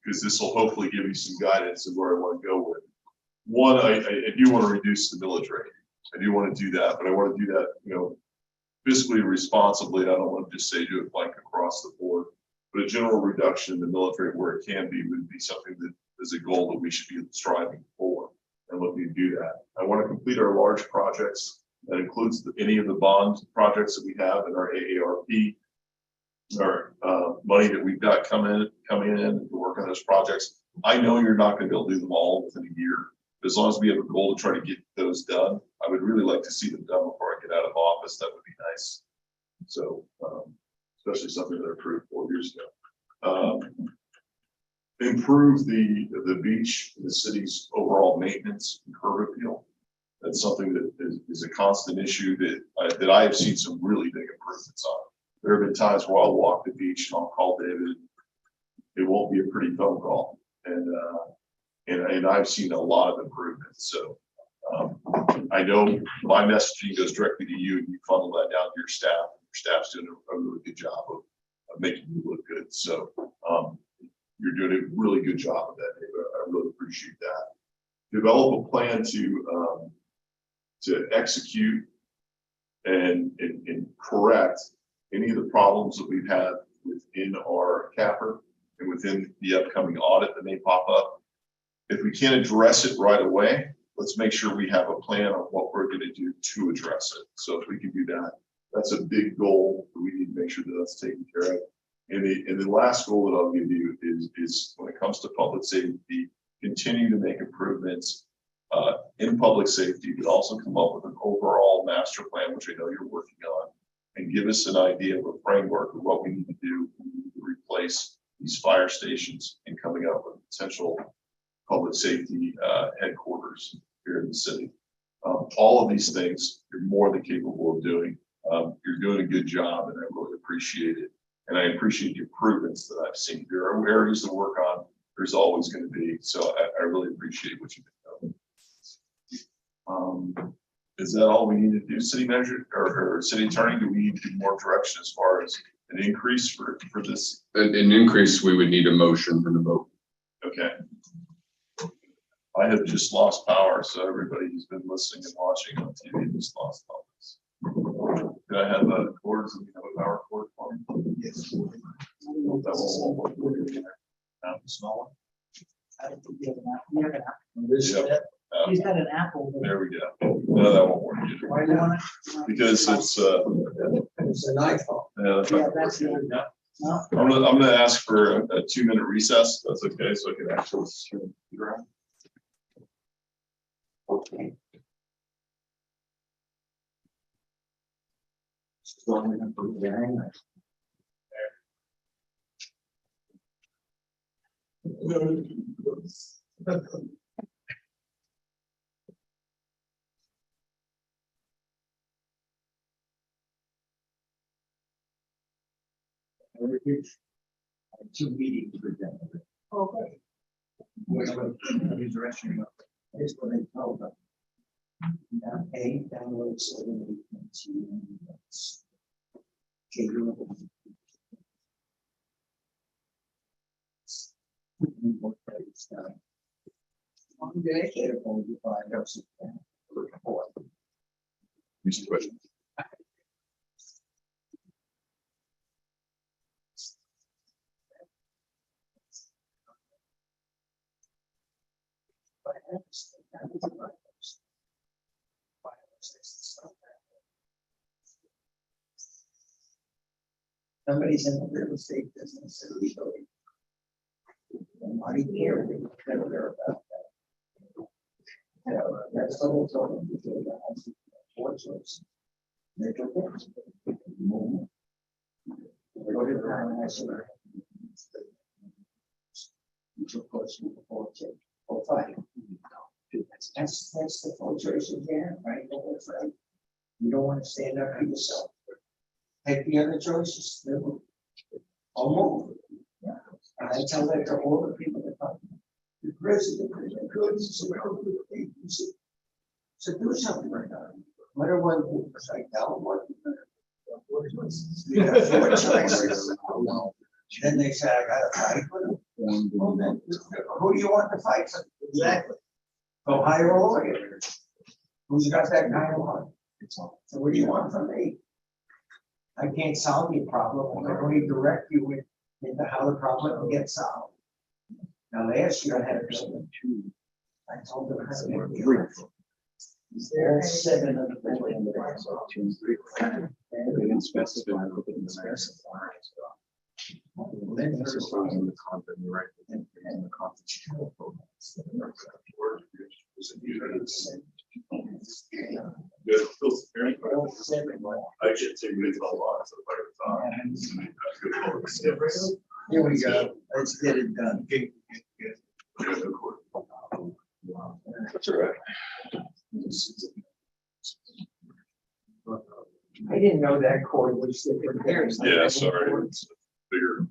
because this will hopefully give you some guidance of where I want to go with. One, I do want to reduce the millage rate. I do want to do that, but I want to do that, fiscally responsibly. I don't want to just say do it blank across the board, but a general reduction in the millage rate where it can be would be something that is a goal that we should be striving for and looking to do that. I want to complete our large projects. That includes any of the bond projects that we have in our AARP, our money that we've got coming in to work on those projects. I know you're not going to be able to do them all within a year. But as long as we have a goal to try to get those done, I would really like to see them done before I get out of office. That would be nice. So, especially something that I approved 4 years ago. Improve the beach, the city's overall maintenance and curb appeal. That's something that is a constant issue that I have seen some really big improvements on. There have been times where I'll walk the beach and I'll call David. It won't be a pretty phone call, and I've seen a lot of improvements. So I know my messaging goes directly to you, and you funnel that down to your staff. Your staff's doing a really good job of making you look good. So you're doing a really good job of that, David. I really appreciate that. Develop a plan to execute and correct any of the problems that we've had within our CAFR and within the upcoming audit that may pop up. If we can't address it right away, let's make sure we have a plan on what we're going to do to address it. So if we can do that, that's a big goal that we need to make sure that that's taken care of. And the last goal that I'll give you is when it comes to public safety, continue to make improvements in public safety, but also come up with an overall master plan, which I know you're working on, and give us an idea of a framework of what we need to do to replace these fire stations and coming up with potential public safety headquarters here in the city. All of these things you're more than capable of doing. You're doing a good job, and I really appreciate it. And I appreciate the improvements that I've seen. There are areas to work on. There's always going to be. So I really appreciate what you've been doing. Is that all we need to do, city manager or city attorney? Do we need to do more direction as far as an increase for this? An increase, we would need a motion for the vote. Okay. I have just lost power, so everybody who's been listening and watching on TV just lost power. Could I have the cords and have a power cord for me? Yes. That won't work. Small one. I don't think you have an apple. You have an apple. This is it? He's got an apple. There we go. No, that won't work either. Why do you want it? Because it's, It's an iPhone. yeah, That's the other. No? I'm gonna ask for a 2-minute recess. That's okay, so I can actually. turn the computer on. Okay. Two meetings with them. Okay. He's the rest of you. Here's what they told them. Now, A, download 7, 8, okay, you're looking. One day, it'll only find out something. Use the question. Somebody's in the real estate business illegally. Nobody cares about that. That's the whole total. Four choices. They took it. Go to the town and ask her. You took question before check. Or 5. That's the full choice again, right? That's right. You don't want to stand up for yourself. Take the other choices. I'll move. And I tell that to all the people that come. The president, the good, so do something right now. Whatever one, it's like that one. Then they say, I gotta fight with them. Well, then, who do you want to fight? Exactly. Go hire a lawyer. Who's got that kind of money? So what do you want from me? I can't solve your problem. I can only direct you into how the problem will get solved. Now, last year I had a building two. I told them. There are 7 of the building. They didn't specify, but they didn't specify. Then this is in the content, right? And the content. I should say we a lot. Here we go. Let's get it done. That's all right. I didn't know that cord was different there. Yeah, sorry. It's bigger.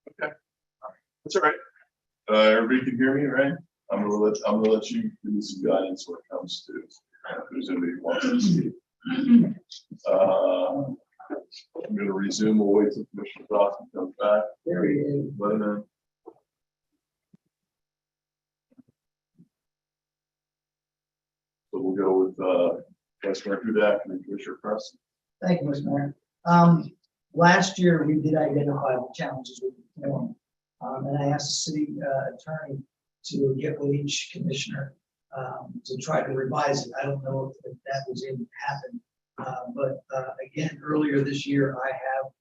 Okay. That's all right. Everybody can hear me, right? I'm gonna let you give me some guidance when it comes to if there's anybody who wants to speak. I'm gonna resume. We'll wait till Commissioner Dawson comes back. There he is. Let him in. So we'll go with Vice Mayor Hudak and then Commissioner Preston. Thank you, Mr. Mayor. Last year, we did identify the challenges with the form. And I asked the city attorney to get with each commissioner to try to revise it. I don't know if that was able to happen. But again, earlier this year, I have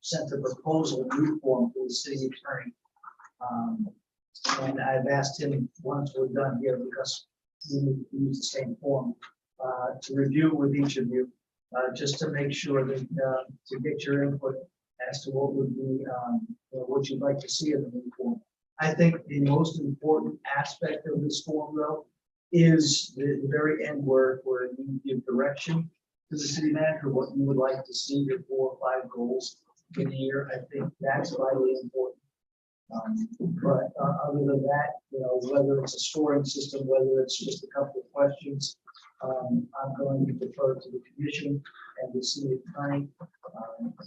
sent a proposal new form to the city attorney. And I've asked him, once we're done here, because we use the same form, to review with each of you, just to make sure that, to get your input as to what would be, what you'd like to see in the new form. I think the most important aspect of this form, though, is the very end where you give direction to the city manager, what you would like to see, your 4 or 5 goals in a year. I think that's vitally important. But other than that, whether it's a scoring system, whether it's just a couple of questions, I'm going to defer to the commission and the city attorney.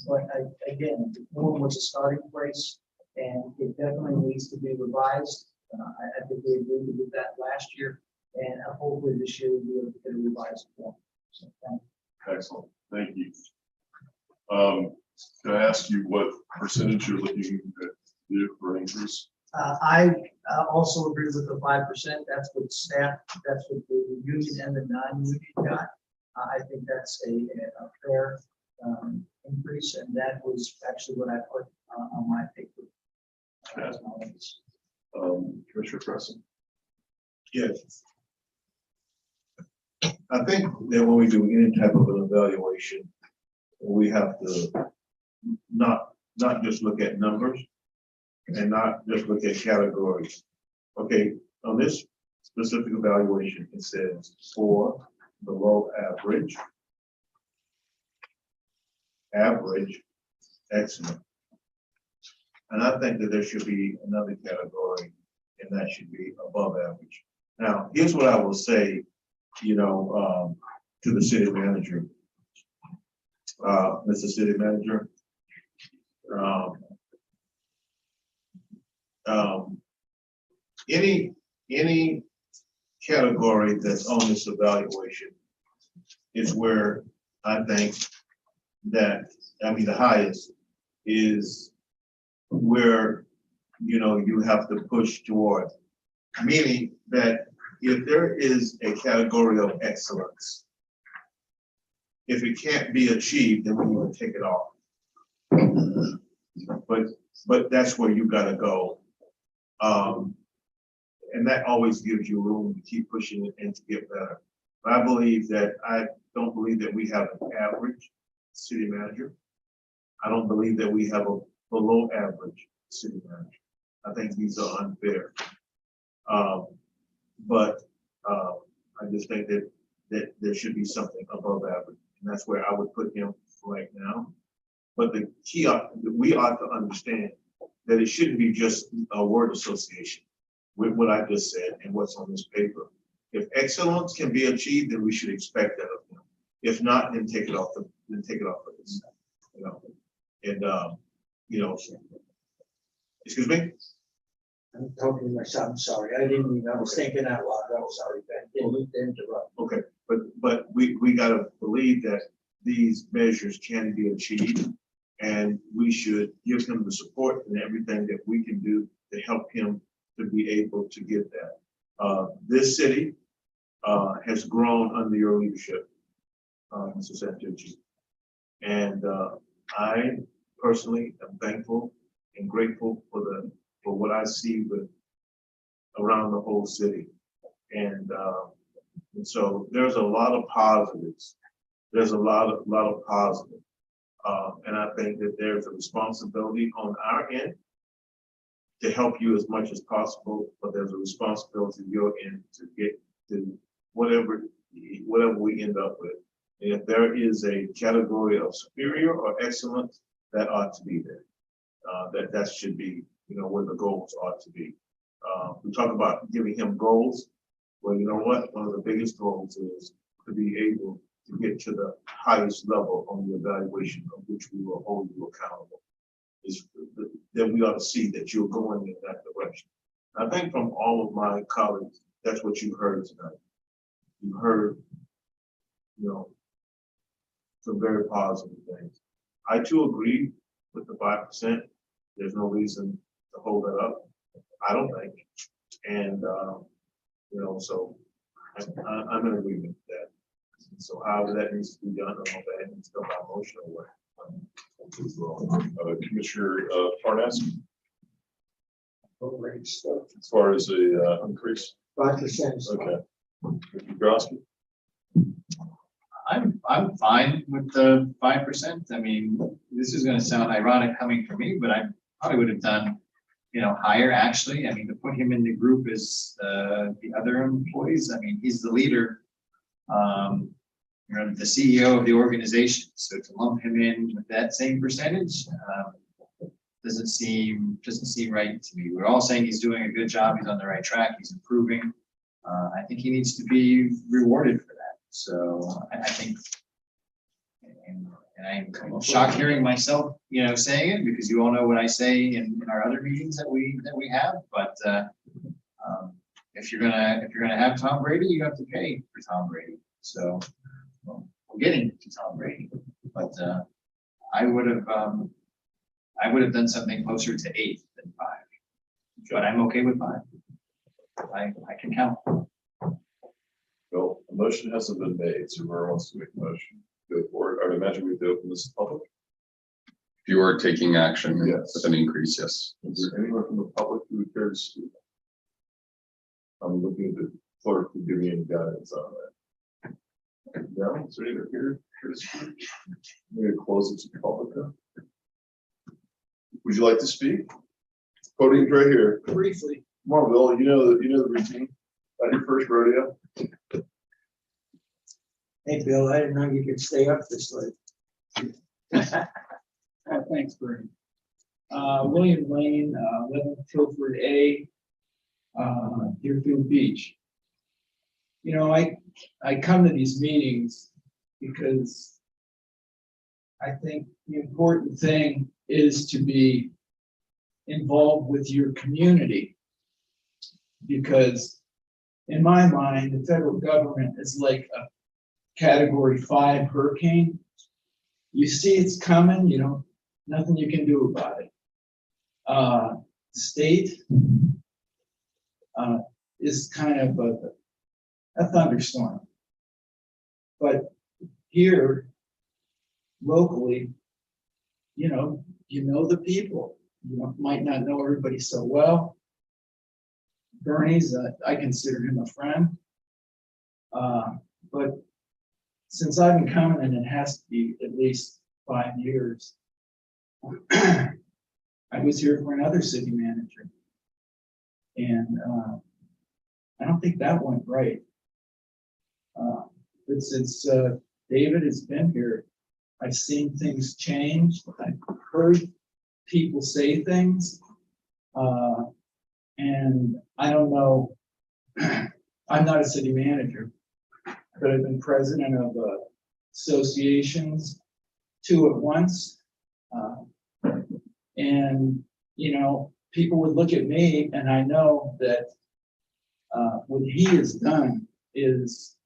But again, the form was a starting place. and it definitely needs to be revised. I think we agreed with that last year, and hopefully this year we'll be able to get a revised form. So, thank you. Excellent, thank you. Can I ask you what percentage you're looking to do for increase? I also agree with the 5%. That's what staff, that's what the union and the non-union got. I think that's a fair increase, and that was actually what I put on my paper. Commissioner Preston? Yes. I think that when we do any type of an evaluation, we have to not just look at numbers and not just look at categories. Okay, on this specific evaluation, it says for below average, excellent. And I think that there should be another category, and that should be above average. Now, here's what I will say, to the city manager. Mr. City Manager, any category that's on this evaluation is where I think that, the highest is where, you have to push toward. Meaning that if there is a category of excellence, if it can't be achieved, then we need to take it off. But that's where you gotta go. And that always gives you room to keep pushing it and to get better. But I don't believe that we have an average city manager. I don't believe that we have a below average city manager. I think these are unfair. But I just think that there should be something above average. And that's where I would put him right now. But the key, we ought to understand that it shouldn't be just a word association with what I just said and what's on this paper. If excellence can be achieved, then we should expect that of him. If not, then take it off of this. Excuse me? I'm talking to myself, I'm sorry, I was thinking out loud, I'm sorry, Ben, didn't mean to interrupt. Okay, but we gotta believe that these measures can be achieved, and we should give him the support and everything that we can do to help him to be able to get that. This city has grown under your leadership, Mr. Santucci. And I personally am thankful and grateful for what I see around the whole city. And so there's a lot of positives. There's a lot of positive. And I think that there's a responsibility on our end to help you as much as possible, but there's a responsibility on your end to get to whatever we end up with. And if there is a category of superior or excellent, that ought to be there. That should be, where the goals ought to be. We talk about giving him goals. Well, you know what? One of the biggest goals is to be able to get to the highest level on the evaluation of which we will hold you accountable. Then we ought to see that you're going in that direction. I think from all of my colleagues, that's what you heard tonight. You heard, some very positive things. I too agree with the 5%. There's no reason to hold that up. I don't think. And, so I'm in agreement with that. So however that needs to be done, I don't know if that needs to go by motion or what. Commissioner Parnas? As far as the increase? 5%. Okay. Mr. Grosky? I'm fine with the 5%. I mean, this is gonna sound ironic coming from me, but I probably would have done, higher actually. I mean, to put him in the group as the other employees, I mean, he's the leader. The CEO of the organization. So to lump him in with that same percentage doesn't seem right to me. We're all saying he's doing a good job. He's on the right track. He's improving. I think he needs to be rewarded for that. So I think, and And I'm shocked hearing myself, saying it, because you all know what I say in our other meetings that we have, but, if you're gonna have Tom Brady, you have to pay for Tom Brady. So, well, we're getting to Tom Brady, but, I would have done something closer to 8 than 5, but I'm okay with 5. I can count. Well, a motion hasn't been made, so whoever wants to make a motion, go for it. I would imagine we have to open this to public. If you are taking action Yes. with an increase, yes. Is there anyone from the public who would care to speak? I'm looking at the clerk to give me any guidance on that. No, is there anyone here? Maybe close it to the public then. Would you like to speak? Podium's right here. Briefly. Come on, Bill, you know the routine. Not your first rodeo. Hey, Bill, I didn't know you could stay up this late. Thanks, Bernie. William Lane, 11 Tilford A, Deerfield Beach. I come to these meetings because I think the important thing is to be involved with your community. Because in my mind, the federal government is like a Category 5 hurricane. You see it's coming, nothing you can do about it. State is kind of a thunderstorm. But here, locally, you know the people. You might not know everybody so well. Bernie's, I consider him a friend. But since I've been coming, and it has to be at least 5 years, I was here for another city manager. And I don't think that went right. But since David has been here, I've seen things change. I've heard people say things. And I don't know, I'm not a city manager, but I've been president of associations, 2 at once. And, people would look at me, and I know that what he has done is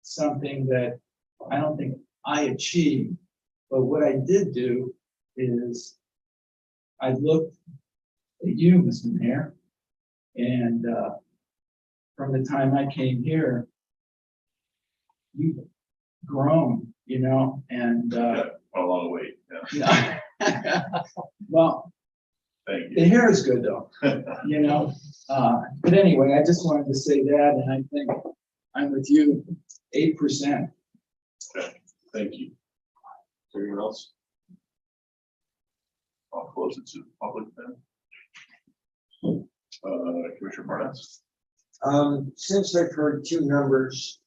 something that I don't think I achieved. But what I did do is I looked at you, Mr. Mayor, and from the time I came here, you've grown, and A long way. Yeah. well, Thank you. the hair is good though, But anyway, I just wanted to say that, and I think I'm with you 8%. Okay, thank you. Is there anyone else? I'll close it to the public then. Commissioner Barnes. Since I've heard 2 numbers,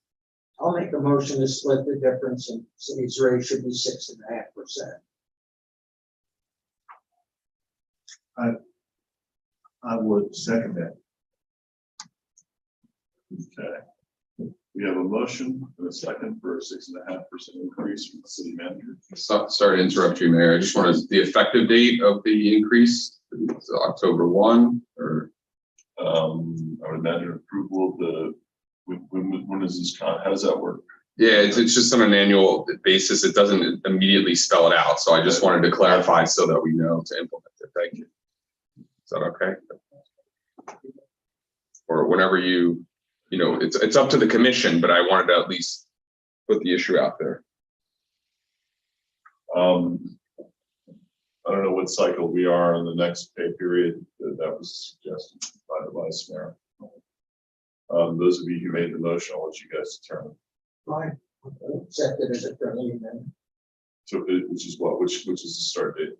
I'll make a motion to split the difference, and city's rate should be 6.5%. I would second that. Okay. We have a motion and a second for a 6.5% increase from the city manager. Sorry to interrupt you, Mayor. I just wanted the effective date of the increase, is it October 1 or? I would imagine approval of the, when is this, how does that work? Yeah, it's just on an annual basis. It doesn't immediately spell it out. So I just wanted to clarify so that we know to implement it. Thank you. Is that okay? Or whenever it's up to the commission, but I wanted to at least put the issue out there. I don't know what cycle we are in the next pay period. That was suggested by the vice mayor. Those of you who made the motion, I'll let you guys determine. Fine, I'll accept it as a friendly then. So, which is what, which is the start date?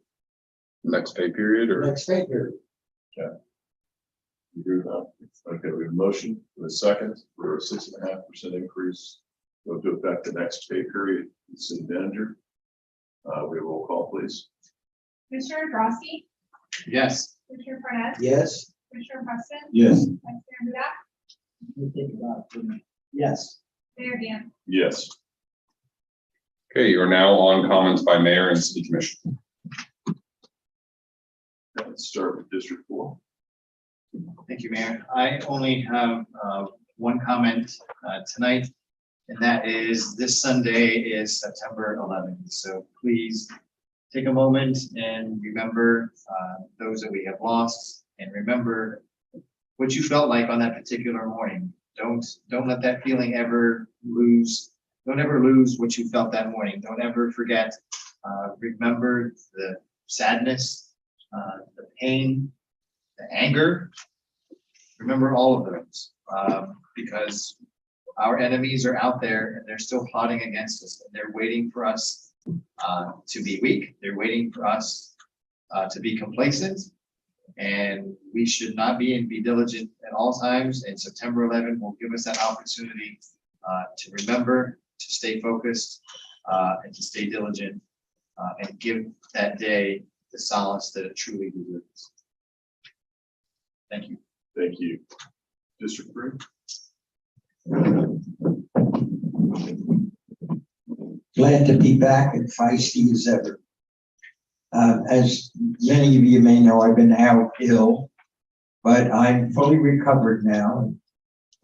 Next pay period or? Next pay period. Okay. You agree with that? Okay, we have a motion for a second for a 6.5% increase. Go to affect the next pay period. The city manager. We have a roll call, please. Commissioner Drosky, Yes. Commissioner Barnes, Yes. Commissioner Preston, Yes. Vice Mayor Huda, Let me think about it for a minute. Yes. Mayor Dan. Yes. Okay, you are now on comments by mayor and city commission. Let's start with District 4. Thank you, Mayor. I only have one comment tonight, and that is this Sunday is September 11th. So please take a moment and remember those that we have lost, and remember what you felt like on that particular morning. Don't let that feeling ever lose. Don't ever lose what you felt that morning. Don't ever forget. Remember the sadness, the pain, the anger. Remember all of those, because our enemies are out there and they're still plotting against us. And they're waiting for us to be weak. They're waiting for us to be complacent. And we should not be, and be diligent at all times. And September 11th will give us that opportunity to remember, to stay focused, and to stay diligent, and give that day the solace that it truly deserves. Thank you. Thank you. District 3. Glad to be back and feisty as ever. As many of you may know, I've been out ill, but I'm fully recovered now and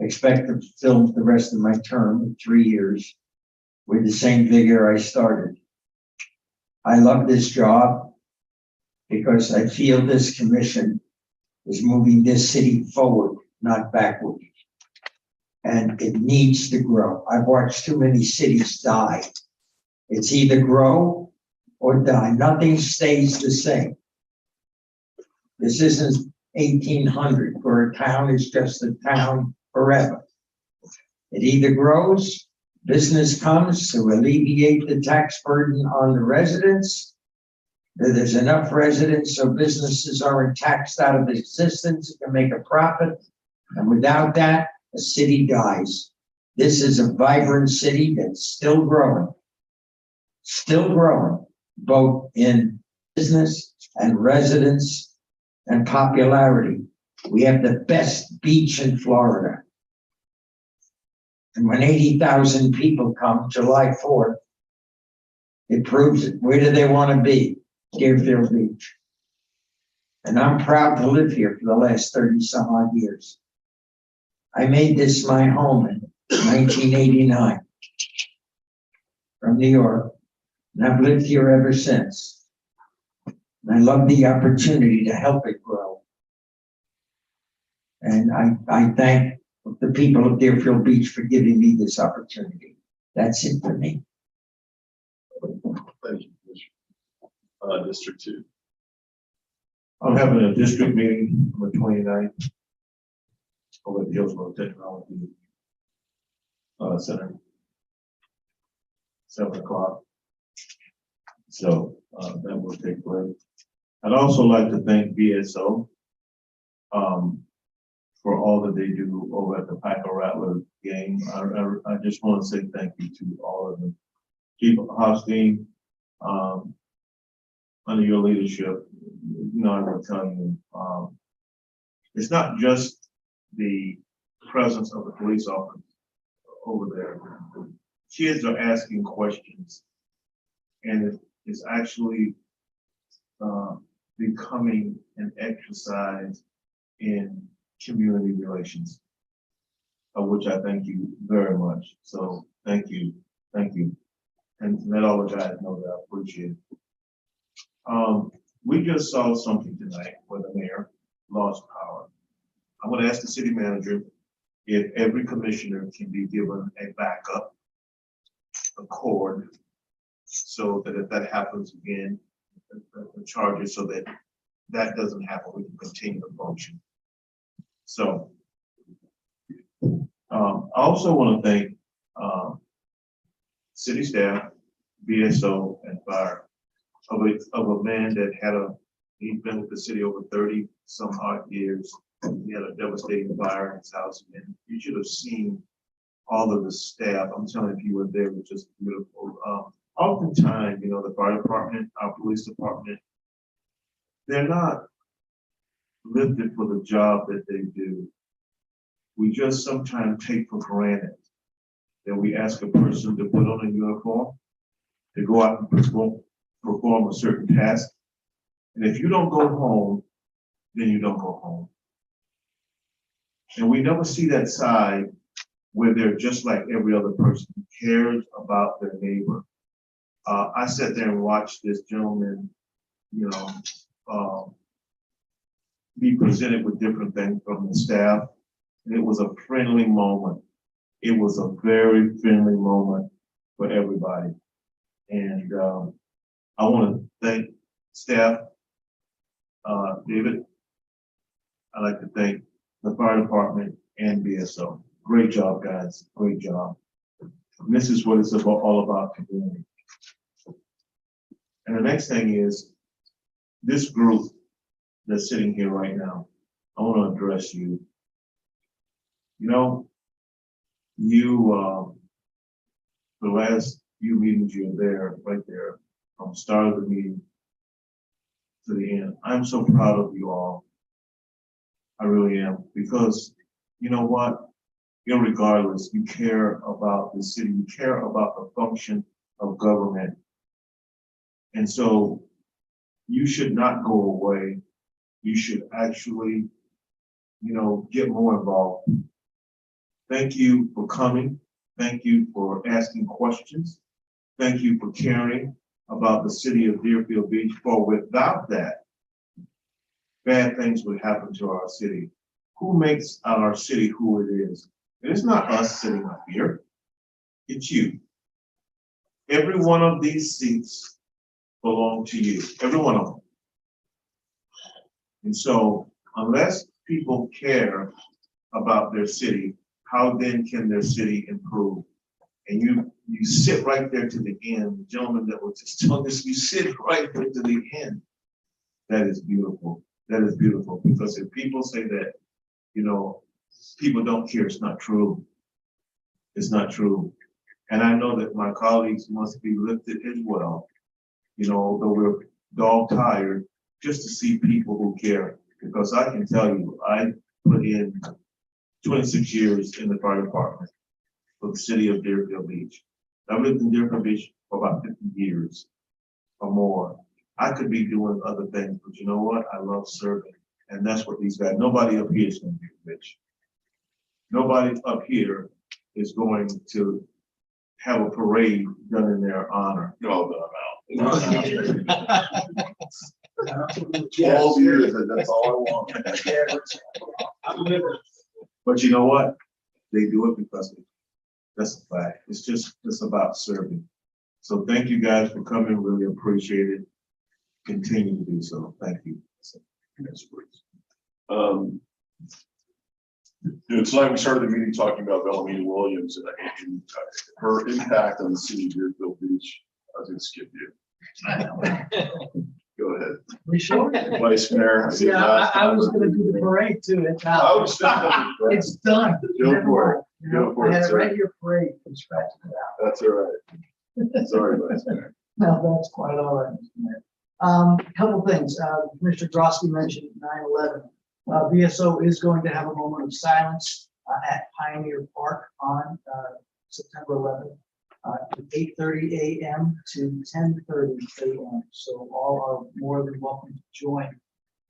expect to fill the rest of my term in 3 years with the same vigor I started. I love this job because I feel this commission is moving this city forward, not backward. And it needs to grow. I've watched too many cities die. It's either grow or die. Nothing stays the same. This isn't 1800 where a town is just a town forever. It either grows, business comes to alleviate the tax burden on the residents. There's enough residents so businesses aren't taxed out of existence, it can make a profit. And without that, a city dies. This is a vibrant city that's still growing, both in business and residents and popularity. We have the best beach in Florida. And when 80,000 people come July 4th, it proves it. Where do they want to be? Deerfield Beach. And I'm proud to live here for the last 30 some odd years. I made this my home in 1989 from New York, and I've lived here ever since. And I love the opportunity to help it grow. And I thank the people of Deerfield Beach for giving me this opportunity. That's it for me. Thank you, District 2. I'm having a district meeting on the 29th over at the Hillsborough Technology Center, 7 o'clock. So that will take place. I'd also like to thank BSO for all that they do over at the Packer Rattler game. I just want to say thank you to all of them. Chief Hosteen, under your leadership, I'm going to tell you, it's not just the presence of the police officer over there. Kids are asking questions, and it's actually becoming an exercise in community relations, of which I thank you very much. So thank you, and let all the guys know that I appreciate it. We just saw something tonight where the mayor lost power. I'm going to ask the city manager if every commissioner can be given a backup, a cord, so that if that happens again, the charges, so that that doesn't happen, we can continue to function. So I also want to thank city staff, BSO, and fire of a man that he's been with the city over 30 some odd years. He had a devastating fire in his house, and you should have seen all of the staff. I'm telling you, were there, was just beautiful. Oftentimes, the fire department, our police department, they're not lifted for the job that they do. We just sometimes take for granted that we ask a person to put on a uniform to go out and perform a certain task. And if you don't go home, then you don't go home. And we never see that side where they're just like every other person who cares about their neighbor. I sat there and watched this gentleman, you know, be presented with different things from the staff. And it was a friendly moment. It was a very friendly moment for everybody. And I want to thank staff, David. I'd like to thank the fire department and BSO. Great job, guys. Great job. And this is what it's all about, community. And the next thing is this group that's sitting here right now. I want to address you. You know, you, the last few meetings you were there, right there, from the start of the meeting to the end. I'm so proud of you all. I really am, because you know what? Irregardless, you care about the city, you care about the function of government. And so you should not go away. You should actually, you know, get more involved. Thank you for coming. Thank you for asking questions. Thank you for caring about the city of Deerfield Beach. For without that, bad things would happen to our city. Who makes our city who it is? And it's not us sitting up here. It's you. Every one of these seats belong to you. Every one of them. And so unless people care about their city, how then can their city improve? And you sit right there to the end. The gentleman that was just telling us, you sit right there to the end. That is beautiful. That is beautiful, because if people say that, you know, people don't care, it's not true. It's not true. And I know that my colleagues must be lifted as well, you know, although we're dog tired, just to see people who care. Because I can tell you, I put in 26 years in the fire department for the city of Deerfield Beach. I've lived in Deerfield Beach for about 50 years or more. I could be doing other things, but you know what? I love serving. And that's what these guys, nobody up here is going to be rich. Nobody up here is going to have a parade done in their honor. No, no, no. 12 years, and that's all I want. But you know what? They do it because that's a fact. It's about serving. So thank you guys for coming. Really appreciate it. Continue to do so. Thank you. You know, tonight we started the meeting talking about Bellamina Williams and her impact on the city of Deerfield Beach. I was going to skip you. Go ahead. We sure? Vice Mayor. Yeah, I was gonna do the parade too. It's out. It's done. Go for it. You know, Go for I it, had a sir. regular parade from scratch to out. That's all right. Sorry, Vice Mayor. No, that's quite all right, Mr. Mayor. Couple things. Commissioner Drosky mentioned 9/11. VSO is going to have a moment of silence at Pioneer Park on September 11th. 8:30 a.m. to 10:30 a.m. So all are more than welcome to join.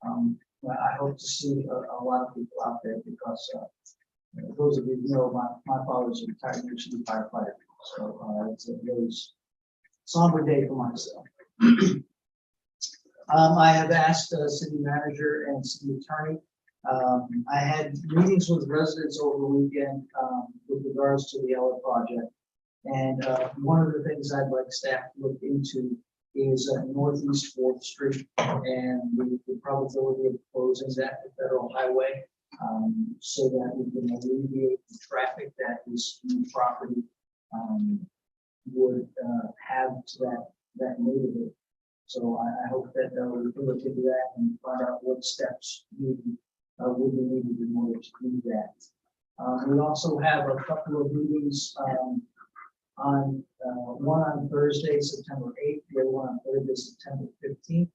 I hope to see a lot of people out there because those of you who know, my father's a retired New York City firefighter. So it's a really somber day for myself. I have asked city manager and city attorney. I had meetings with residents over the weekend with regards to the Eller project. And one of the things I'd like staff to look into is Northeast 4th Street and the probability of closing that to Federal Highway so that we can alleviate the traffic that this new property would have to that neighborhood. So I hope that we can look into that and find out what steps would be needed in order to do that. We also have a couple of meetings on one on Thursday, September 8th, the other one on Thursday, September 15th,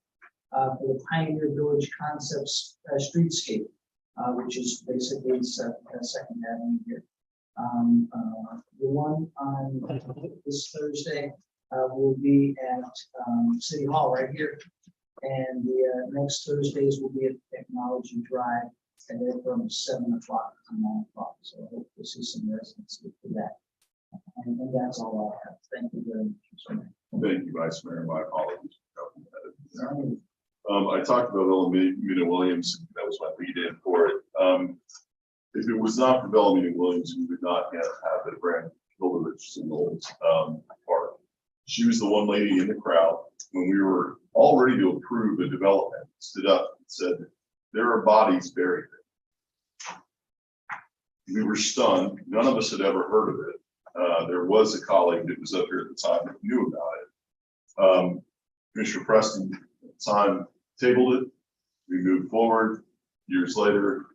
for the Pioneer Village Concepts Streetscape, which is basically Second Avenue here. The one on this Thursday will be at City Hall right here. And the next Thursdays will be at Technology Drive, and they're from 7 o'clock to 9 o'clock. So I hope to see some residents for that. And that's all I have. Thank you very much. Thank you, Vice Mayor. My apologies. I talked about Bellamina Williams. That was my lead in for it. If it was not for Bellamina Williams, we would not have the brand Hilda Richardson Old park. She was the one lady in the crowd when we were all ready to approve a development, stood up and said, "There are bodies buried there." We were stunned. None of us had ever heard of it. There was a colleague that was up here at the time that knew about it. Commissioner Preston at the time tabled it. We moved forward. Years later,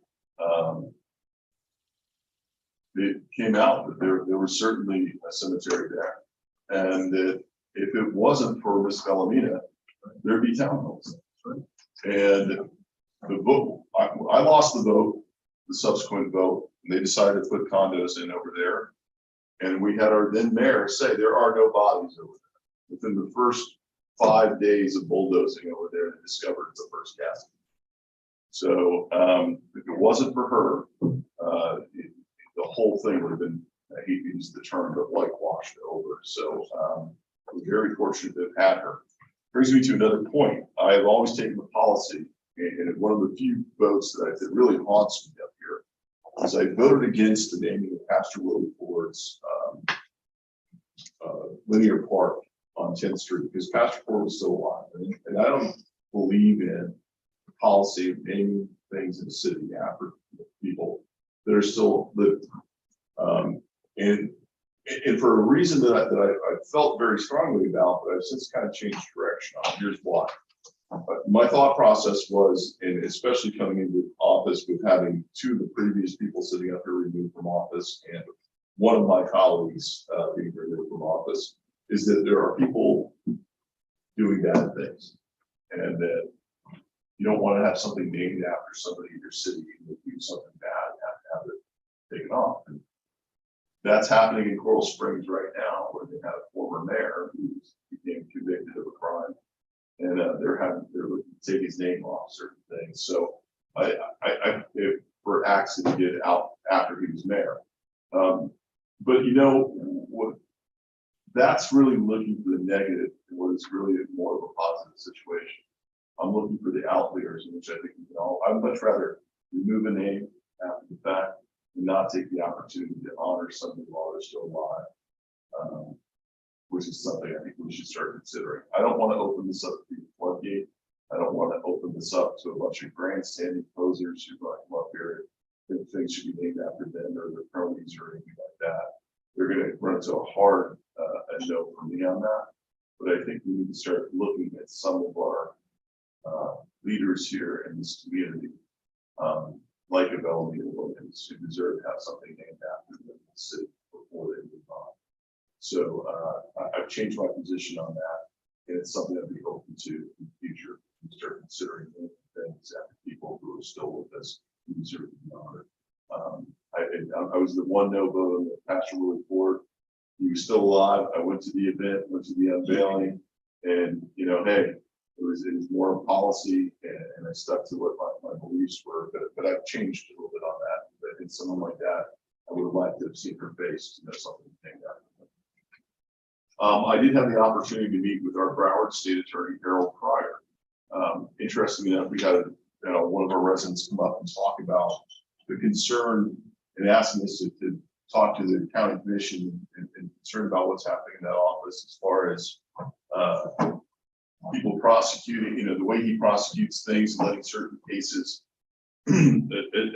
it came out that there was certainly a cemetery there, and that if it wasn't for Miss Bellamina, there'd be townhomes. Right? And the vote, I lost the vote, the subsequent vote, and they decided to put condos in over there. And we had our then mayor say there are no bodies over there. Within the first 5 days of bulldozing over there, they discovered the first casket. So if it wasn't for her, the whole thing would have been, I hate to use the term, but like washed over. So we're very fortunate to have had her. Brings me to another point. I have always taken the policy, and one of the few votes that really haunts me up here is I voted against the naming of Pastor Willie Ford's linear park on 10th Street because Pastor Ford was still alive. And I don't believe in the policy of naming things in the city after people that are still living. And for a reason that I felt very strongly about, but I've since kind of changed direction on. Here's why. My thought process was, and especially coming into office with having two of the previous people sitting up here removed from office and one of my colleagues being removed from office, is that there are people doing bad things. And that you don't want to have something named after somebody in your city who do something bad and have to have it taken off. And that's happening in Coral Springs right now, where they have a former mayor who became convicted of a crime. And they're looking to take his name off certain things. So if for acts that he did out after he was mayor. But you know what? That's really looking for the negative, and what is really more of a positive situation. I'm looking for the outliers, in which I think we can all. I'd much rather remove a name after the fact and not take the opportunity to honor somebody while they're still alive. Which is something I think we should start considering. I don't want to open this up to the floodgate. I don't want to open this up to a bunch of grandstanding posers who like come up here and think things should be named after them or their cronies or anything like that. They're going to run into a hard no for me on that. But I think we need to start looking at some of our leaders here in this community, like a Bellamina Williams, who deserve to have something named after them in the city before they move on. So I've changed my position on that, and it's something I'd be open to in the future. Start considering things after people who are still with us who deserve to be honored. I was the one no vote on the Pastor Willie Ford. He was still alive. I went to the event, went to the unveiling, and hey, it was more policy, and I stuck to what my beliefs were. But I've changed a little bit on that. But in someone like that, I would have liked to have seen her face to know something came out. I did have the opportunity to meet with our Broward State Attorney, Harold Pryor. Interestingly enough, we had one of our residents come up and talk about the concern and asking us to talk to the county commission and concerned about what's happening in that office as far as people prosecuting, the way he prosecutes things and letting certain cases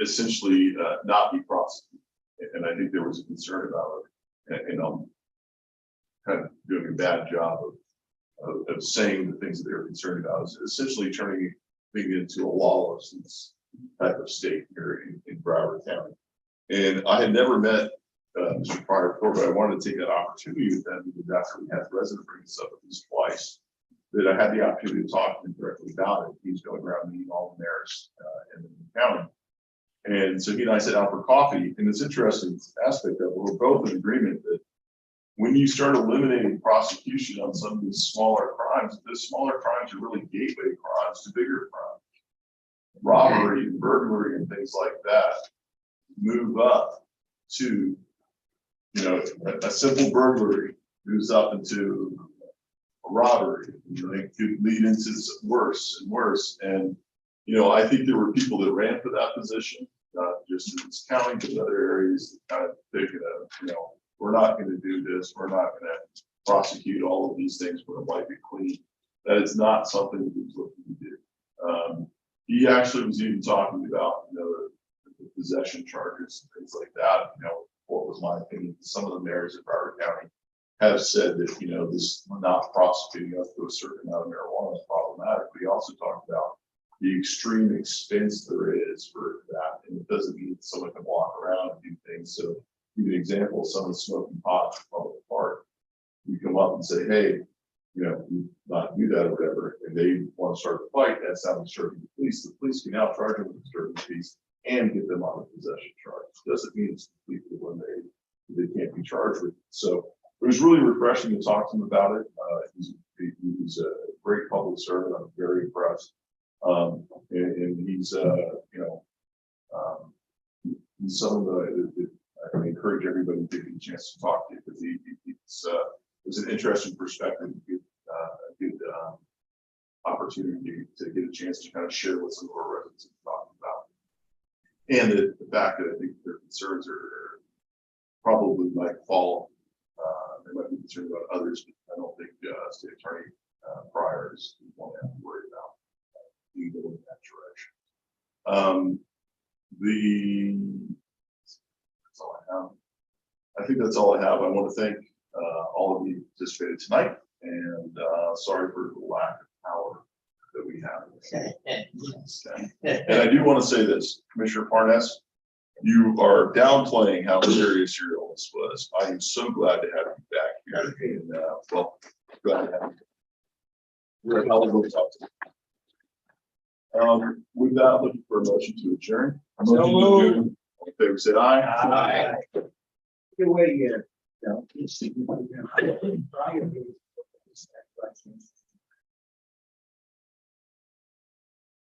essentially not be prosecuted. And I think there was a concern about it. And kind of doing a bad job of saying the things that they're concerned about, is essentially turning things into a lawlessness type of state here in Broward County. And I had never met Mr. Pryor before, but I wanted to take that opportunity with them because after we had the resident bring this up at least twice, that I had the opportunity to talk to him directly about it. He was going around meeting all the mayors in the county. And so he and I sat down for coffee, and this interesting aspect of it, we're both in agreement that when you start eliminating prosecution on some of these smaller crimes, the smaller crimes are really gateway crimes to bigger crimes. Robbery, and burglary, and things like that move up to, you know, a simple burglary moves up into a robbery. You know, it could lead into worse and worse. And, you know, I think there were people that ran for that position, not just in this county, but in other areas that kind of figured out, you know, we're not going to do this. We're not going to prosecute all of these things. We're going to wipe it clean. That is not something that he's looking to do. He actually was even talking about, you know, the possession charges and things like that. You know, what was my opinion? Some of the mayors of Broward County have said that, you know, this not prosecuting up to a certain amount of marijuana is problematic. But he also talked about the extreme expense there is for that. And it doesn't mean someone can walk around and do things. So give you an example of someone smoking pot in public park. You come up and say, hey, you know, you not do that or whatever, and they want to start a fight, that's how disturbing the police. The police can now charge them with disturbing the peace and get them on a possession charge. Doesn't mean it's completely eliminated. They can't be charged with it. So it was really refreshing to talk to him about it. He's a great public servant. I'm very impressed. And he's, you know, he's someone that I encourage everybody to get a chance to talk to, because it's an interesting perspective, a good opportunity to get a chance to kind of share what some of our residents are talking about. And the fact that I think their concerns are probably might fall, they might be concerned about others, but I don't think State Attorney Pryor is one to have to worry about being going in that direction. That's all I have. I think that's all I have. I want to thank all of you who participated tonight, and sorry for the lack of power that we have. Okay. And I do want to say this, Commissioner Parnas, you are downplaying how serious your illness was. I am so glad to have you back here, and well, glad to have you. We're eligible to talk to you. With that, looking for a motion to adjourn. So moved. All in favor, say aye. Aye. Good way here.